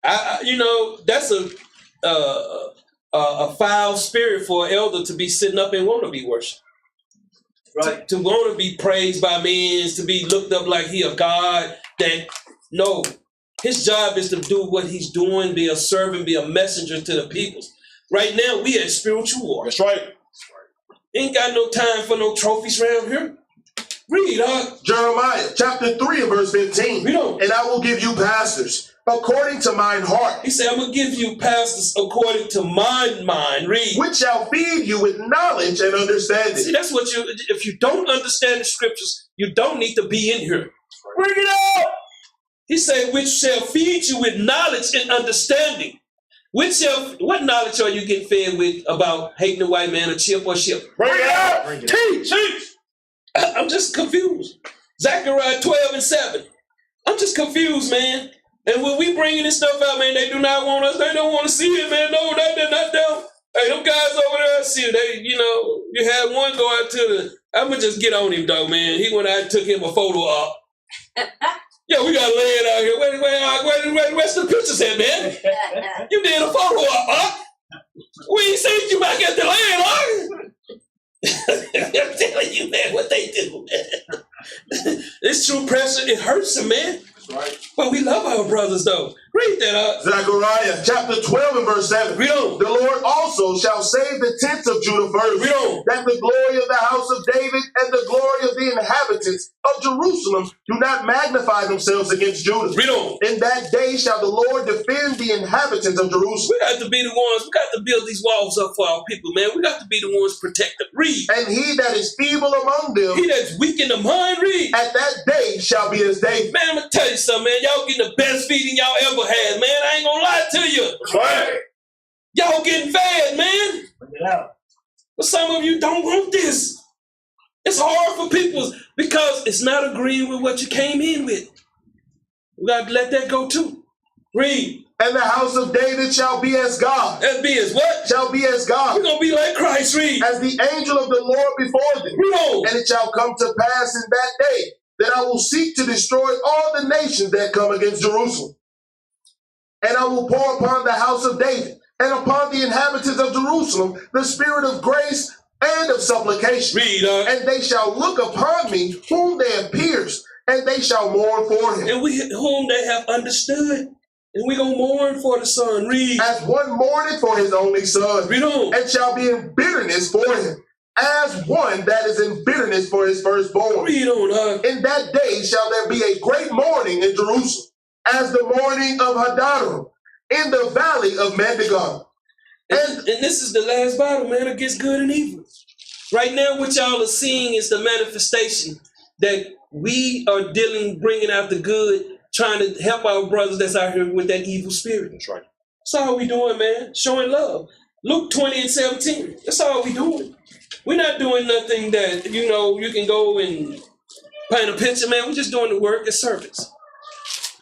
S4: That's a foul spirit for an elder to be sitting up and want to be worshipped. Right. To want to be praised by men, to be looked up like he a God. No. His job is to do what he's doing, be a servant, be a messenger to the peoples. Right now, we at spiritual war.
S2: That's right.
S4: Ain't got no time for no trophies around here. Read,
S3: Jeremiah chapter 3 and verse 15.
S4: Read on.
S3: And I will give you pastors according to mine heart.
S4: He said, I'm going to give you pastors according to mine mind. Read.
S3: Which shall feed you with knowledge and understanding.
S4: See, that's what if you don't understand the scriptures, you don't need to be in here. Bring it out. He said, which shall feed you with knowledge and understanding. What knowledge are you getting fed with about hating the white man, a chip or ship? Bring it out. Teach. I'm just confused. Zechariah 12:7. I'm just confused, man. And when we bringing this stuff out, man, they do not want us. They don't want to see it, man. No, they're not down. Hey, them guys over there, see you. They, you had one go out to the. I'm gonna just get on him, though, man. He went out and took him a photo op. Yeah, we gotta lay it out here. Where's the pictures at, man? You did a photo op, huh? We ain't seen you back at the land, huh? I'm telling you, man, what they do, man. It's true pressure. It hurts them, man. That's right. But we love our brothers, though. Read that out.
S3: Zechariah chapter 12:7.
S4: Read on.
S3: The Lord also shall save the tents of Judah first.
S4: Read on.
S3: That the glory of the house of David and the glory of the inhabitants of Jerusalem do not magnify themselves against Judah.
S4: Read on.
S3: In that day shall the Lord defend the inhabitants of Jerusalem.
S4: We got to be the ones. We got to build these walls up for our people, man. We got to be the ones to protect them. Read.
S3: And he that is feeble among them,
S4: he that's weak in the mind, read.
S3: At that day shall be as David.
S4: Man, I'm going to tell you something, man. Y'all getting the best feeding y'all ever had, man. I ain't going to lie to you.
S3: That's right.
S4: Y'all getting fed, man. But some of you don't want this. It's hard for people because it's not agreeing with what you came in with. We got to let that go too. Read.
S3: And the house of David shall be as God.
S4: And be as what?
S3: Shall be as God.
S4: We're going to be like Christ, read.
S3: As the angel of the Lord before them.
S4: No.
S3: And it shall come to pass in that day that I will seek to destroy all the nations that come against Jerusalem. And I will pour upon the house of David and upon the inhabitants of Jerusalem the spirit of grace and of supplication.
S4: Read,
S3: and they shall look upon me whom they have pierced, and they shall mourn for him.
S4: And whom they have understood. And we're going to mourn for the son. Read.
S3: As one mourneth for his only son.
S4: Read on.
S3: And shall be in bitterness for him. As one that is in bitterness for his firstborn.
S4: Read on,
S3: In that day shall there be a great mourning in Jerusalem, as the mourning of Hadarum in the valley of Medagon.
S4: And this is the last battle, man, against good and evil. Right now, what y'all are seeing is the manifestation that we are bringing out the good, trying to help our brothers that's out here with that evil spirit. That's right. That's all we doing, man. Showing love. Luke 20:17. That's all we doing. We're not doing nothing that, you can go and paint a picture, man. We're just doing the work as servants.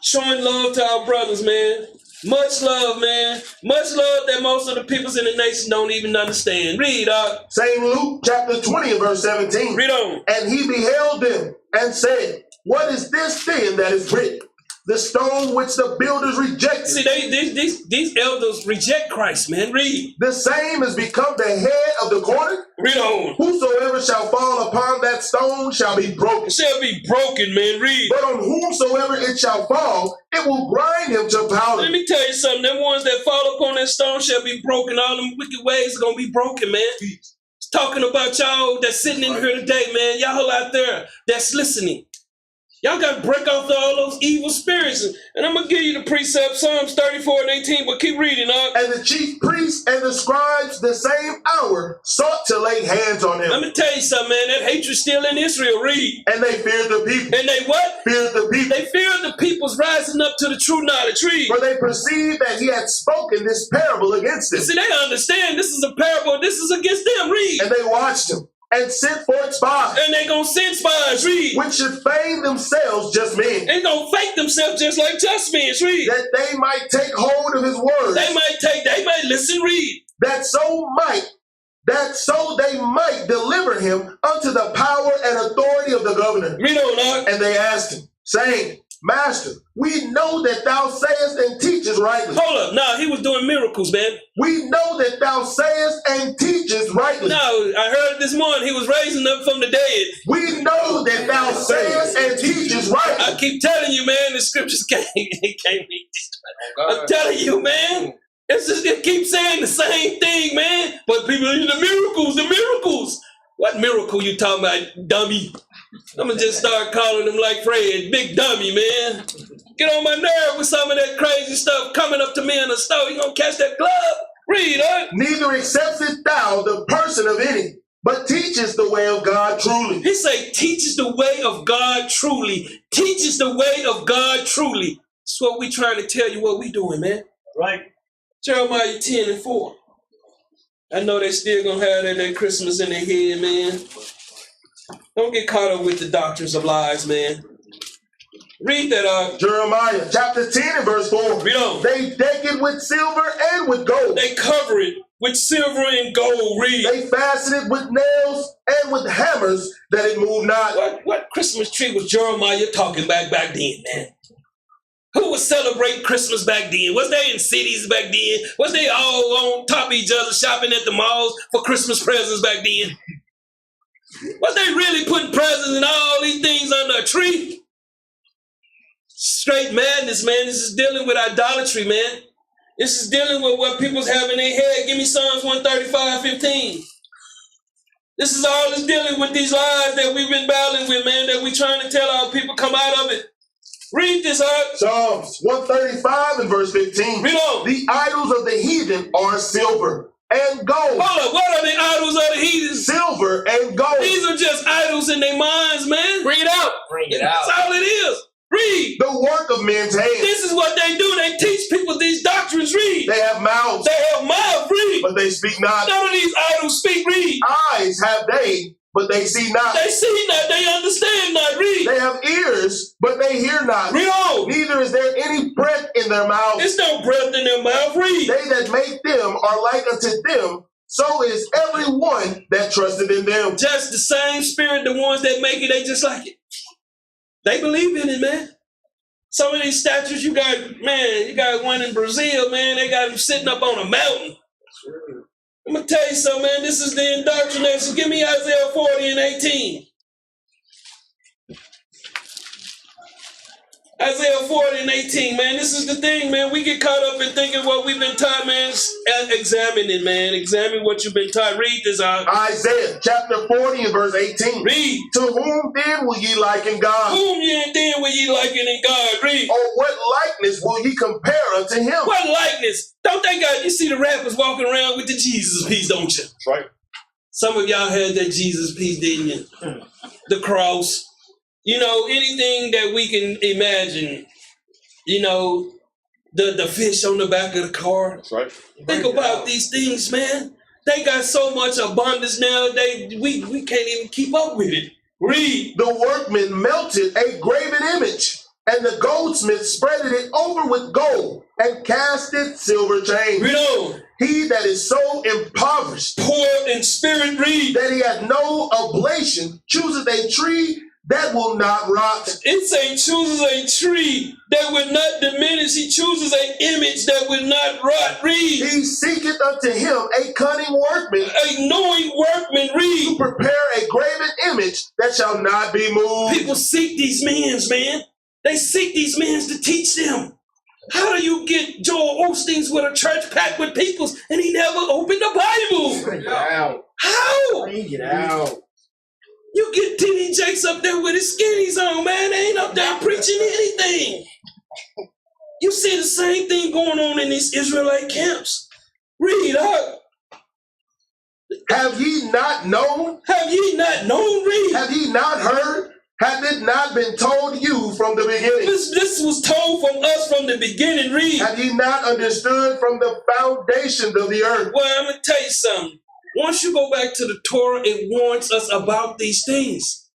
S4: Showing love to our brothers, man. Much love, man. Much love that most of the peoples in the nation don't even understand. Read,
S3: Same Luke chapter 20:17.
S4: Read on.
S3: And he beheld them and said, what is this thing that is written? The stone which the builders rejected.
S4: See, these elders reject Christ, man. Read.
S3: The same has become the head of the corner.
S4: Read on.
S3: Whosoever shall fall upon that stone shall be broken.
S4: It shall be broken, man. Read.
S3: But on whomsoever it shall fall, it will grind him to powder.
S4: Let me tell you something. Them ones that fall upon that stone shall be broken. All them wicked ways are going to be broken, man. It's talking about y'all that's sitting in here today, man. Y'all out there that's listening. Y'all got to break off all those evil spirits. And I'm going to give you the precept, Psalms 34:18, but keep reading,
S3: And the chief priests and the scribes the same hour sought to lay hands on him.
S4: Let me tell you something, man. That hatred's still in Israel. Read.
S3: And they feared the people.
S4: And they what?
S3: Feared the people.
S4: They feared the people's rising up to the true knowledge. Read.
S3: For they perceived that he had spoken this parable against them.
S4: See, they understand this is a parable. This is against them. Read.
S3: And they watched him. And sent forth spies.
S4: And they gonna send spies, read.
S3: Which should feign themselves just men.
S4: They gonna fake themselves just like just men, read.
S3: That they might take hold of his words.
S4: They might listen, read.
S3: That so they might deliver him unto the power and authority of the governor.
S4: Read on, Lord.
S3: And they asked him, saying, Master, we know that thou sayest and teachest rightly.
S4: Hold up. No, he was doing miracles, man.
S3: We know that thou sayest and teachest rightly.
S4: No, I heard this morning he was raising up from the dead.
S3: We know that thou sayest and teachest rightly.
S4: I keep telling you, man, the scriptures can't read this. I'm telling you, man. It keeps saying the same thing, man. But people, the miracles. What miracle you talking about, dummy? I'm going to just start calling him like Fred, big dummy, man. Get on my nerve with some of that crazy stuff coming up to me in the store. You gonna catch that glove? Read, huh?
S3: Neither acceptest thou the person of any, but teachest the way of God truly.
S4: He say, teaches the way of God truly. Teaches the way of God truly. That's what we trying to tell you what we doing, man.
S2: Right.
S4: Jeremiah 10:4. I know they still gonna have that Christmas in their head, man. Don't get caught up with the doctrines of lies, man. Read that
S3: Jeremiah chapter 10 and verse 4.
S4: Read on.
S3: They deck it with silver and with gold.
S4: They cover it with silver and gold. Read.
S3: They fasten it with nails and with hammers that it move not.
S4: What Christmas tree was Jeremiah talking back then, man? Who was celebrating Christmas back then? Was they in cities back then? Was they all on top of each other shopping at the malls for Christmas presents back then? Was they really putting presents and all these things under a tree? Straight madness, man. This is dealing with idolatry, man. This is dealing with what people's have in their head. Give me Psalms 135:15. This is all it's dealing with, these lies that we've been battling with, man, that we trying to tell our people come out of it. Read this, huh?
S3: Psalms 135 and verse 15.
S4: Read on.
S3: The idols of the heathen are silver and gold.
S4: Hold up, what are the idols of the heathens?
S3: Silver and gold.
S4: These are just idols in their minds, man. Bring it out.
S5: Bring it out.
S4: That's all it is. Read.
S3: The work of men's hands.
S4: This is what they do. They teach people these doctrines. Read.
S3: They have mouths,
S4: They have mouths. Read.
S3: but they speak not.
S4: None of these idols speak. Read.
S3: Eyes have they, but they see not.
S4: They see not. They understand not. Read.
S3: They have ears, but they hear not.
S4: Read on.
S3: Neither is there any breath in their mouth.
S4: There's no breath in their mouth. Read.
S3: They that make them are like unto them. So is everyone that trusted in them.
S4: Just the same spirit, the ones that make it, they just like it. They believe in it, man. Some of these statues you got one in Brazil, man. They got them sitting up on a mountain. I'm going to tell you something, man. This is the indoctrination. Give me Isaiah 40:18. Isaiah 40:18, man. This is the thing, man. We get caught up in thinking what we've been taught, man. Examine it, man. Examine what you've been taught. Read this out.
S3: Isaiah chapter 40 and verse 18.
S4: Read.
S3: To whom then will ye liken God?
S4: Whom then will ye liken in God? Read.
S3: Or what likeness will ye compare unto him?
S4: What likeness? Don't they got, you see the rappers walking around with the Jesus piece, don't you?
S2: That's right.
S4: Some of y'all had that Jesus piece, didn't you? The cross. You know, anything that we can imagine. You know, the fish on the back of the car.
S2: That's right.
S4: Think about these things, man. They got so much abundance now, we can't even keep up with it. Read.
S3: The workman melted a graven image, and the goldsmith spreaded it over with gold, and cast it silver chain.
S4: Read on.
S3: He that is so impoverished,
S4: Poor in spirit, read.
S3: that he hath no oblation, chooseth a tree that will not rot.
S4: It say chooses a tree that will not diminish. He chooses an image that will not rot. Read.
S3: He seeketh unto him a cunning workman,
S4: A knowing workman.
S3: to
S4: Read.
S3: prepare a graven image that shall not be moved.
S4: People seek these men, man. They seek these men to teach them. How do you get Joel Osteen's with a church packed with peoples and he never opened the Bible?
S5: Bring it out.
S4: How?
S5: Bring it out.
S4: You get T.D. Jakes up there with his skinnies on, man. They ain't up there preaching anything. You see the same thing going on in these Israelite camps. Read up.
S3: Have ye not known?
S4: Have ye not known? Read.
S3: Have ye not heard? Hath it not been told you from the beginning?
S4: This was told from us from the beginning. Read.
S3: Have ye not understood from the foundations of the earth?
S4: Well, I'm going to tell you something. Once you go back to the Torah, it warns us about these things.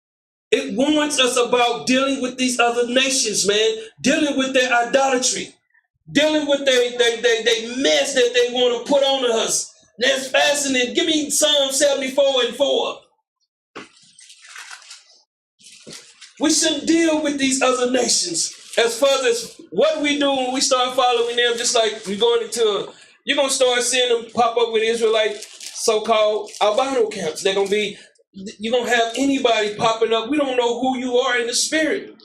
S4: It warns us about dealing with these other nations, man. Dealing with their idolatry. Dealing with their mess that they want to put on us. That's fascinating. Give me Psalm 74:4. We shouldn't deal with these other nations. As far as what we do when we start following them, just like we're going into you're going to start seeing them pop up with Israelite so-called albino camps. They're going to be, you're going to have anybody popping up. We don't know who you are in the spirit.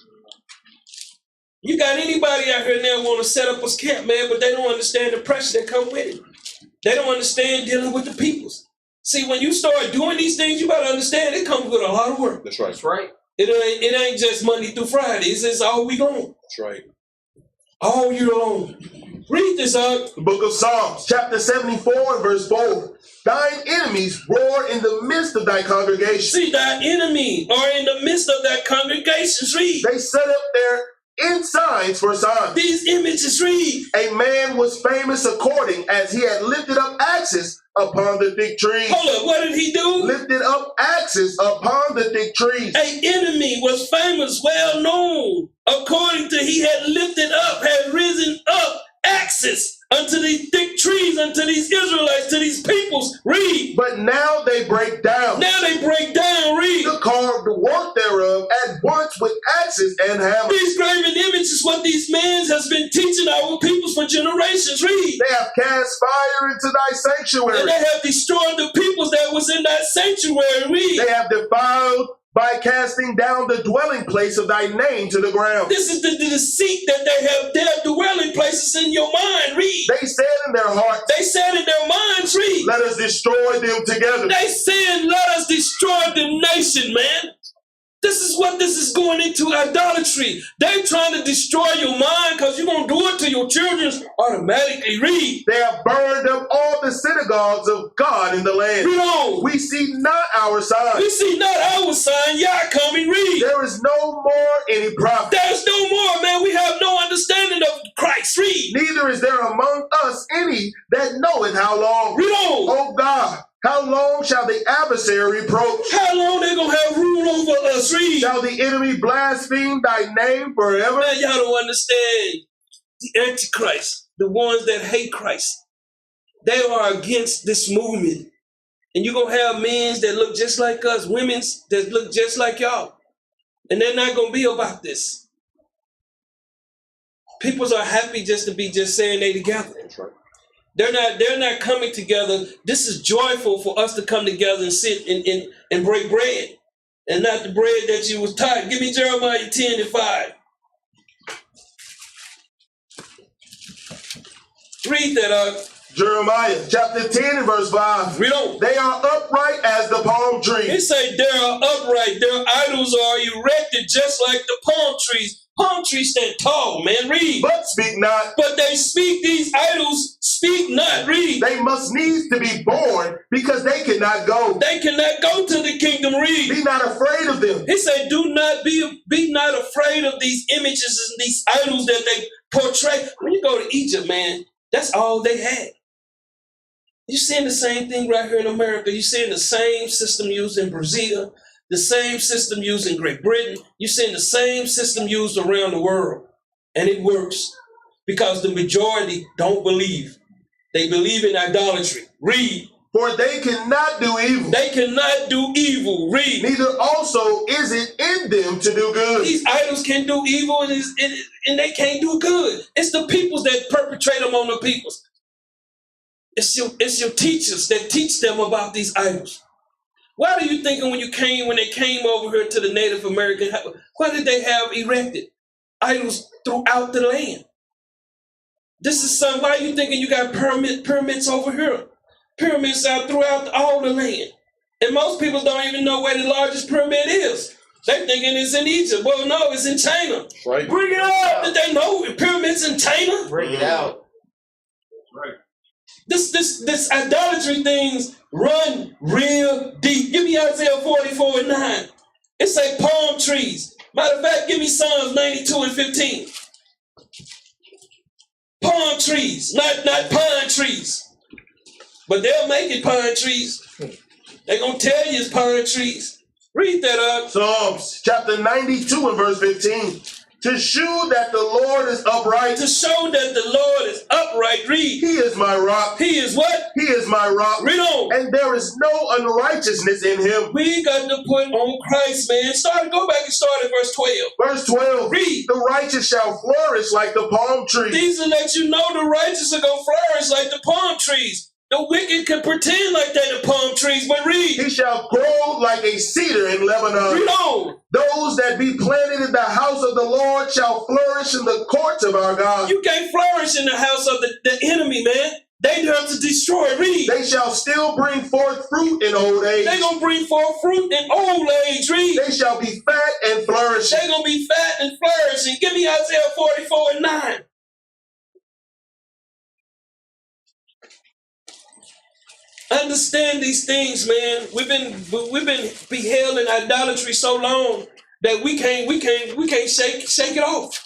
S4: You got anybody out here now want to set up a camp, man, but they don't understand the pressure that come with it. They don't understand dealing with the peoples. See, when you start doing these things, you got to understand it comes with a lot of work.
S2: That's right.
S5: That's right.
S4: It ain't just Monday through Friday. It's all we going.
S2: That's right.
S4: all year long. Read this out.
S3: The book of Psalms, chapter 74 and verse 4. Thine enemies roar in the midst of thy congregation.
S4: See, thy enemy are in the midst of thy congregations. Read.
S3: They set up their ensigns for signs.
S4: These images. Read.
S3: A man was famous according as he had lifted up axes upon the thick trees.
S4: Hold up, what did he do?
S3: Lifted up axes upon the thick trees.
S4: An enemy was famous, well known, according to he had lifted up, had risen up axes unto these thick trees, unto these Israelites, to these peoples. Read.
S3: But now they break down.
S4: Now they break down. Read.
S3: To carve the work thereof at once with axes and hammers.
S4: These graven images, what these men has been teaching our peoples for generations. Read.
S3: They have cast fire into thy sanctuary.
S4: And they have destroyed the peoples that was in that sanctuary. Read.
S3: They have defiled by casting down the dwelling place of thy name to the ground.
S4: This is the deceit that they have their dwelling places in your mind. Read.
S3: They said in their hearts,
S4: They said in their minds. Read.
S3: let us destroy them together.
S4: They said, let us destroy the nation, man. This is what this is going into, idolatry. They trying to destroy your mind because you're going to do it to your children automatically. Read.
S3: They have burned up all the synagogues of God in the land.
S4: Read on.
S3: We see not our sign.
S4: We see not our sign. Yah coming. Read.
S3: There is no more any prophet.
S4: There's no more, man. We have no understanding of Christ. Read.
S3: Neither is there among us any that knoweth how long.
S4: Read on.
S3: O God, how long shall the adversary reproach?
S4: How long they going to have rule over us? Read.
S3: Shall the enemy blaspheme thy name forever?
S4: Man, y'all don't understand. The Antichrist, the ones that hate Christ, they are against this movement. And you're going to have men that look just like us, women that look just like y'all. And they're not going to be about this. Peoples are happy just to be just saying they together. They're not coming together. This is joyful for us to come together and sit and break bread. And not the bread that you was taught. Give me Jeremiah 10 and 5. Read that up.
S3: Jeremiah chapter 10 and verse 5.
S4: Read on.
S3: They are upright as the palm tree.
S4: It say they are upright. Their idols are erected just like the palm trees. Palm trees stand tall, man. Read.
S3: But speak not.
S4: But they speak, these idols speak not. Read.
S3: They must needs to be born because they cannot go.
S4: They cannot go to the kingdom. Read.
S3: Be not afraid of them.
S4: He said, do not be not afraid of these images and these idols that they portray. When you go to Egypt, man, that's all they had. You're seeing the same thing right here in America. You're seeing the same system used in Brazil, the same system used in Great Britain. You're seeing the same system used around the world. And it works because the majority don't believe. They believe in idolatry. Read.
S3: For they cannot do evil.
S4: They cannot do evil. Read.
S3: Neither also is it in them to do good.
S4: These idols can do evil and they can't do good. It's the peoples that perpetrate them on the peoples. It's your teachers that teach them about these idols. Why are you thinking when they came over here to the Native American, what did they have erected? Idols throughout the land. This is something, why are you thinking you got pyramids over here? Pyramids out throughout all the land. And most people don't even know where the largest pyramid is. They're thinking it's in Egypt. Well, no, it's in China.
S5: Right.
S4: Bring it up. Did they know pyramids in China?
S5: Bring it out.
S2: Right.
S4: This idolatry things run real deep. Give me Isaiah 44 and 9. It say palm trees. Matter of fact, give me Psalms 92 and 15. Palm trees, not pine trees. But they'll make it pine trees. They're going to tell you it's pine trees. Read that up.
S3: Psalms chapter 92 and verse 15. To shew that the Lord is upright.
S4: To show that the Lord is upright. Read.
S3: He is my rock.
S4: He is what?
S3: He is my rock.
S4: Read on.
S3: And there is no unrighteousness in him.
S4: We got to put on Christ, man. Go back and start at verse 12.
S3: Verse 12.
S4: Read.
S3: The righteous shall flourish like the palm tree.
S4: These will let you know the righteous are going to flourish like the palm trees. The wicked can pretend like they're the palm trees, but read.
S3: He shall grow like a cedar in Lebanon.
S4: Read on.
S3: Those that be planted in the house of the Lord shall flourish in the courts of our God.
S4: You can't flourish in the house of the enemy, man. They have to destroy. Read.
S3: They shall still bring forth fruit in old age.
S4: They're going to bring forth fruit in old age. Read.
S3: They shall be fat and flourishing.
S4: They're going to be fat and flourishing. Give me Isaiah 44 and 9. Understand these things, man. We've been beheld in idolatry so long that we can't shake it off.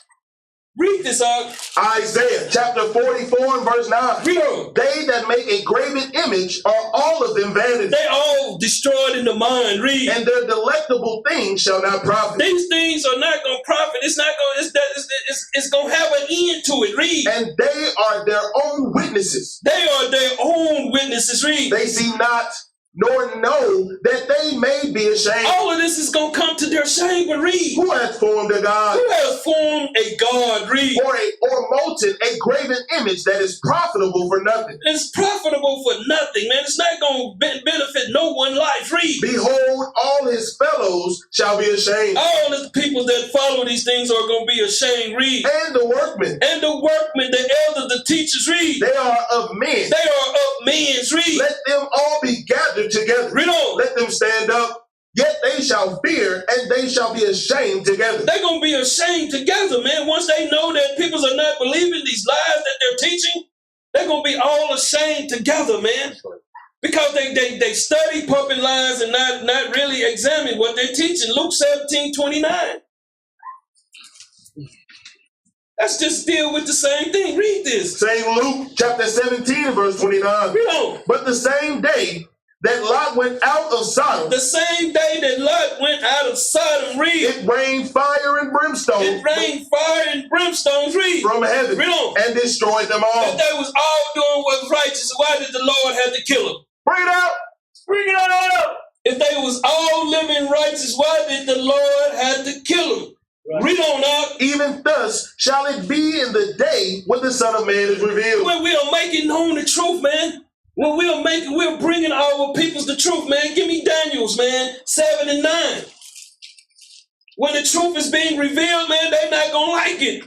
S4: Read this,
S3: Isaiah chapter 44 and verse 9.
S4: Read on.
S3: They that make a graven image are all of them vanity.
S4: They all destroyed in the mind. Read.
S3: And their delectable things shall not profit.
S4: These things are not going to profit. It's not going. It's going to have an end to it. Read.
S3: And they are their own witnesses.
S4: They are their own witnesses. Read.
S3: They see not nor know that they may be ashamed.
S4: All of this is going to come to their shame. But read.
S3: Who hath formed a God?
S4: Who has formed a God? Read.
S3: Or molten a graven image that is profitable for nothing.
S4: It's profitable for nothing, man. It's not going to benefit no one life. Read.
S3: Behold, all his fellows shall be ashamed.
S4: All the people that follow these things are going to be ashamed. Read.
S3: And the workmen.
S4: And the workmen, the elders, the teachers. Read.
S3: They are of men.
S4: They are of men's. Read.
S3: Let them all be gathered together.
S4: Read on.
S3: Let them stand up. Yet they shall fear, and they shall be ashamed together.
S4: They're going to be ashamed together, man. Once they know that people are not believing these lies that they're teaching, they're going to be all ashamed together, man. Because they study pumping lies and not really examine what they're teaching. Luke 17:29. Let's just deal with the same thing. Read this.
S3: Same Luke chapter 17 verse 29.
S4: Read on.
S3: But the same day that Lot went out of Sodom,
S4: The same day that Lot went out of Sodom, read.
S3: it rained fire and brimstone
S4: It rained fire and brimstones, read.
S3: from heaven
S4: Read on.
S3: and destroyed them all.
S4: If they was all doing what's righteous, why did the Lord have to kill them?
S3: Bring it out.
S4: Bring it on. If they was all living righteous, why did the Lord have to kill them? Right. Read on now.
S3: Even thus shall it be in the day when the Son of Man is revealed.
S4: When we are making known the truth, man. When we're bringing our peoples the truth, man. Give me Daniel's, man, 7 and 9. When the truth is being revealed, man, they're not gonna like it.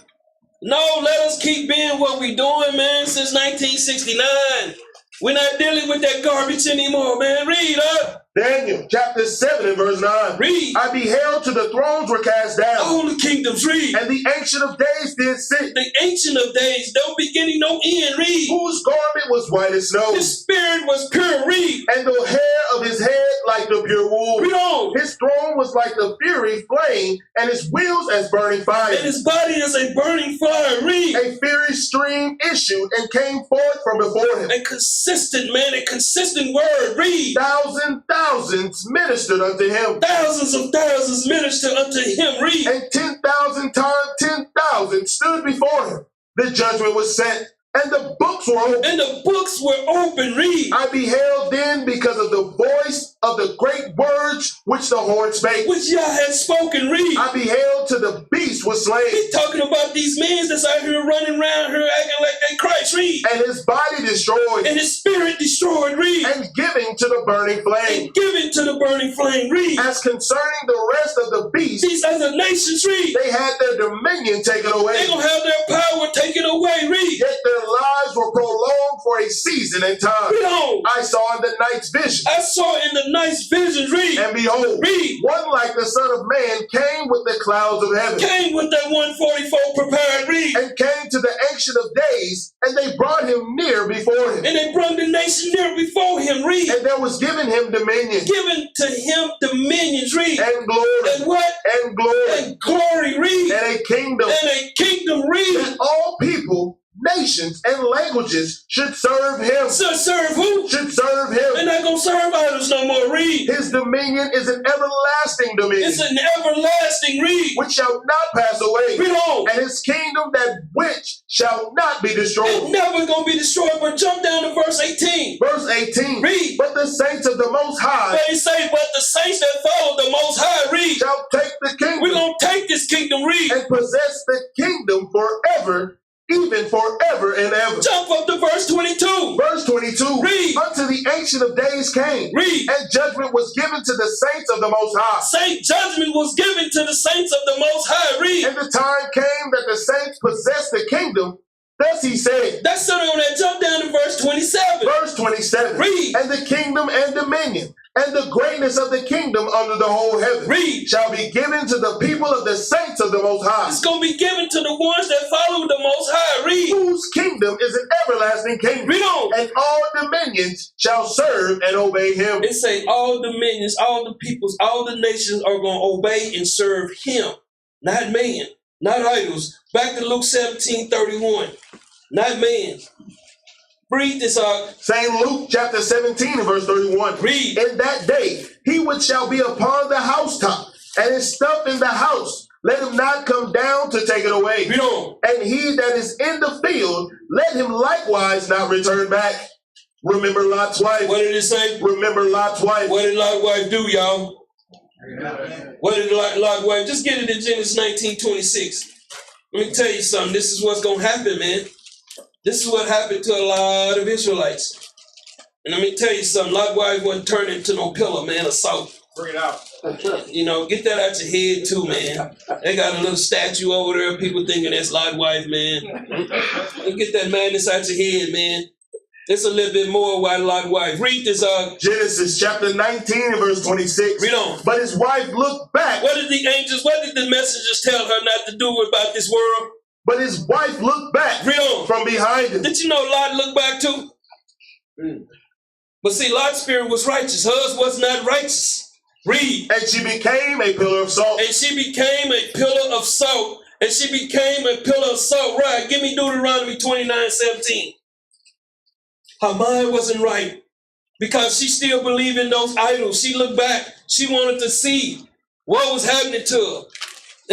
S4: No, let us keep being what we doing, man, since 1969. We're not dealing with that garbage anymore, man. Read up.
S3: Daniel chapter 7 and verse 9.
S4: Read.
S3: I beheld till the thrones were cast down.
S4: All the kingdoms, read.
S3: And the Ancient of Days did sit.
S4: The Ancient of Days, no beginning, no end, read.
S3: Whose garment was white as snow.
S4: His spirit was pure, read.
S3: And the hair of his head like the pure wool.
S4: Read on.
S3: His throne was like the fiery flame, and his wheels as burning fire.
S4: And his body is a burning fire, read.
S3: A fiery stream issued and came forth from before him.
S4: A consistent, man, a consistent word, read.
S3: Thousands ministered unto him.
S4: Thousands of thousands ministered unto him, read.
S3: And 10,000 times 10,000 stood before him. The judgment was set, and the books were opened.
S4: And the books were open, read.
S3: I beheld then because of the voice of the great words which the horn spake.
S4: Which Yah had spoken, read.
S3: I beheld till the beast was slain.
S4: He's talking about these men that's out here running around here acting like they Christ, read.
S3: And his body destroyed.
S4: And his spirit destroyed, read.
S3: And giving to the burning flame.
S4: And given to the burning flame, read.
S3: As concerning the rest of the beasts,
S4: These other nations, read.
S3: they had their dominion taken away.
S4: They're going to have their power taken away, read.
S3: Yet their lives were prolonged for a season and time.
S4: Read on.
S3: I saw in the night's vision.
S4: I saw in the night's visions, read.
S3: And behold,
S4: read.
S3: One like the Son of Man came with the clouds of heaven.
S4: Came with that 144 prepared, read.
S3: And came to the Ancient of Days, and they brought him near before him.
S4: And they brought the nation near before him, read.
S3: And there was given him dominion.
S4: Given to him dominions, read.
S3: And glory.
S4: And what?
S3: And glory.
S4: And glory, read.
S3: And a kingdom.
S4: And a kingdom, read.
S3: That all people, nations, and languages should serve him.
S4: So serve who?
S3: Should serve him.
S4: They're not going to serve idols no more, read.
S3: His dominion is an everlasting dominion.
S4: It's an everlasting, read.
S3: Which shall not pass away.
S4: Read on.
S3: And his kingdom that which shall not be destroyed.
S4: It's never going to be destroyed, but jump down to verse 18.
S3: Verse 18.
S4: Read.
S3: But the saints of the Most High.
S4: They say, but the saints that follow the Most High, read.
S3: Shall take the kingdom.
S4: We're going to take this kingdom, read.
S3: And possess the kingdom forever, even forever and ever.
S4: Jump up to verse 22.
S3: Verse 22.
S4: Read.
S3: Unto the Ancient of Days came.
S4: Read.
S3: And judgment was given to the saints of the Most High.
S4: Saint judgment was given to the saints of the Most High. Read.
S3: And the time came that the saints possessed the kingdom. Thus he said.
S4: That's something on that. Jump down to verse 27.
S3: Verse 27.
S4: Read.
S3: And the kingdom and dominion and the greatness of the kingdom under the whole heaven.
S4: Read.
S3: Shall be given to the people of the saints of the Most High.
S4: It's going to be given to the ones that follow the Most High. Read.
S3: Whose kingdom is an everlasting kingdom.
S4: Read on.
S3: And all dominions shall serve and obey him.
S4: It say all dominions, all the peoples, all the nations are going to obey and serve him. Not man, not idols. Back to Luke 17:31. Not man. Read this out.
S3: St. Luke chapter 17 and verse 31.
S4: Read.
S3: In that day, he which shall be upon the housetop, and his stuff in the house, let him not come down to take it away.
S4: Read on.
S3: And he that is in the field, let him likewise not return back. Remember Lot's wife.
S4: What did it say?
S3: Remember Lot's wife.
S4: What did Lot's wife do, y'all? What did Lot's wife? Just get it in Genesis 19:26. Let me tell you something. This is what's going to happen, man. This is what happened to a lot of Israelites. And let me tell you something. Lot's wife wasn't turned into no pillar, man, of salt.
S2: Bring it out.
S4: You know, get that out your head too, man. They got a little statue over there. People thinking that's Lot's wife, man. Get that madness out your head, man. It's a little bit more why Lot's wife. Read this.
S3: Genesis chapter 19 and verse 26.
S4: Read on.
S3: But his wife looked back.
S4: What did the messengers tell her not to do about this world?
S3: But his wife looked back.
S4: Read on.
S3: From behind him.
S4: Did you know Lot looked back too? But see, Lot's spirit was righteous. Hers was not righteous. Read.
S3: And she became a pillar of salt.
S4: And she became a pillar of salt. And she became a pillar of salt. Right. Give me Deuteronomy 29:17. Her mind wasn't right because she still believed in those idols. She looked back. She wanted to see what was happening to her.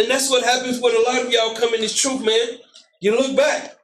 S4: And that's what happens with a lot of y'all come in this truth, man. You look back.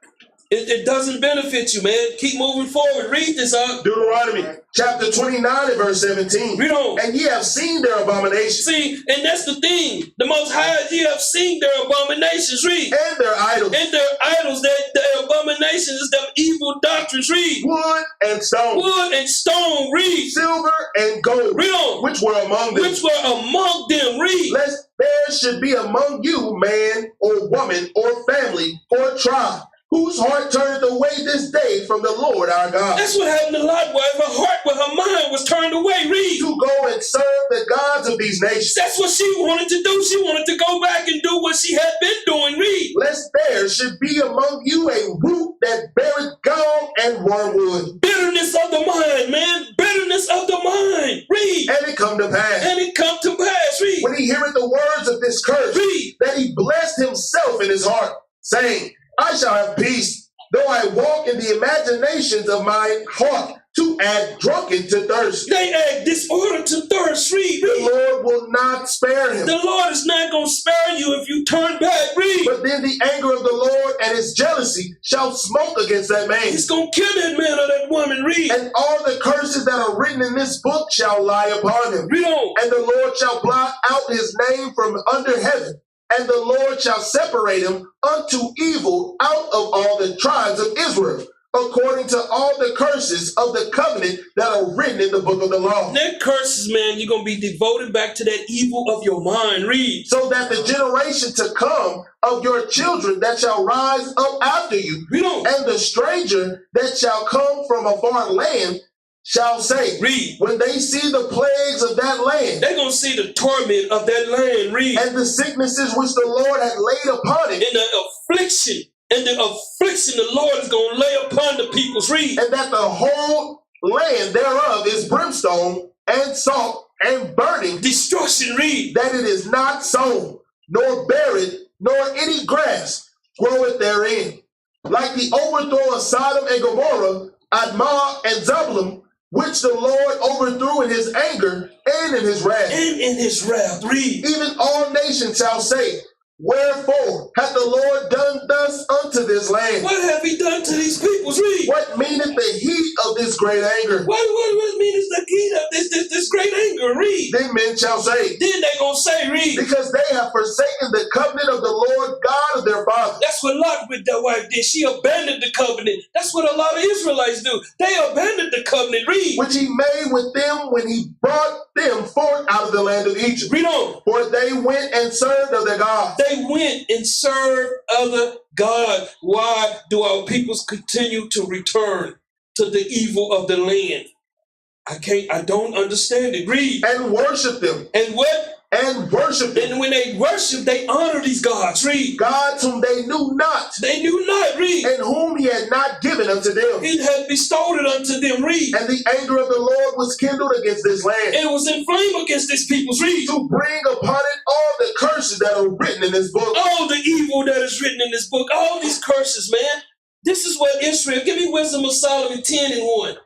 S4: It doesn't benefit you, man. Keep moving forward. Read this out.
S3: Deuteronomy chapter 29 and verse 17.
S4: Read on.
S3: And ye have seen their abominations.
S4: See, and that's the thing. The Most High, ye have seen their abominations. Read.
S3: And their idols.
S4: And their idols, their abominations, them evil doctrines. Read.
S3: Wood and stone.
S4: Wood and stone. Read.
S3: Silver and gold.
S4: Read on.
S3: Which were among them.
S4: Which were among them. Read.
S3: Lest there should be among you man or woman or family or tribe, whose heart turned away this day from the Lord our God.
S4: That's what happened to Lot's wife. Her heart, but her mind was turned away. Read.
S3: To go and serve the gods of these nations.
S4: That's what she wanted to do. She wanted to go back and do what she had been doing. Read.
S3: Lest there should be among you a root that beareth gall and wormwood.
S4: Bitterness of the mind, man. Bitterness of the mind. Read.
S3: And it come to pass.
S4: And it come to pass. Read.
S3: When he heareth the words of this curse,
S4: Read.
S3: that he blessed himself in his heart, saying, I shall have peace, though I walk in the imaginations of my heart, to add drunken to thirst.
S4: They add disorder to thirst. Read.
S3: The Lord will not spare him.
S4: The Lord is not going to spare you if you turn back. Read.
S3: But then the anger of the Lord and his jealousy shall smoke against that man.
S4: He's going to kill that man or that woman. Read.
S3: And all the curses that are written in this book shall lie upon him.
S4: Read on.
S3: And the Lord shall blot out his name from under heaven. And the Lord shall separate him unto evil out of all the tribes of Israel, according to all the curses of the covenant that are written in the book of the law.
S4: That curses, man, you're going to be devoted back to that evil of your mind. Read.
S3: So that the generation to come of your children that shall rise up after you,
S4: Read on.
S3: and the stranger that shall come from a far land, shall say,
S4: Read.
S3: when they see the plagues of that land,
S4: They're going to see the torment of that land. Read.
S3: and the sicknesses which the Lord hath laid upon it,
S4: And the affliction the Lord is going to lay upon the peoples. Read.
S3: and that the whole land thereof is brimstone and salt and burning,
S4: Destruction. Read.
S3: that it is not sown, nor buried, nor any grass groweth therein. Like the overthrow of Sodom and Gomorrah, Admah and Zebulun, which the Lord overthrew in his anger and in his wrath.
S4: And in his wrath. Read.
S3: Even all nations shall say, wherefore hath the Lord done thus unto this land?
S4: What have he done to these peoples? Read.
S3: What meaneth the heat of this great anger?
S4: What means the heat of this great anger? Read.
S3: Then men shall say,
S4: Then they going to say, read.
S3: because they have forsaken the covenant of the Lord God of their fathers.
S4: That's what Lot with that wife did. She abandoned the covenant. That's what a lot of Israelites do. They abandoned the covenant. Read.
S3: Which he made with them when he brought them forth out of the land of Egypt.
S4: Read on.
S3: For they went and served other gods.
S4: They went and served other gods. Why do our peoples continue to return to the evil of the land? I don't understand it. Read.
S3: And worship them.
S4: And what?
S3: and worshiped them.
S4: And when they worship, they honor these gods. Read.
S3: Gods whom they knew not,
S4: They knew not. Read.
S3: and whom he had not given unto them.
S4: He had bestowed it unto them. Read.
S3: And the anger of the Lord was kindled against this land,
S4: It was inflamed against these peoples. Read.
S3: to bring upon it all the curses that are written in this book.
S4: All the evil that is written in this book, all these curses, man. This is what Israel, give me Wisdom of Solomon 10:1.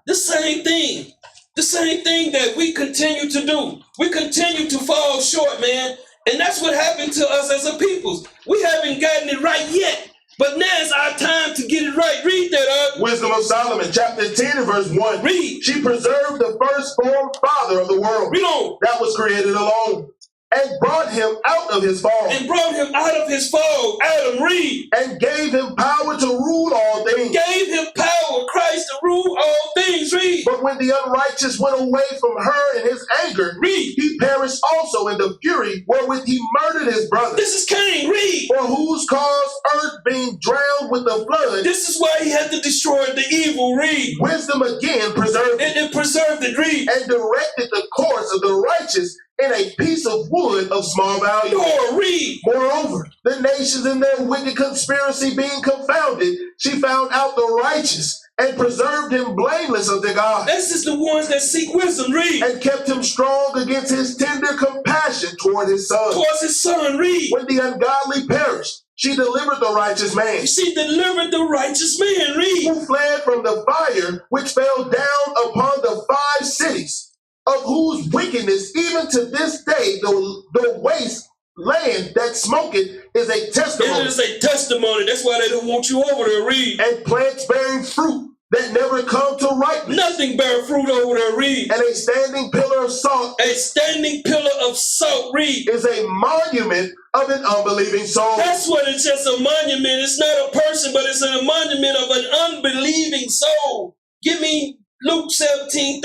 S4: The same thing. The same thing that we continue to do. We continue to fall short, man. And that's what happened to us as a people. We haven't gotten it right yet. But now it's our time to get it right. Read that,
S3: Wisdom of Solomon, chapter 10 and verse 1.
S4: Read.
S3: She preserved the firstborn father of the world
S4: Read on.
S3: that was created alone, and brought him out of his fall,
S4: And brought him out of his fall. Adam, read.
S3: and gave him power to rule all things.
S4: Gave him power, Christ, to rule all things. Read.
S3: But when the unrighteous went away from her in his anger,
S4: Read.
S3: he perished also in the fury wherewith he murdered his brother.
S4: This is Cain. Read.
S3: For whose cause earth being drowned with the flood,
S4: This is why he had to destroy the evil. Read.
S3: wisdom again preserved it,
S4: And preserved it. Read.
S3: and directed the course of the righteous in a piece of wood of small value.
S4: Or read.
S3: Moreover, the nations in their wicked conspiracy being confounded, she found out the righteous, and preserved him blameless unto God,
S4: This is the ones that seek wisdom. Read.
S3: and kept him strong against his tender compassion toward his son.
S4: Towards his son. Read.
S3: When the ungodly perished, she delivered the righteous man,
S4: She delivered the righteous man. Read.
S3: who fled from the fire which fell down upon the 5 cities, of whose wickedness even to this day the waste land that smoketh is a
S4: It
S3: testimony,
S4: is a testimony. That's why they don't want you over there. Read.
S3: and plants bearing fruit that never come to ripeness,
S4: Nothing bear fruit over there. Read.
S3: and a standing pillar of salt
S4: A standing pillar of salt. Read.
S3: is a monument of an unbelieving soul.
S4: That's what it's just a monument. It's not a person, but it's a monument of an unbelieving soul. Give me Luke 17:33.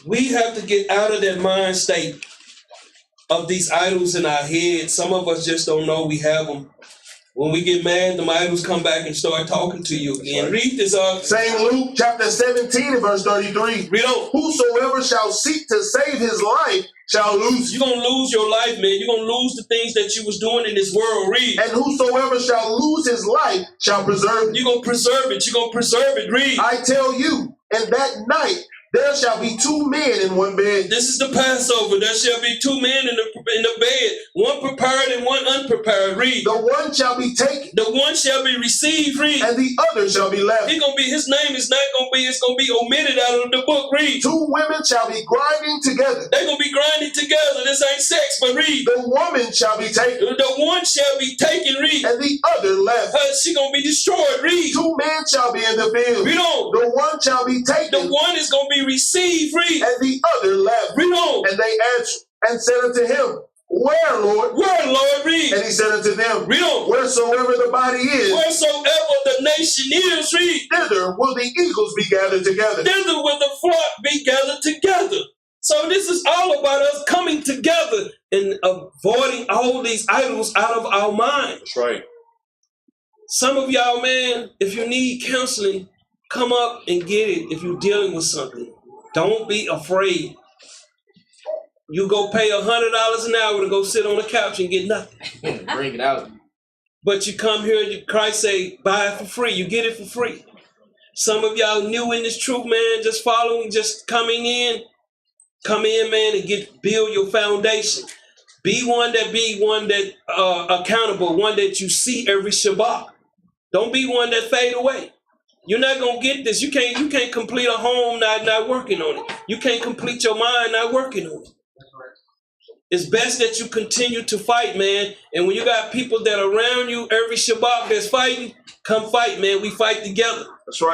S4: We have to get out of that mind state of these idols in our head. Some of us just don't know we have them. When we get mad, the idols come back and start talking to you again. Read this up.
S3: Same Luke chapter 17 and verse 33.
S4: Read on.
S3: Whosoever shall seek to save his life shall lose it.
S4: You're going to lose your life, man. You're going to lose the things that you was doing in this world. Read.
S3: And whosoever shall lose his life shall preserve it.
S4: You're going to preserve it. You're going to preserve it. Read.
S3: I tell you, in that night there shall be 2 men in one bed.
S4: This is the Passover. There shall be 2 men in the bed, one prepared and one unprepared. Read.
S3: The one shall be taken,
S4: The one shall be received. Read.
S3: and the other shall be left.
S4: His name is not gonna be, it's gonna be omitted out of the book. Read.
S3: 2 women shall be grinding together.
S4: They're gonna be grinding together. This ain't sex, but read.
S3: The woman shall be taken,
S4: The one shall be taken. Read.
S3: and the other left.
S4: She gonna be destroyed. Read.
S3: 2 men shall be in the field.
S4: Read on.
S3: The one shall be
S4: The
S3: taken,
S4: one is gonna be received. Read.
S3: and the other left.
S4: Read on.
S3: And they answered and said unto him, Where, Lord?
S4: Word, Lord. Read.
S3: And he said unto them,
S4: Read on.
S3: Wheresoever the body is,
S4: Wheresoever the nation is. Read.
S3: thither will the eagles be gathered together.
S4: Thither will the flock be gathered together. So this is all about us coming together and avoiding all these idols out of our mind.
S2: That's right.
S4: Some of y'all, man, if you need counseling, come up and get it if you're dealing with something. Don't be afraid. You go pay $100 an hour to go sit on the couch and get nothing.
S5: Bring it out.
S4: But you come here, Christ say, buy it for free. You get it for free. Some of y'all new in this truth, man, just following, just coming in. Come in, man, and build your foundation. Be one that accountable, one that you see every Shabbat. Don't be one that fade away. You're not gonna get this. You can't complete a home not working on it. You can't complete your mind not working on it. It's best that you continue to fight, man. And when you got people that are around you every Shabbat that's fighting, come fight, man. We fight together.
S2: That's right.